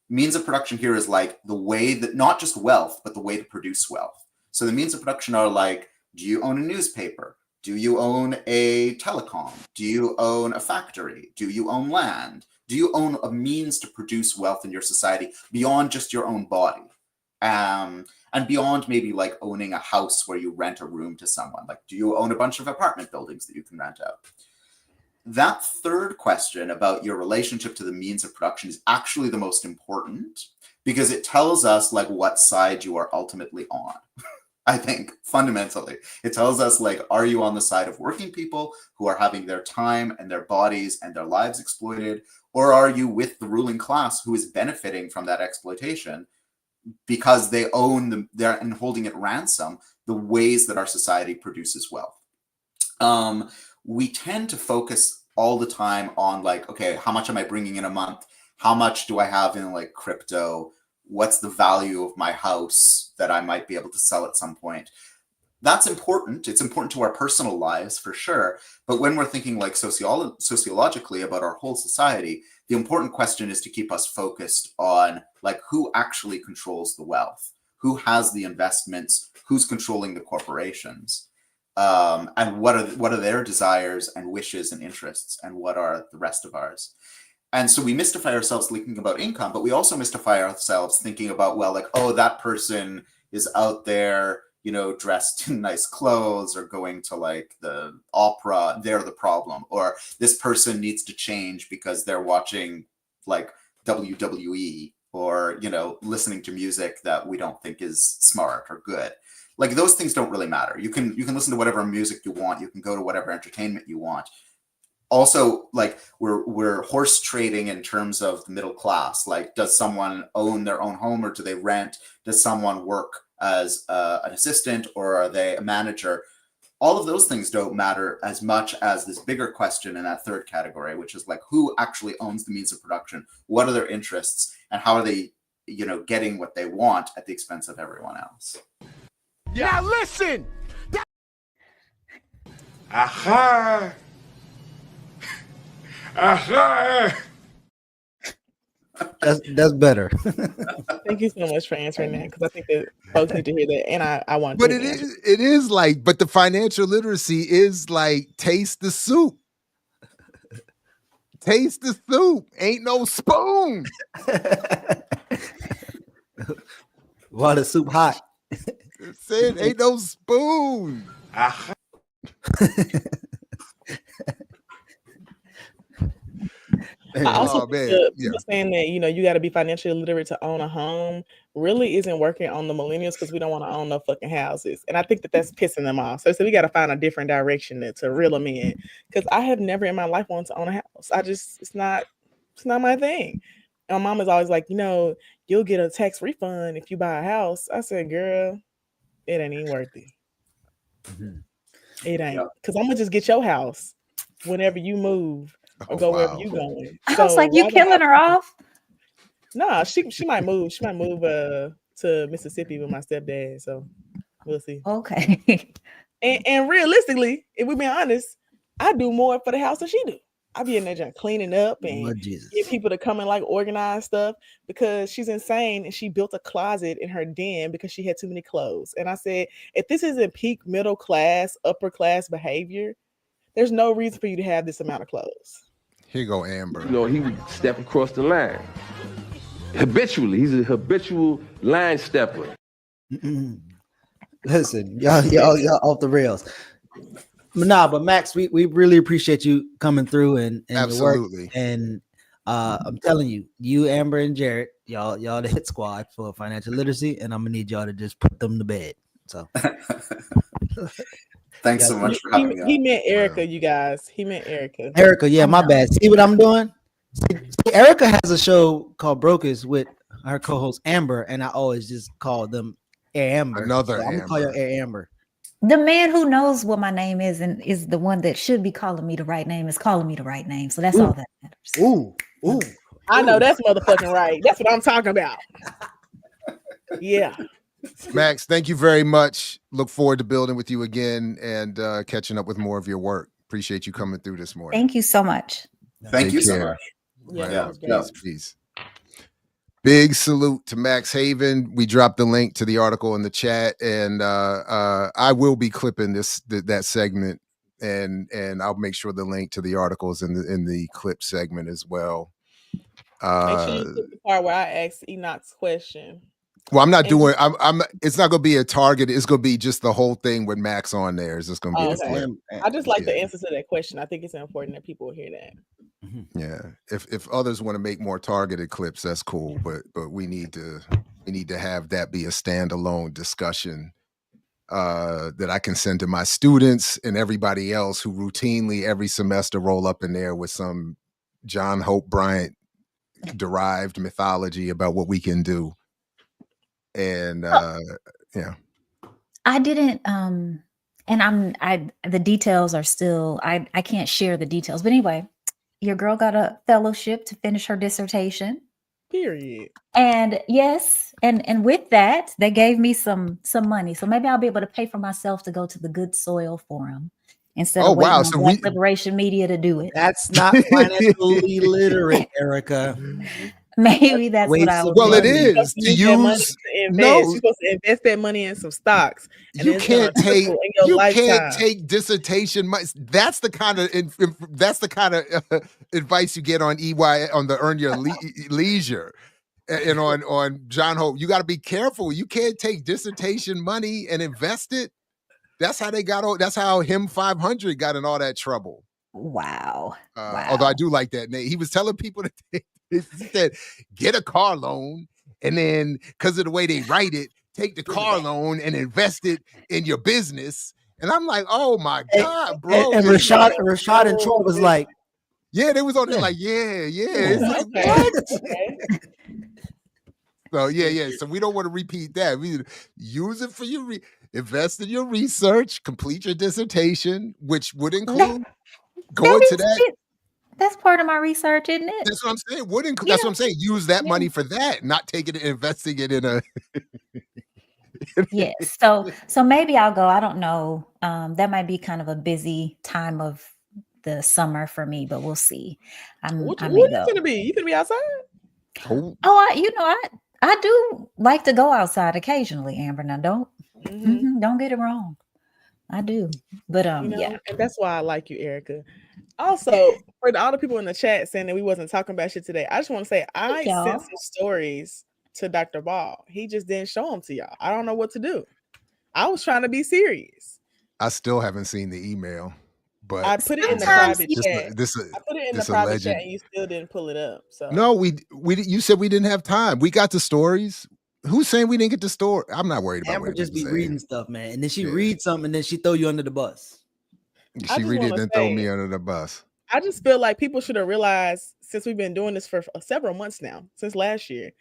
Means of production here is like the way that, not just wealth, but the way to produce wealth. So the means of production are like, do you own a newspaper? Do you own a telecom? Do you own a factory? Do you own land? Do you own a means to produce wealth in your society beyond just your own body? And beyond maybe like owning a house where you rent a room to someone. Like, do you own a bunch of apartment buildings that you can rent out? That third question about your relationship to the means of production is actually the most important, because it tells us like what side you are ultimately on. I think fundamentally, it tells us like, are you on the side of working people who are having their time and their bodies and their lives exploited? Or are you with the ruling class who is benefiting from that exploitation because they own they're and holding at ransom the ways that our society produces wealth? We tend to focus all the time on like, okay, how much am I bringing in a month? How much do I have in like crypto? What's the value of my house that I might be able to sell at some point? That's important. It's important to our personal lives for sure. But when we're thinking like sociologically about our whole society, the important question is to keep us focused on like who actually controls the wealth, who has the investments, who's controlling the corporations, and what are their desires and wishes and interests, and what are the rest of ours. And so we mystify ourselves thinking about income, but we also mystify ourselves thinking about, well, like, oh, that person is out there, dressed in nice clothes or going to like the opera, they're the problem. Or this person needs to change because they're watching like WWE or, listening to music that we don't think is smart or good. Like those things don't really matter. You can listen to whatever music you want. You can go to whatever entertainment you want. Also, like we're horse trading in terms of the middle class. Like, does someone own their own home or do they rent? Does someone work as an assistant or are they a manager? All of those things don't matter as much as this bigger question in that third category, which is like, who actually owns the means of production? What are their interests? And how are they, getting what they want at the expense of everyone else? Now listen. Aha. Aha. That's better. Thank you so much for answering that, because I think that folks need to hear that, and I want But to. it is like, but the financial literacy is like, taste the soup. Taste the soup. Ain't no spoon. While the soup hot. Said ain't no spoon. Aha. I also think people saying that you got to be financially literate to own a home really isn't working on the millennials, because we don't want to own no fucking houses, and I think that that's pissing them off. So we got to find a different direction to reel them in, because I have never in my life wanted to own a house. It's not my thing. And my mom is always like, you'll get a tax refund if you buy a house. I said, girl, it ain't even worth it. Mm-hmm. It ain't, because I'm gonna just get your house whenever you move. Or go wherever you going. I was like, you killing her off? Nah, she might move. She might move to Mississippi with my stepdad. So we'll see. Okay. And realistically, if we're being honest, I do more for the house than she do. I be in there just cleaning up and get people to come and like organize stuff, because she's insane and she built a closet in her den because she had too many clothes. And I said, if this isn't peak middle class, upper class behavior, there's no reason for you to have this amount of clothes. Here you go, Amber. He would step across the line. Habitually. He's a habitual line stepper. Listen, y'all off the rails. But Max, we really appreciate you coming through and absolutely. Your work. And I'm telling you, Amber and Jared, y'all the hit squad for financial literacy, and I'm gonna need y'all to just put them to bed. So thanks so much for having me. He meant Erica, you guys. He meant Erica. Erica, yeah, my bad. See what I'm doing? See, Erica has a show called Brokers with her co-host Amber, and I always just call them Amber. Another so I'm gonna call you Amber. The man who knows what my name is and is the one that should be calling me the right name is calling me the right name. So that's all that matters. Ooh. I know that's motherfucking right. That's what I'm talking about. Yeah. Max, thank you very much. Look forward to building with you again and catching up with more of your work. Appreciate you coming through this morning. Thank you so much. Thank you so much. Peace. Big salute to Max Haven. We dropped the link to the article in the chat, and I will be clipping that segment, and I'll make sure the link to the article is in the clip segment as well. Make sure you put the part where I asked Enoch's question. Well, I'm not doing. I'm. It's not going to be a target. It's going to be just the whole thing with Max on there. It's just going to be a clip. I just like the answer to that question. I think it's important that people hear that. Yeah. If others want to make more targeted clips, that's cool. But we need to have that be a standalone discussion that I can send to my students and everybody else who routinely every semester roll up in there with some John Hope Bryant derived mythology about what we can do. And yeah, I didn't and the details are still I can't share the details, but anyway, your girl got a fellowship to finish her dissertation, period. And yes, and with that they gave me some money, so maybe I'll be able to pay for myself to go to the Good Soil Forum instead of waiting on Black Liberation Media to do it. That's not financially literate, Erica. Maybe that's what I would do. Well, it is to use. You're supposed to invest that money in some stocks. And you can't take dissertation money. That's the kind of advice you get on EY on the Earn Your Leisure. and on John Hope, you got to be careful. You can't take dissertation money and invest it. That's how they got. That's how him 500 got in all that trouble. Wow. Although I do like that name. He was telling people that he said, get a car loan, and then because of the way they write it, take the car loan and invest it in your business. And I'm like, oh my God, bro. And Rashad and Troy was like, yeah, they was on there like, yeah. It's like, what? So yeah. So we don't want to repeat that. We use it for your invest in your research, complete your dissertation, which would include going to that. That's part of my research, isn't it? That's what I'm saying. That's what I'm saying. Use that money for that, not taking it and investing it in a. Yes. So maybe I'll go. I don't know. That might be kind of a busy time of the summer for me, but we'll see. What are you gonna be? You gonna be outside? Oh, I do like to go outside occasionally, Amber. Now don't get it wrong. I do. But yeah. And that's why I like you, Erica. Also, for all the people in the chat saying that we wasn't talking about shit today, I just want to say I sent some stories to Dr. Ball. He just didn't show them to y'all. I don't know what to do. I was trying to be serious. I still haven't seen the email, but I put it in the private chat. I put it in the private chat, and you still didn't pull it up. So no, you said we didn't have time. We got the stories. Who's saying we didn't get the story? I'm not worried about Amber just be reading stuff, man, and then she reads something, and then she throw you under the bus. She read it and throw me under the bus. I just feel like people should have realized, since we've been doing this for several months now, since last year,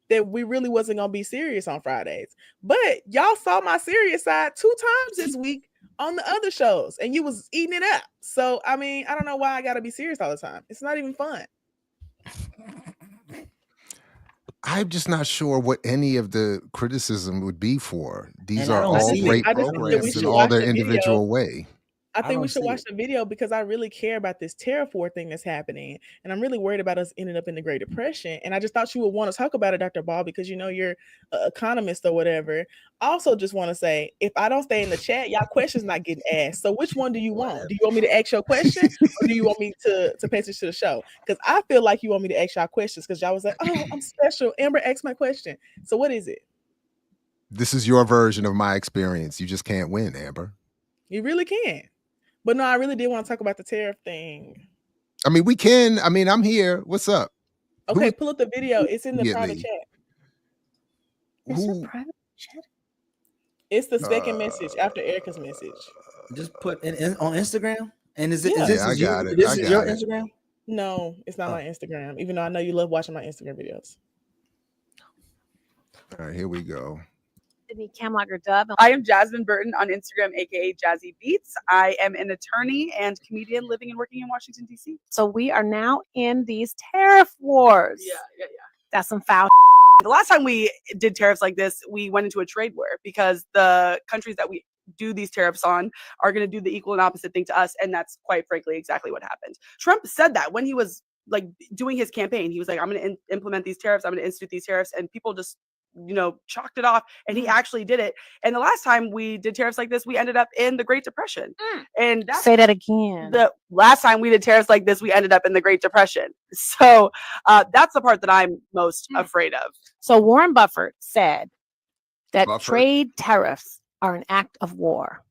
that we really wasn't gonna be serious on Fridays. But y'all saw my serious side 2 times this week on the other shows, and you was eating it up. So I mean, I don't know why I gotta be serious all the time. It's not even fun. I'm just not sure what any of the criticism would be for. These are all great programs in all their individual way. I think we should watch the video because I really care about this tariff war thing that's happening. And I'm really worried about us ending up in the Great Depression. And I just thought you would want to talk about it, Dr. Ball, because you're an economist or whatever. I also just want to say, if I don't stay in the chat, y'all questions not getting asked. So which one do you want? Do you want me to ask your question or do you want me to pay attention to the show? Because I feel like you want me to ask y'all questions because y'all was like, oh, I'm special. Amber asked my question. So what is it? This is your version of my experience. You just can't win, Amber. You really can't. But no, I really did want to talk about the tariff thing. I mean, we can. I mean, I'm here. What's up? Okay, pull up the video. It's in the private chat. It's a private chat? It's the second message after Erica's message. Just put it on Instagram. And is it? Yeah, is this I got it. This is your Instagram? No, it's not my Instagram. Even though I know you love watching my Instagram videos. All right, here we go. Sydney Camlager Dub. I am Jasmine Burton on Instagram, aka Jazzy Beats. I am an attorney and comedian living and working in Washington, D.C. So we are now in these tariff wars. Yeah. That's some foul. The last time we did tariffs like this, we went into a trade war because the countries that we do these tariffs on are going to do the equal and opposite thing to us. And that's quite frankly exactly what happened. Trump said that when he was doing his campaign. He was like, I'm going to implement these tariffs. I'm going to institute these tariffs. And people just chalked it off, and he actually did it. And the last time we did tariffs like this, we ended up in the Great Depression. And say that again. The last time we did tariffs like this, we ended up in the Great Depression. So that's the part that I'm most afraid of. So Warren Buffett said that trade tariffs are an act of war.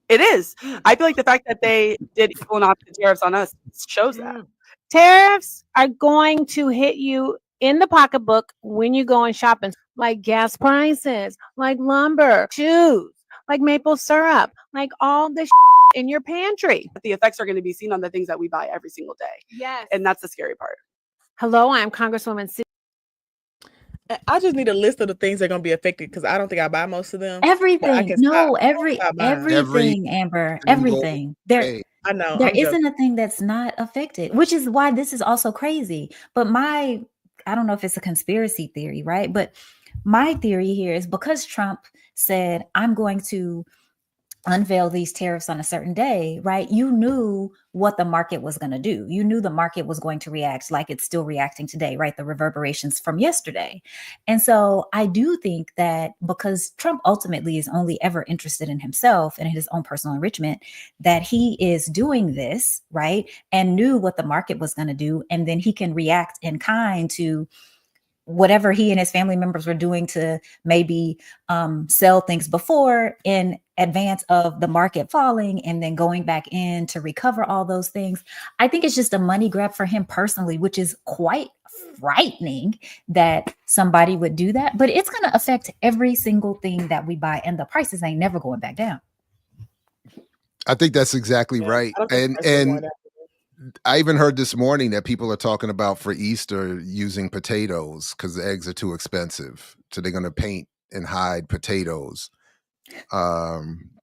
It is. I feel like the fact that they did equal and opposite tariffs on us shows that. Tariffs are going to hit you in the pocketbook when you go and shopping, like gas prices, like lumber, shoes, like maple syrup, like all the in your pantry. The effects are going to be seen on the things that we buy every single day. Yes. And that's the scary part. Hello, I'm Congresswoman Sydney. I just need a list of the things that are going to be affected because I don't think I buy most of them. Everything. No, everything, Amber. Everything. I know. There isn't a thing that's not affected, which is why this is also crazy. But I don't know if it's a conspiracy theory, right? But my theory here is because Trump said, I'm going to unveil these tariffs on a certain day, right? You knew what the market was going to do. You knew the market was going to react like it's still reacting today, right? The reverberations from yesterday. And so I do think that because Trump ultimately is only ever interested in himself and his own personal enrichment, that he is doing this, right? And knew what the market was going to do. And then he can react in kind to whatever he and his family members were doing to maybe sell things before in advance of the market falling and then going back in to recover all those things. I think it's just a money grab for him personally, which is quite frightening that somebody would do that. But it's going to affect every single thing that we buy, and the prices ain't never going back down. I think that's exactly right. And I even heard this morning that people are talking about for Easter using potatoes because the eggs are too expensive. So they're going to paint and hide potatoes.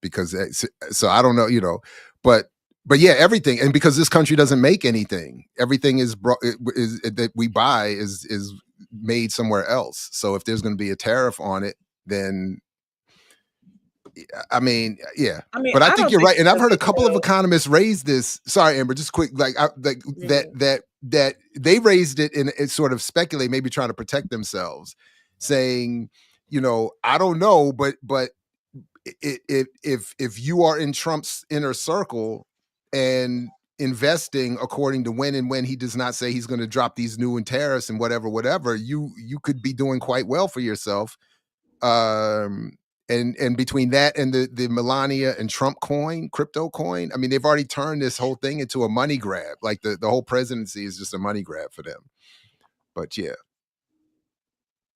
Because so I don't know, but yeah, everything. And because this country doesn't make anything, everything is that we buy is made somewhere else. So if there's going to be a tariff on it, then I mean, yeah. But I think you're right. And I've heard a couple of economists raise this. Sorry, Amber, just quick, that they raised it and it sort of speculate, maybe trying to protect themselves, saying, I don't know, but if you are in Trump's inner circle and investing according to when he does not say he's going to drop these new tariffs and whatever, you could be doing quite well for yourself. And between that and the Melania and Trump coin, crypto coin, I mean, they've already turned this whole thing into a money grab. Like the whole presidency is just a money grab for them. But yeah.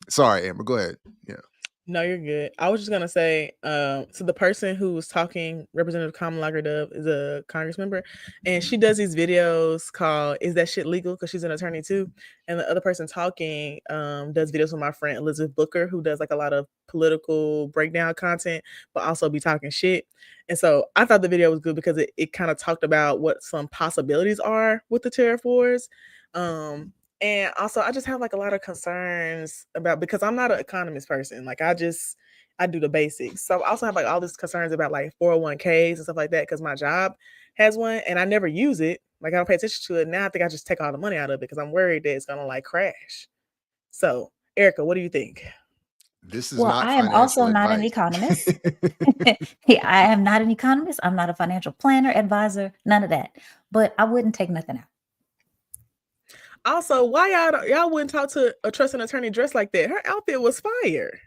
Sorry, Amber, go ahead. Yeah. No, you're good. I was just gonna say, so the person who was talking, Representative Kamala Dove, is a Congress member, and she does these videos called "Is That Shit Legal?" because she's an attorney too. And the other person talking does videos with my friend Elizabeth Booker, who does like a lot of political breakdown content, but also be talking shit. And so I thought the video was good because it kind of talked about what some possibilities are with the tariff wars. And also, I just have like a lot of concerns about, because I'm not an economist person. Like I do the basics. So I also have like all these concerns about like 401ks and stuff like that because my job has one and I never use it. Like I don't pay attention to it. Now I think I just take all the money out of it because I'm worried that it's gonna like crash. So, Erica, what do you think? This is Well, not I am also financial not an advice. economist. Yeah, I am not an economist. I'm not a financial planner, advisor, none of that. But I wouldn't take nothing out. Also, why y'all wouldn't talk to a trusted attorney dressed like that? Her outfit was fire.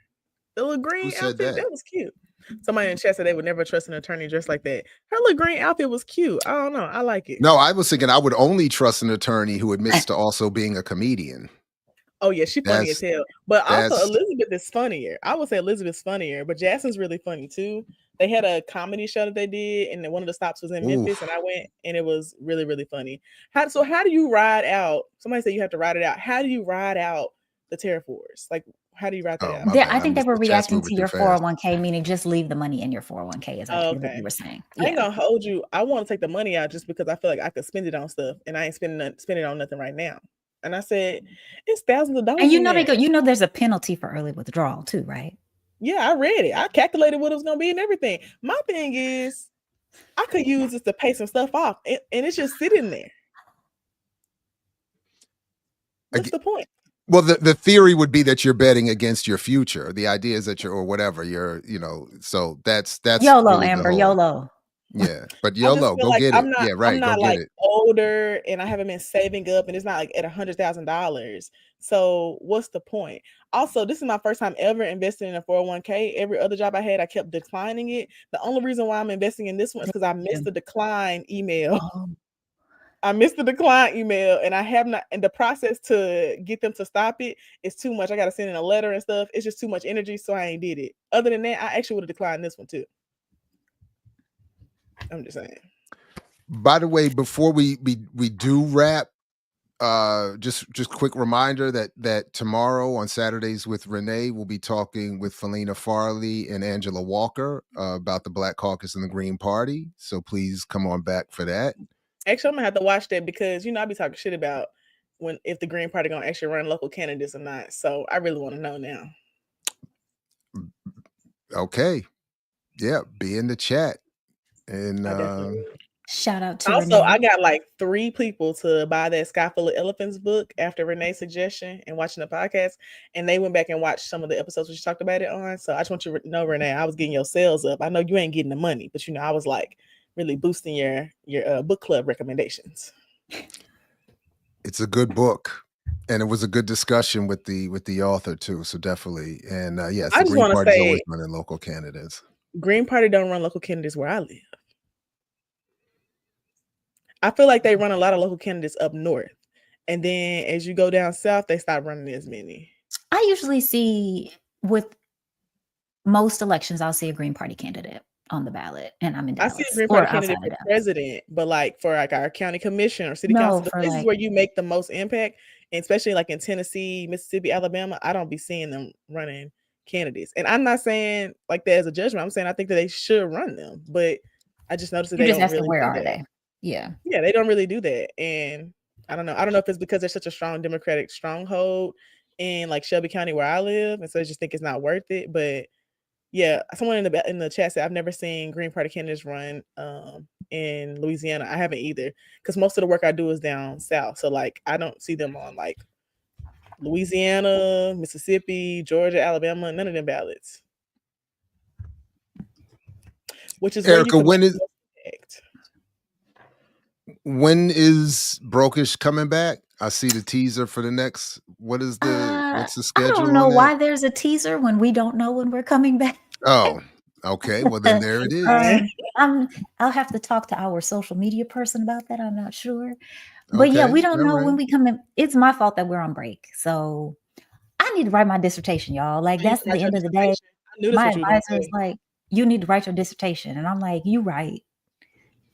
The little green outfit, that was cute. Somebody in chat said they would never trust an attorney dressed like that. Her little green outfit was cute. I don't know. I like it. No, I was thinking I would only trust an attorney who admits to also being a comedian. Oh yeah, she's funny as hell. But also Elizabeth is funnier. I would say Elizabeth's funnier, but Jasmine's really funny too. They had a comedy show that they did, and one of the stops was in Memphis, and I went, and it was really, really funny. How do you ride out? Somebody said you have to ride it out. How do you ride out the tariff wars? Like, how do you write that out? I think they were reacting to your 401k, meaning just leave the money in your 401k, is what you were saying. I ain't gonna hold you. I want to take the money out just because I feel like I could spend it on stuff, and I ain't spending it on nothing right now. And I said, it's thousands of dollars. And there's a penalty for early withdrawal too, right? Yeah, I read it. I calculated what it was going to be and everything. My thing is, I could use this to pay some stuff off, and it's just sitting there. What's the point? Well, the theory would be that you're betting against your future. The idea is that so that's YOLO, really Amber, YOLO. Yeah, but YOLO, go get it. I'm not like older and I haven't been saving up and it's not like at $100,000. So what's the point? Also, this is my first time ever investing in a 401k. Every other job I had, I kept declining it. The only reason why I'm investing in this one is because I missed the decline email. I missed the decline email and I have not, and the process to get them to stop it is too much. I got to send in a letter and stuff. It's just too much energy. So I ain't did it. Other than that, I actually would have declined this one too. I'm just saying. By the way, before we do wrap, just quick reminder that tomorrow on Saturdays with Renee, we'll be talking with Felina Farley and Angela Walker about the Black Caucus and the Green Party. So please come on back for that. Actually, I'm gonna have to watch that because I be talking shit about if the Green Party gonna actually run local candidates or not. So I really want to know now. Okay, yeah, be in the chat. And shout out to also Renee. I got like 3 people to buy that Sky Full of Elephants book after Renee's suggestion and watching the podcast, and they went back and watched some of the episodes we talked about it on. So I just want you to know, Renee, I was getting your sales up. I know you ain't getting the money, but I was like really boosting your book club recommendations. It's a good book. And it was a good discussion with the author too. So definitely. And yes, I the just Green want to Party's always say, running local candidates. Green Party don't run local candidates where I live. I feel like they run a lot of local candidates up north. And then as you go down south, they stop running as many. I usually see with most elections, I'll see a Green Party candidate on the ballot, and I'm in I Dallas see a Green or Party candidate outside of for Dallas. president, but like for like our county commission or city No, council, the for places like where you make the most impact, and especially like in Tennessee, Mississippi, Alabama, I don't be seeing them running candidates. And I'm not saying like that as a judgment. I'm saying I think that they should run them, but I just noticed that you're they just don't asking really where do are that. they? Yeah. Yeah, they don't really do that. And I don't know. I don't know if it's because there's such a strong Democratic stronghold in like Shelby County where I live, and so I just think it's not worth it. But yeah, someone in the chat said I've never seen Green Party candidates run in Louisiana. I haven't either, because most of the work I do is down south. So like I don't see them on like Louisiana, Mississippi, Georgia, Alabama, none of them ballots. Which is Erica, where you can when is Brokish coming back? I see the teaser for the next. What's the schedule? I don't know why there's a teaser when we don't know when we're coming back. Oh, okay. Well, then there it is. I'll have to talk to our social media person about that. I'm not sure. But yeah, we don't know when we come in. It's my fault that we're on break. So I need to write my dissertation, y'all. Like that's the end of the day. My advisor is like, you need to write your dissertation. And I'm like, you right.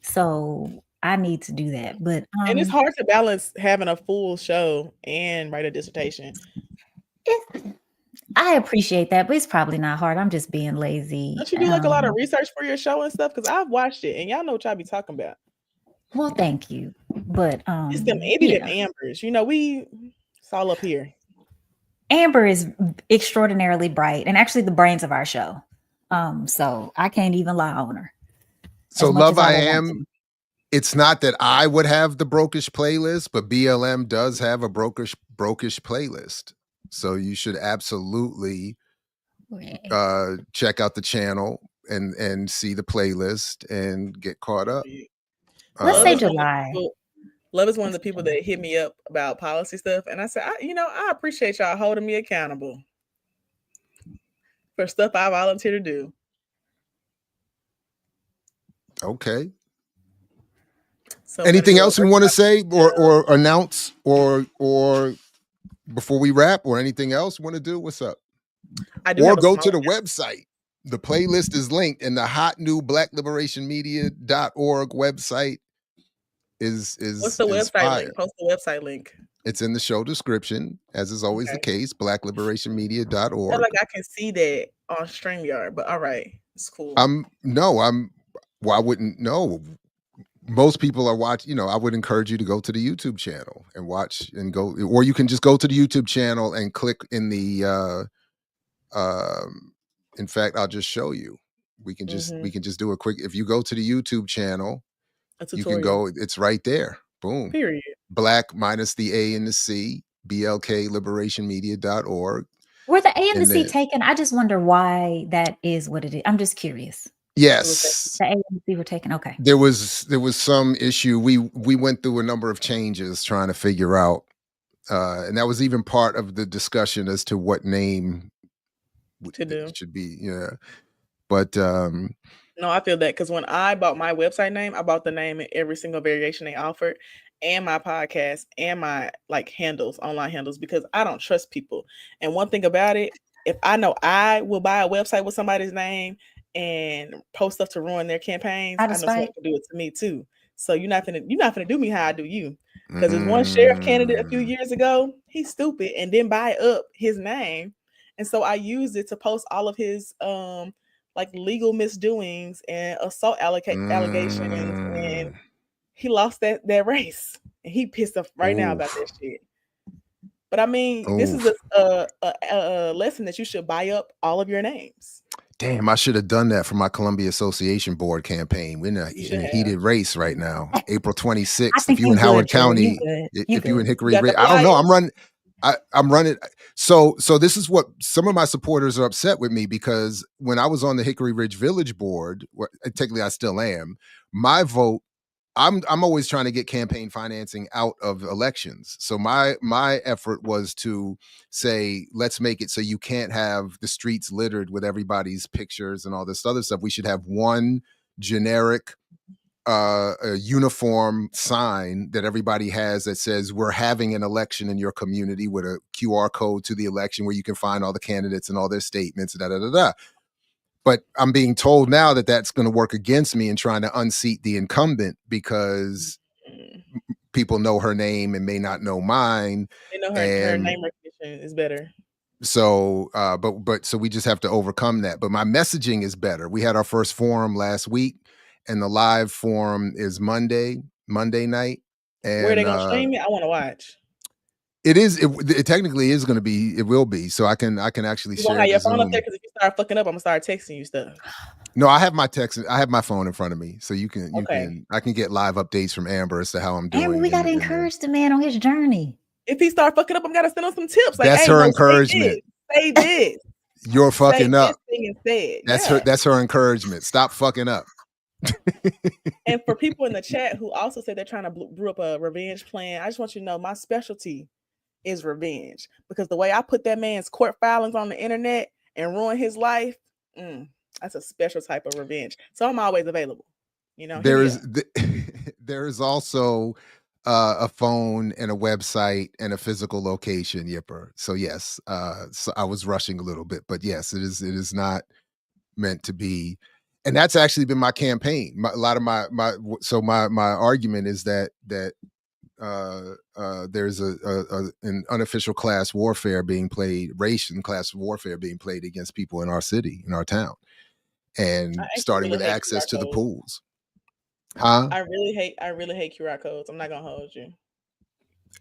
So I need to do that. But and it's hard to balance having a full show and write a dissertation. I appreciate that, but it's probably not hard. I'm just being lazy. Don't you do like a lot of research for your show and stuff? Because I've watched it and y'all know what y'all be talking about. Well, thank you. But it's them Ambers. You know, it's all up here. Amber is extraordinarily bright and actually the brains of our show. So I can't even lie on her. So Love I Am, it's not that I would have the Brokish playlist, but BLM does have a Brokish playlist. So you should absolutely check out the channel and see the playlist and get caught up. Let's say July. Love is one of the people that hit me up about policy stuff. And I said, I appreciate y'all holding me accountable for stuff I volunteer to do. Okay. So anything else we want to say or announce or before we wrap or anything else you want to do? What's up? Or go to the website. The playlist is linked in the hot new blackliberationmedia.org website. What's the website link? Post the website link. It's in the show description, as is always the case, blackliberationmedia.org. I like I can see that on StreamYard, but all right, it's cool. Well, I wouldn't know. Most people are watching, I would encourage you to go to the YouTube channel and watch and go, or you can just go to the YouTube channel and click in the, in fact, I'll just show you. We can just do a quick, if you go to the YouTube channel, you can go, it's right there. Boom. Period. Black minus the A and the C, blkliberationmedia.org. Were the A and the C taken? I just wonder why that is what it is. I'm just curious. Yes. The A and the C were taken. Okay. There was some issue. We went through a number of changes trying to figure out, and that was even part of the discussion as to what name it should be. Yeah. But no, I feel that because when I bought my website name, I bought the name in every single variation they offered, and my podcast and my online handles, because I don't trust people. And one thing about it, if I know I will buy a website with somebody's name and post stuff to ruin their campaigns, I know someone can do it to me too. So you're not gonna do me how I do you. Because there's one sheriff candidate a few years ago, he's stupid and didn't buy up his name. And so I used it to post all of his like legal misdoings and assault allegations, and he lost that race, and he pissed off right now about that shit. But I mean, this is a lesson that you should buy up all of your names. Damn, I should have done that for my Columbia Association Board campaign. We're in a heated race right now. April 26th. If you in Howard County, if you in Hickory Ridge, I don't know. I'm running. So this is what some of my supporters are upset with me, because when I was on the Hickory Ridge Village Board, technically I still am, my vote, I'm always trying to get campaign financing out of elections. So my effort was to say, let's make it so you can't have the streets littered with everybody's pictures and all this other stuff. We should have one generic a uniform sign that everybody has that says we're having an election in your community, with a QR code to the election where you can find all the candidates and all their statements, da da da da. But I'm being told now that that's going to work against me in trying to unseat the incumbent, because people know her name and may not know mine. They know her name recognition is better. So, but so we just have to overcome that. But my messaging is better. We had our first forum last week, and the live forum is Monday night. And where are they gonna stream it? I want to watch. It technically is going to be. It will be. So I can actually You share. have your phone up there, because if you start fucking up, I'm gonna start texting you stuff. No, I have my text. I have my phone in front of me, so I can get live updates from Amber as to how I'm doing. Amber, we got to encourage the man on his journey. If he start fucking up, I'm gonna send him some tips. Like, that's her encouragement. Say this. You're fucking up. That's her encouragement. Stop fucking up. And for people in the chat who also say they're trying to brew up a revenge plan, I just want you to know my specialty is revenge, because the way I put that man's court filings on the internet and ruin his life, that's a special type of revenge. So I'm always available. You know, there is also a phone and a website and a physical location, Yipper. So yes, so I was rushing a little bit, but yes, it is not meant to be. And that's actually been my campaign. A lot of my argument is that there's an unofficial class warfare being played, race and class warfare being played against people in our city, in our town, and starting with access to the pools. Huh? I really hate QR codes. I'm not gonna hold you.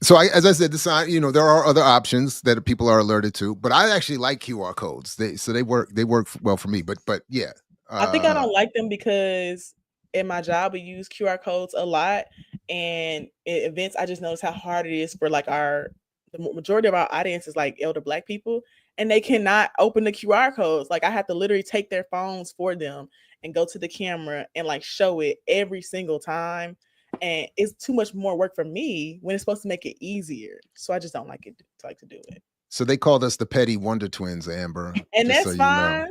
So as I said, the sign, there are other options that people are alerted to, but I actually like QR codes. They work well for me. But yeah. I think I don't like them because in my job we use QR codes a lot, and at events I just notice how hard it is for like the majority of our audience is like elder Black people, and they cannot open the QR codes. Like I have to literally take their phones for them and go to the camera and like show it every single time, and it's too much more work for me when it's supposed to make it easier. So I just don't like to do it. So they called us the Petty Wonder Twins, Amber, and that's fine.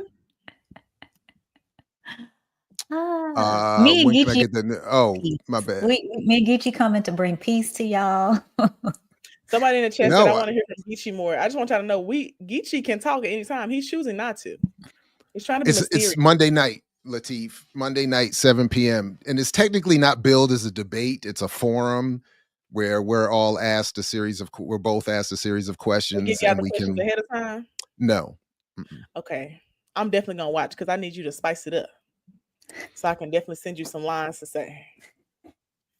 Me and Geechee, my bad. Me and Geechee coming to bring peace to y'all. Somebody in the chat said I want to hear from Geechee more. I just want y'all to know Geechee can talk at any time. He's choosing not to. He's trying to be mysterious. It's Monday night, Lateef. Monday night, 7 p.m. And it's technically not billed as a debate. It's a forum where we're all asked we're both asked a series of questions. And we can ahead of time. No. Okay, I'm definitely gonna watch because I need you to spice it up. So I can definitely send you some lines to say.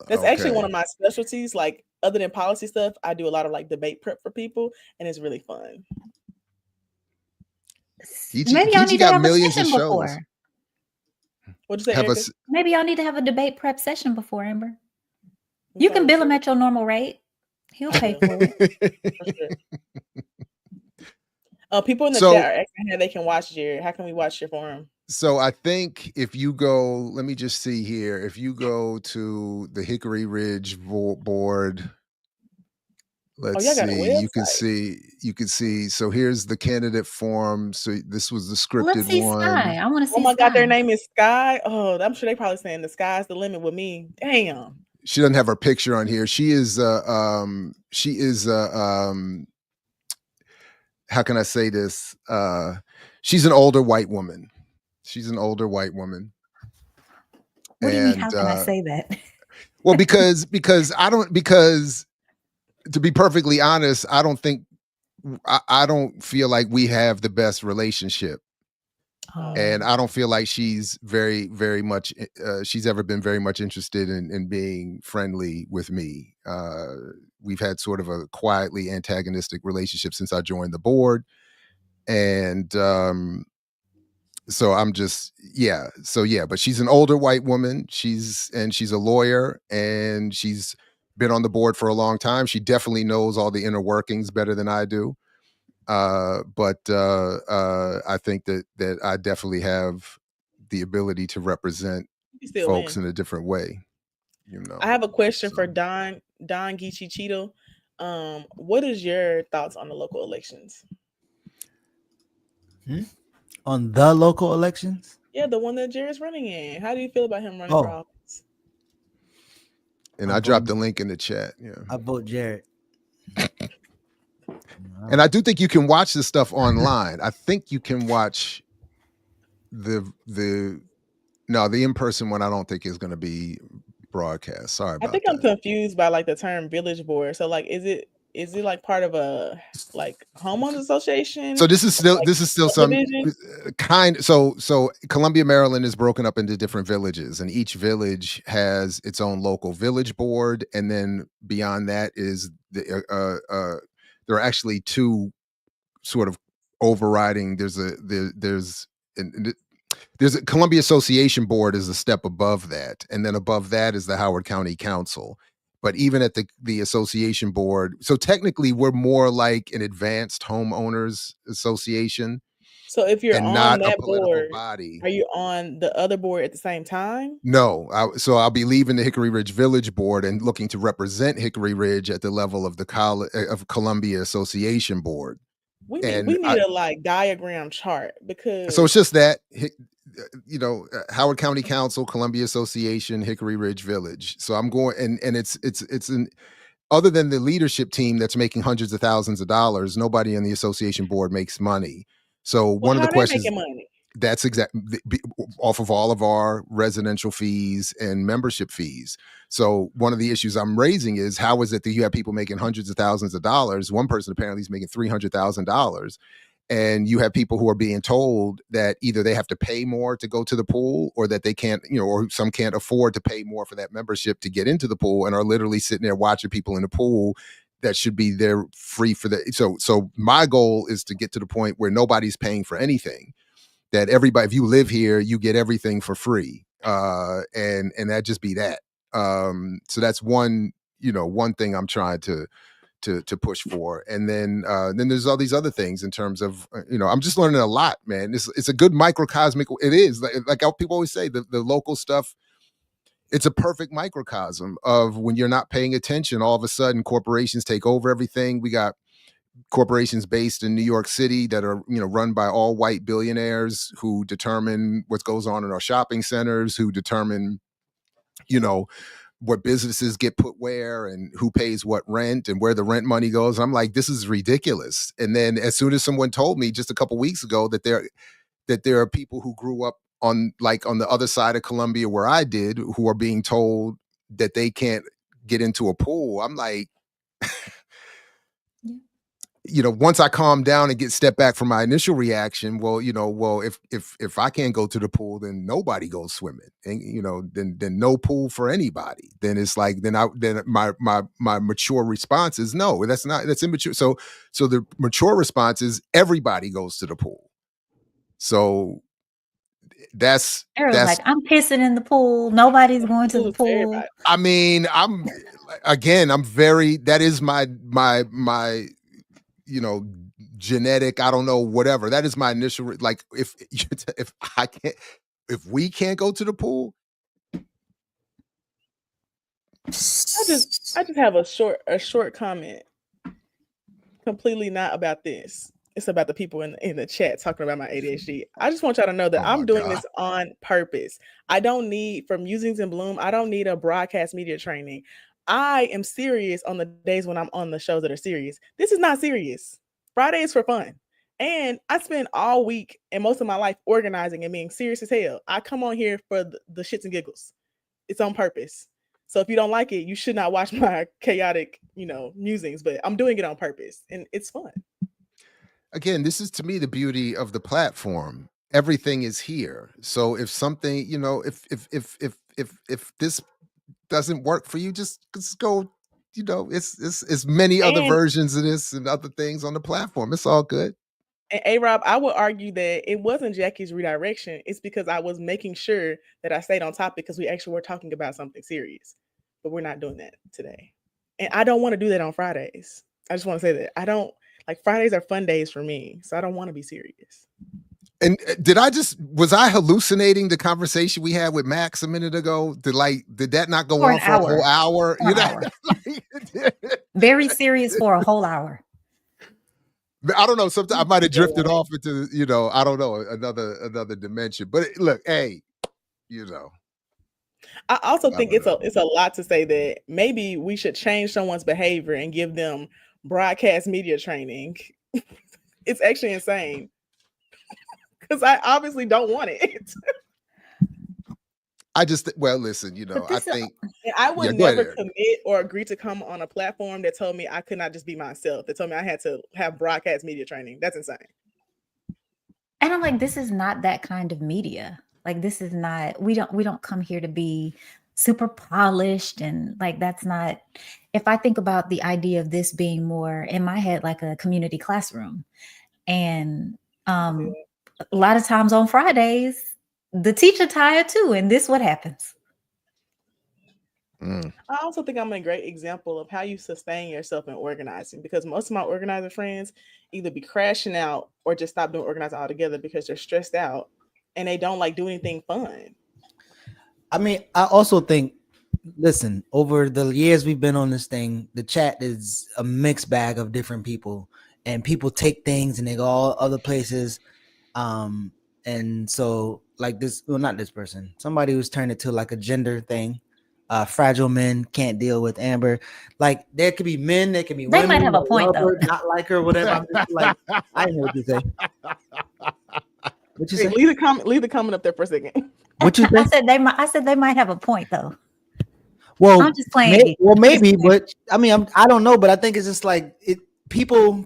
That's actually one of my specialties. Like other than policy stuff, I do a lot of like debate prep for people, and it's really fun. Maybe y'all need to have a session before. What'd you say? Maybe y'all need to have a debate prep session before, Amber. You can bill him at your normal rate. He'll pay for it. People in the chat are asking how they can watch how can we watch your forum? So I think if you go, let me just see here. If you go to the Hickory Ridge board, let's see. You can see. So here's the candidate form. So this was the scripted Let's see one. Sky. I want to see. Oh my God, their name is Sky. Oh, I'm sure they probably saying the sky's the limit with me. Damn. She doesn't have her picture on here. She is how can I say this? She's an older white woman. What do you mean? How can I say that? Well, because to be perfectly honest, I don't feel like we have the best relationship. And I don't feel like she's very, very much, she's ever been very much interested in being friendly with me. We've had sort of a quietly antagonistic relationship since I joined the board. And so I'm just, but she's an older white woman. She's a lawyer, and she's been on the board for a long time. She definitely knows all the inner workings better than I do. But I think that I definitely have the ability to represent folks in a different way. you know. I have a question for So Don Geechee Cheeto. What is your thoughts on the local elections? On the local elections. Yeah, the one that Jared's running in. How do you feel about him running for Oh, office? and I I'm dropped the voting. link in the chat. Yeah. I vote Jared. And I do think you can watch this stuff online. I think you can watch the in-person one. I don't think is going to be broadcast. Sorry I about think I'm that. confused by like the term village board. So like, is it like part of a like homeowners association? So this is Like still some subdivision? kind. So Columbia, Maryland is broken up into different villages, and each village has its own local village board, and then beyond that is there are actually two sort of overriding. There's a Columbia Association Board is a step above that, and then above that is the Howard County Council. But even at the association board, so technically we're more like an advanced homeowners association So if you're and on not a that political board, body. are you on the other board at the same time? No, so I'll be leaving the Hickory Ridge Village Board and looking to represent Hickory Ridge at the level of the Columbia Association Board. We And need a like diagram chart so it's because just that, Howard County Council, Columbia Association, Hickory Ridge Village. So I'm going, and it's an other than the leadership team that's making hundreds of thousands of dollars, nobody on the association board makes money. So well, one of how the are they questions making money? that's off of all of our residential fees and membership fees. So one of the issues I'm raising is how is it that you have people making hundreds of thousands of dollars? One person apparently is making $300,000. And you have people who are being told that either they have to pay more to go to the pool or that they can't, or some can't afford to pay more for that membership to get into the pool and are literally sitting there watching people in the pool that should be there free for the. So my goal is to get to the point where nobody's paying for anything, that everybody, if you live here, you get everything for free. And that just be that. So that's one thing I'm trying to push for. And then there's all these other things in terms of I'm just learning a lot, man. It's a good microcosmic. It is like how people always say, the local stuff, it's a perfect microcosm of when you're not paying attention, all of a sudden corporations take over everything. We got corporations based in New York City that are run by all white billionaires who determine what goes on in our shopping centers, who determine what businesses get put where and who pays what rent and where the rent money goes. I'm like, this is ridiculous. And then as soon as someone told me just a couple weeks ago that there are people who grew up on the other side of Columbia where I did, who are being told that they can't get into a pool, I'm like, once I calm down and get step back from my initial reaction, if I can't go to the pool, then nobody goes swimming, and then no pool for anybody. Then it's like, then my mature response is no, that's immature. So the mature response is everybody goes to the pool. So that's like, I'm pissing in the pool. Nobody's going to the pool. I mean, I'm very, that is my genetic, I don't know, whatever. That is my initial, like, if we can't go to the pool. I just have a short comment. Completely not about this. It's about the people in the chat talking about my ADHD. I just want y'all to know that I'm doing this on purpose. I don't need, for Musings in Bloom, I don't need a broadcast media training. I am serious on the days when I'm on the shows that are serious. This is not serious. Friday is for fun. And I spend all week and most of my life organizing and being serious as hell. I come on here for the shits and giggles. It's on purpose. So if you don't like it, you should not watch my chaotic, musings, but I'm doing it on purpose and it's fun. Again, this is to me the beauty of the platform. Everything is here. So if something, if this doesn't work for you, just go, it's many other versions of this and other things on the platform. It's all good. And A-Rob, I would argue that it wasn't Jackie's redirection. It's because I was making sure that I stayed on topic because we actually were talking about something serious. But we're not doing that today. And I don't want to do that on Fridays. I just want to say that. I don't, like, Fridays are fun days for me. So I don't want to be serious. And was I hallucinating the conversation we had with Max a minute ago? Did that not go on for a whole hour? For an hour. Very serious for a whole hour. I don't know. Sometimes I might have drifted off into, I don't know, another dimension. But look, hey, I also think it's a lot to say that maybe we should change someone's behavior and give them broadcast media training. It's actually insane. Because I obviously don't want it. Listen, I think I would never commit or agree to come on a platform that told me I could not just be myself. That told me I had to have broadcast media training. That's insane. And I'm like, this is not that kind of media. Like, this is not, we don't come here to be super polished, and like, that's not, if I think about the idea of this being more in my head, like a community classroom. And a lot of times on Fridays, the teacher tired too, and this what happens. I also think I'm a great example of how you sustain yourself in organizing, because most of my organizer friends either be crashing out or just stop doing organizing altogether because they're stressed out and they don't like do anything fun. I mean, I also think, listen, over the years we've been on this thing, the chat is a mixed bag of different people, and people take things and they go all other places. And so like this, well, not this person, somebody who's turned it to like a gender thing. Fragile men can't deal with Amber. Like, there could be men, there could be women. They might have a point though. Not like her, whatever. I'm just like, I know what you say. What you say? Leave the comment up there for a second. What you say? I said they might have a point though. Well, I'm just playing. Maybe, but I mean, I don't know, but I think it's just like people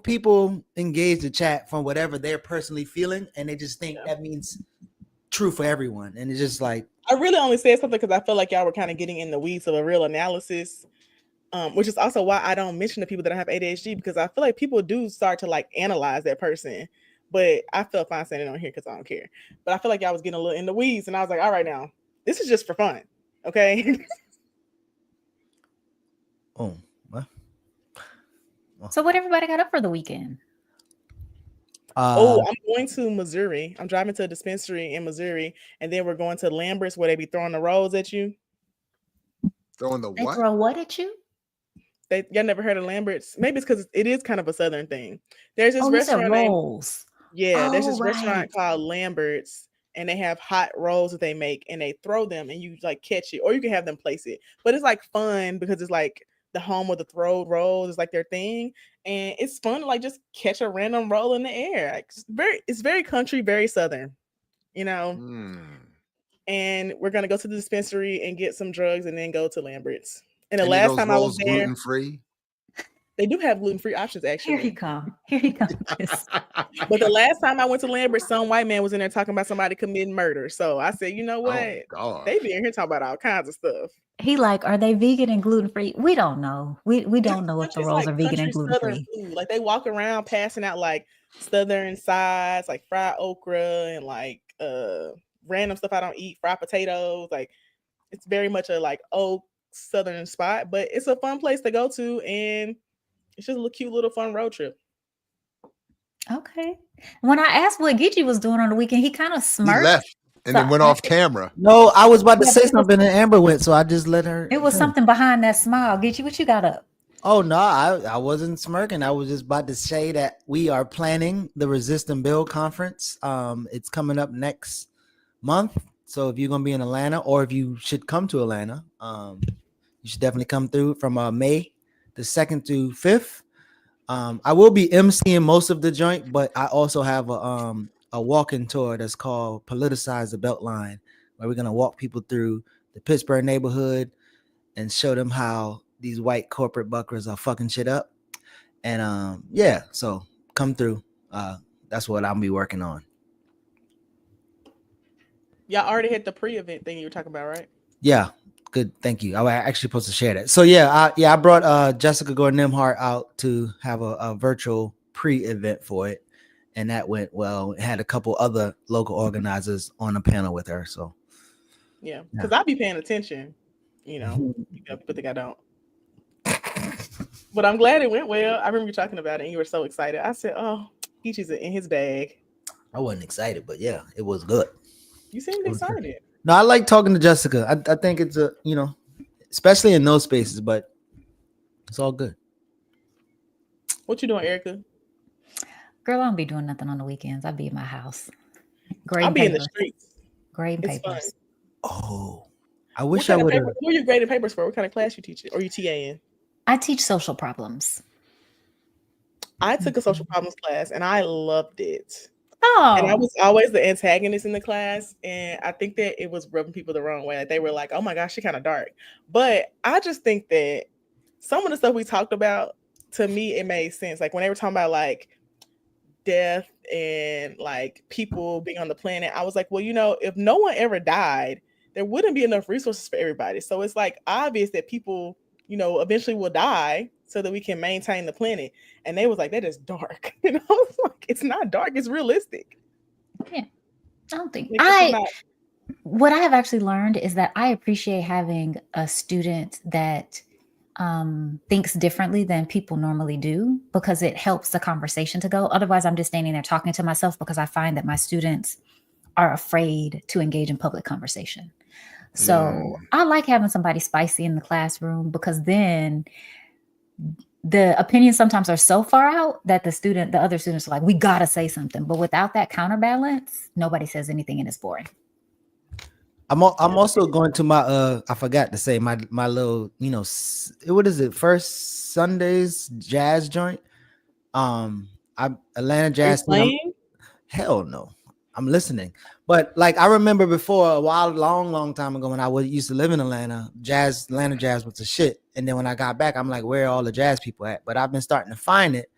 engage the chat from whatever they're personally feeling, and they just think that means true for everyone, and it's just like, I really only said something because I felt like y'all were kind of getting in the weeds of a real analysis, which is also why I don't mention the people that don't have ADHD, because I feel like people do start to like analyze that person. But I felt fine saying it on here because I don't care. But I feel like y'all was getting a little in the weeds, and I was like, all right, now this is just for fun, okay? Oh, what? So what everybody got up for the weekend? I'm going to Missouri. I'm driving to a dispensary in Missouri, and then we're going to Lambert's where they be throwing the rolls at you. Throwing the what? They throw what at you? Y'all never heard of Lambert's? Maybe it's because it is kind of a Southern thing. There's this restaurant rolls. There's this restaurant called Lambert's, and they have hot rolls that they make, and they throw them, and you like catch it, or you can have them place it. But it's like fun because it's like the home of the throw rolls is like their thing, and it's fun to like just catch a random roll in the air. Like, it's very country, very Southern, And we're gonna go to the dispensary and get some drugs, and then go to Lambert's. And the last time I was there, gluten-free. They do have gluten-free options, actually. Here he comes. But the last time I went to Lambert, some white man was in there talking about somebody committing murder. So I said, you know what? They be in here talking about all kinds of stuff. He like, are they vegan and gluten-free? We don't know. We don't know if the rolls are vegan and gluten-free. Like, they walk around passing out like Southern sides, like fried okra and like random stuff I don't eat, fried potatoes. Like, it's very much a like old Southern spot, but it's a fun place to go to, and it's just a cute little fun road trip. Okay. When I asked what Gigi was doing on the weekend, he kind of smirked. He left and then went off camera. No, I was about to say something and Amber went, so I just let her. It was something behind that smile. Gigi, what you got up? Oh, no, I wasn't smirking. I was just about to say that we are planning the Resist and Build conference. It's coming up next month. So if you're going to be in Atlanta, or if you should come to Atlanta, you should definitely come through from May the 2nd to 5th. I will be emceeing most of the joint, but I also have a walking tour that's called Politicize the Beltline, where we're going to walk people through the Pittsburgh neighborhood and show them how these white corporate buckers are fucking shit up. And so come through. That's what I'll be working on. Y'all already hit the pre-event thing you were talking about, right? Yeah. Good, thank you. I was actually supposed to share that. So I brought Jessica Gordon-Nimhart out to have a virtual pre-event for it, and that went well. It had a couple other local organizers on a panel with her. So because I be paying attention, people think I don't. But I'm glad it went well. I remember you talking about it, and you were so excited. I said, "Oh, Peachy's in his bag." I wasn't excited, but yeah, it was good. You seemed excited. No, I like talking to Jessica. I think it's a, especially in those spaces, but it's all good. What you doing, Erica? Girl, I don't be doing nothing on the weekends. I'll be in my house. I'll be in the streets. Grading It's papers. fun. Oh, I wish I would have. Who are you grading papers for? What kind of class you teach? Or you TA in? I teach social problems. I took a social problems class and I loved it. Oh. And I was always the antagonist in the class. And I think that it was rubbing people the wrong way. Like they were like, oh my gosh, she's kind of dark. But I just think that some of the stuff we talked about, to me, it made sense. Like when they were talking about like death and like people being on the planet, I was like, well, if no one ever died, there wouldn't be enough resources for everybody. So it's like obvious that people, eventually will die so that we can maintain the planet. And they was like, that is dark. It's like, it's not dark, it's realistic. Yeah. I don't think what I have actually learned is that I appreciate having a student that thinks differently than people normally do, because it helps the conversation to go. Otherwise, I'm just standing there talking to myself, because I find that my students are afraid to engage in public conversation. So I like having somebody spicy in the classroom, because then the opinions sometimes are so far out that the other students are like, we gotta say something. But without that counterbalance, nobody says anything and it's boring. I'm also going to my I forgot to say my little, what is it, First Sundays jazz joint. I'm Atlanta Jazz. Hell no. I'm listening. But like I remember before, a long time ago, when I used to live in Atlanta, Atlanta jazz was the shit. And then when I got back, I'm like, where are all the jazz people at? But I've been starting to find it.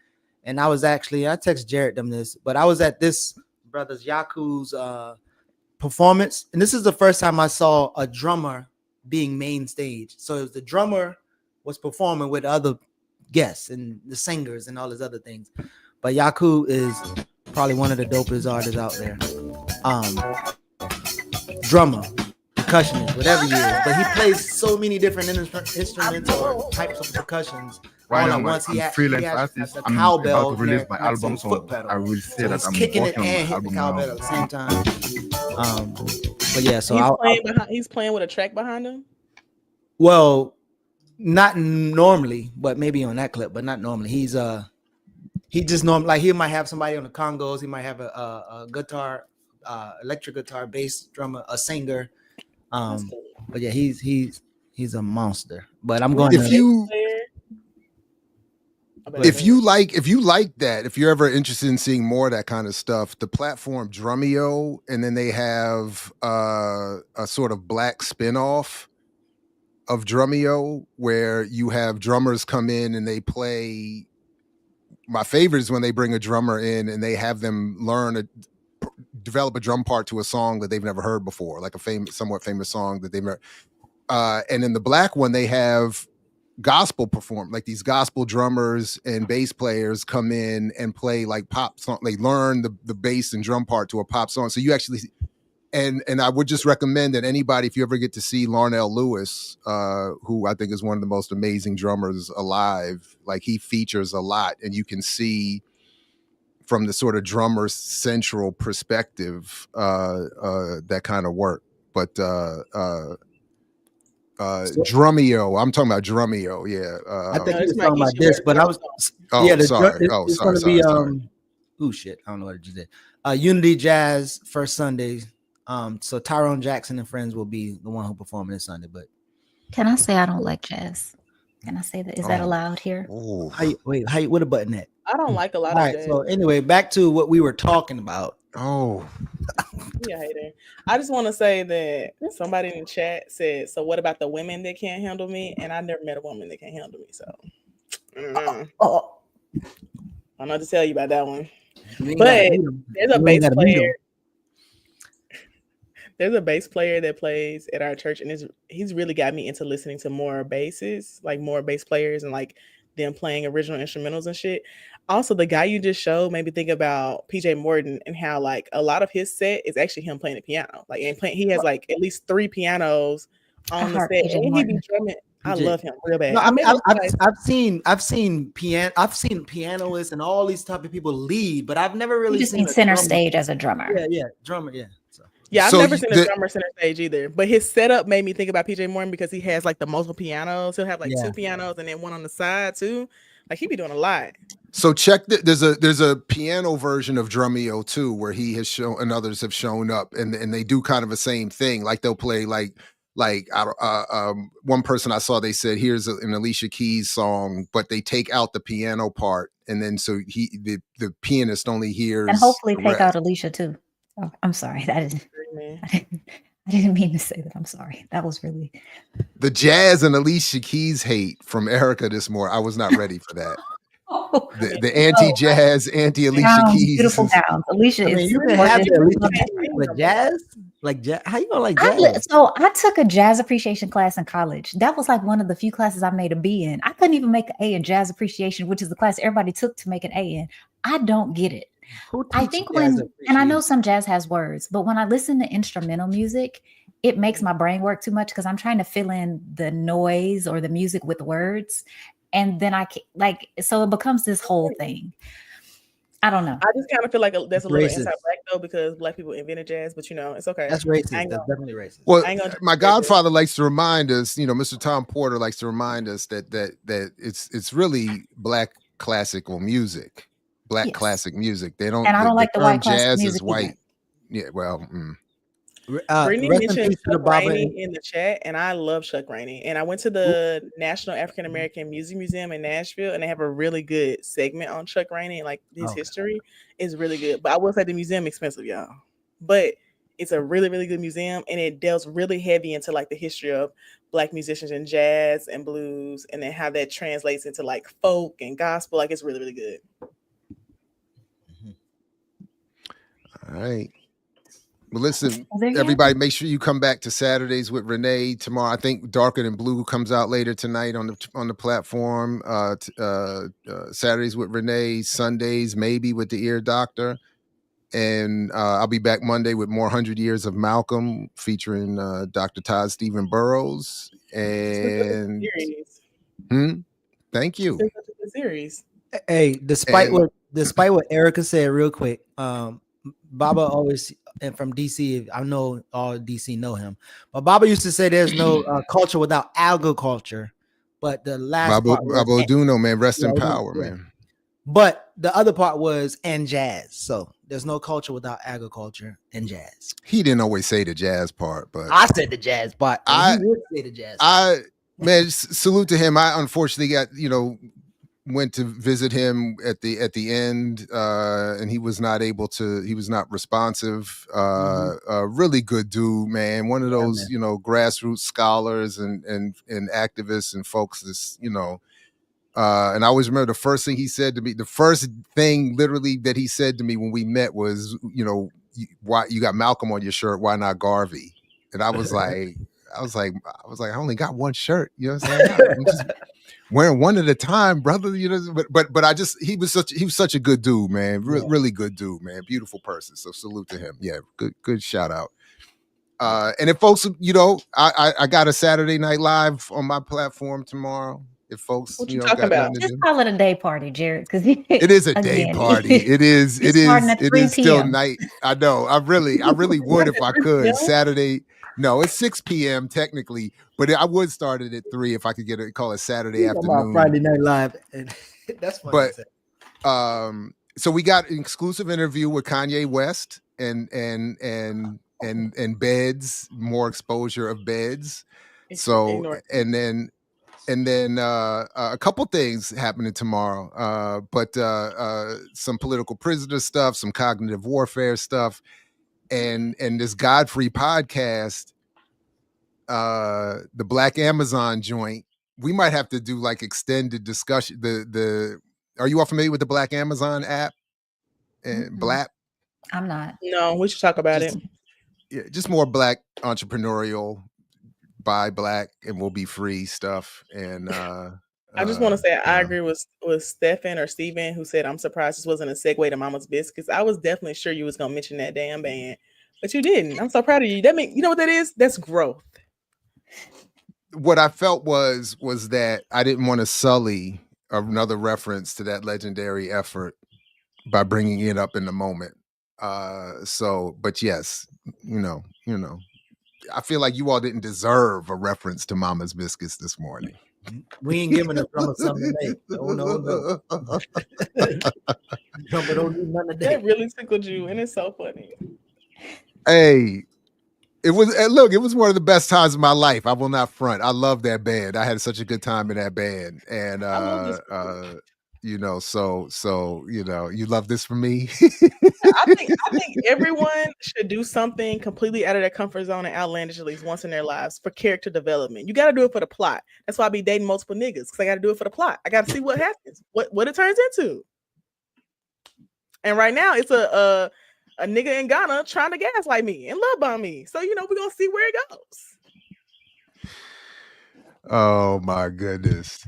And I text Jared them this, but I was at this brothers Yaku's performance, and this is the first time I saw a drummer being main stage. So it was the drummer was performing with other guests and the singers and all these other things. But Yaku is probably one of the dopest artists out there. Drummer, percussionist, whatever you is, but he plays so many different instruments or types of percussions. Right now, once I'm he a freelance artist. I'm about to release my album, so I will say that I'm kicking it working on and my hitting the album cowbell now. at the same time. But yeah, so he's playing with a track behind him. Well, not normally, but maybe on that clip, but not normally. He just normally, like, he might have somebody on the congos. He might have a guitar, electric guitar, bass drummer, a singer. But yeah, he's a monster. But I'm going if you like that, if you're ever interested in seeing more of that kind of stuff, the platform Drumeo, and then they have a sort of black spinoff of Drumeo where you have drummers come in and they play. My favorite is when they bring a drummer in and they have them develop a drum part to a song that they've never heard before, like a somewhat famous song that they've never. And in the black one, they have gospel perform, like these gospel drummers and bass players come in and play like pop song. They learn the bass and drum part to a pop song. So you actually, and I would just recommend that anybody, if you ever get to see Larnell Lewis, who I think is one of the most amazing drummers alive, like he features a lot, and you can see from the sort of drummer central perspective that kind of work. But Drumeo, I'm talking about Drumeo. Yeah, I think he was talking about this, but I was. Sorry. It's going to be oh shit, I don't know what it just did. Unity Jazz first Sunday. So Tyrone Jackson and friends will be the one who perform this Sunday. But can I say I don't like jazz? Can I say that? Is that allowed here? What a button at? I don't like a lot of jazz. So anyway, back to what we were talking about. Yeah, hater. I just want to say that somebody in the chat said, so what about the women that can't handle me? And I never met a woman that can't handle me. So I don't know what to tell you about that one. But there's a bass player. There's a bass player that plays at our church, and he's really got me into listening to more basses, like more bass players, and like them playing original instrumentals and shit. Also, the guy you just showed made me think about PJ Morton and how like a lot of his set is actually him playing the piano. Like he has like at least 3 pianos on the set, and he be drumming. I love him real bad. No, I mean, I've seen pianists and all these type of people lead, but I've never really You just seen mean a center drummer. stage as a drummer. Yeah, drummer, yeah. Yeah, I've never seen a drummer center stage either. But his setup made me think about PJ Morton because he has like the multiple pianos. He'll have like 2 pianos and then one on the side too. Like he be doing a lot. So check there's a piano version of Drumeo too, where he has shown and others have shown up, and they do kind of the same thing. Like they'll play like one person I saw, they said here's an Alicia Keys song, but they take out the piano part, and then so the pianist only hears, and hopefully take out Alicia too. Oh, I'm sorry, I didn't mean to say that. I'm sorry. That was really the jazz and Alicia Keys hate from Erica this morning. I was not ready for that. The anti-jazz, anti-Alicia Keys. Beautiful gowns. Alicia is. You can have the Alicia Keys with jazz. Like jazz? How you gonna like jazz? So I took a jazz appreciation class in college. That was like one of the few classes I made a B in. I couldn't even make an A in jazz appreciation, which is the class everybody took to make an A in. I don't get it. I think and I know some jazz has words, but when I listen to instrumental music, it makes my brain work too much because I'm trying to fill in the noise or the music with words. And then I so it becomes this whole thing. I don't know. I just kind of feel like that's a little anti-black though, because black people invented jazz, but it's okay. That's racist. That's definitely racist. Well, my godfather likes to remind us, Mr. Tom Porter likes to remind us that it's really black classical music. Classic music. They don't. And I don't like the white jazz music is white. Either. Yeah, well. Brittany mentioned Chuck Rainey in the chat, and I love Chuck Rainey. And I went to the National African American Music Museum in Nashville, and they have a really good segment on Chuck Rainey, and like his history is really good. But I will say the museum expensive, y'all. But it's a really, really good museum, and it delves really heavy into like the history of black musicians in jazz and blues, and then how that translates into like folk and gospel. Like it's really, really good. All right. Well, listen, everybody, make sure you come back to Saturdays with Renee tomorrow. I think Darker Than Blue comes out later tonight on the platform. Saturdays with Renee, Sundays maybe with the Ear Doctor, and I'll be back Monday with more 100 Years of Malcolm featuring Dr. Todd Stephen Burrows. And thank you. Series. Hey, despite what Erica said, real quick, Baba always, and from DC, I know all DC know him, but Baba used to say there's no culture without agriculture. But the last Baba part Oduno, man, rest in power, man. But the other part was and jazz. So there's no culture without agriculture and jazz. He didn't always say the jazz part, but I said the jazz part. He would say the jazz part. Man, salute to him. I unfortunately got went to visit him at the end, and he was not responsive. A really good dude, man. One of those, grassroots scholars and activists and folks that's, and I always remember the first thing he said to me, the first thing literally that he said to me when we met was, why you got Malcolm on your shirt, why not Garvey? And I was like, I only got one shirt, you know what I'm saying? I'm just wearing one at a time, brother. But he was such a good dude, man. Really good dude, man. Beautiful person. So salute to him. Yeah, good shout out. And if folks, I got a Saturday Night Live on my platform tomorrow. If folks, what you talking about? Just call it a day party, Jared, because it is a day party. It is still night. I know. I really would if I could. Saturday. No, it's 6 p.m. technically, but I would start it at 3 if I could call it Saturday afternoon. Friday Night Live. That's funny. But so we got an exclusive interview with Kanye West and beds, more exposure of beds. So and then a couple things happening tomorrow. But some political prisoner stuff, some cognitive warfare stuff. And this Godfrey podcast, the Black Amazon joint, we might have to do like extended discussion. Are you all familiar with the Black Amazon app and Blap? I'm not. No, we should talk about it. Yeah, just more Black entrepreneurial, buy Black and we'll be free stuff. And I just want to say I agree with Stefan or Steven, who said, I'm surprised this wasn't a segue to Mama's Biscuits. I was definitely sure you was going to mention that damn band, but you didn't. I'm so proud of you. That means, you know what that is? That's growth. what I felt was that I didn't want to sully another reference to that legendary effort by bringing it up in the moment. But yes, you know, I feel like you all didn't deserve a reference to Mama's Biscuits this morning. We ain't giving a drummer something to make. No. Drummer don't need nothing to That make. really tickled you, and it's so funny. Hey, it was one of the best times of my life. I will not front. I love that band. I had such a good time in that band. And I love this. you love this from me. I think everyone should do something completely out of their comfort zone and outlandish at least once in their lives for character development. You got to do it for the plot. That's why I be dating multiple niggas, because I got to do it for the plot. I got to see what happens, what it turns into. And right now, it's a nigga in Ghana trying to gaslight me and love bomb me. So we're gonna see where it goes. Oh my goodness.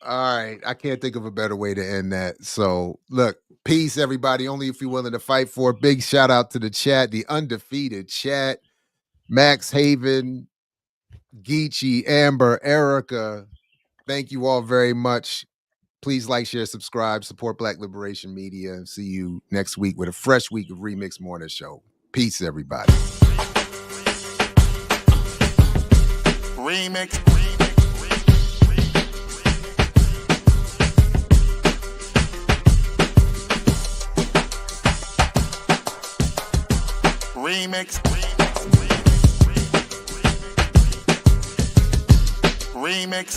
All right. I can't think of a better way to end that. So look, peace, everybody. Only if you're willing to fight for. Big shout out to the chat, the undefeated chat. Max Haven, Geechee, Amber, Erica. Thank you all very much. Please like, share, subscribe, support Black Liberation Media. See you next week with a fresh week of Remix Morning Show. Peace, everybody. Remix. Remix. Remix. Remix.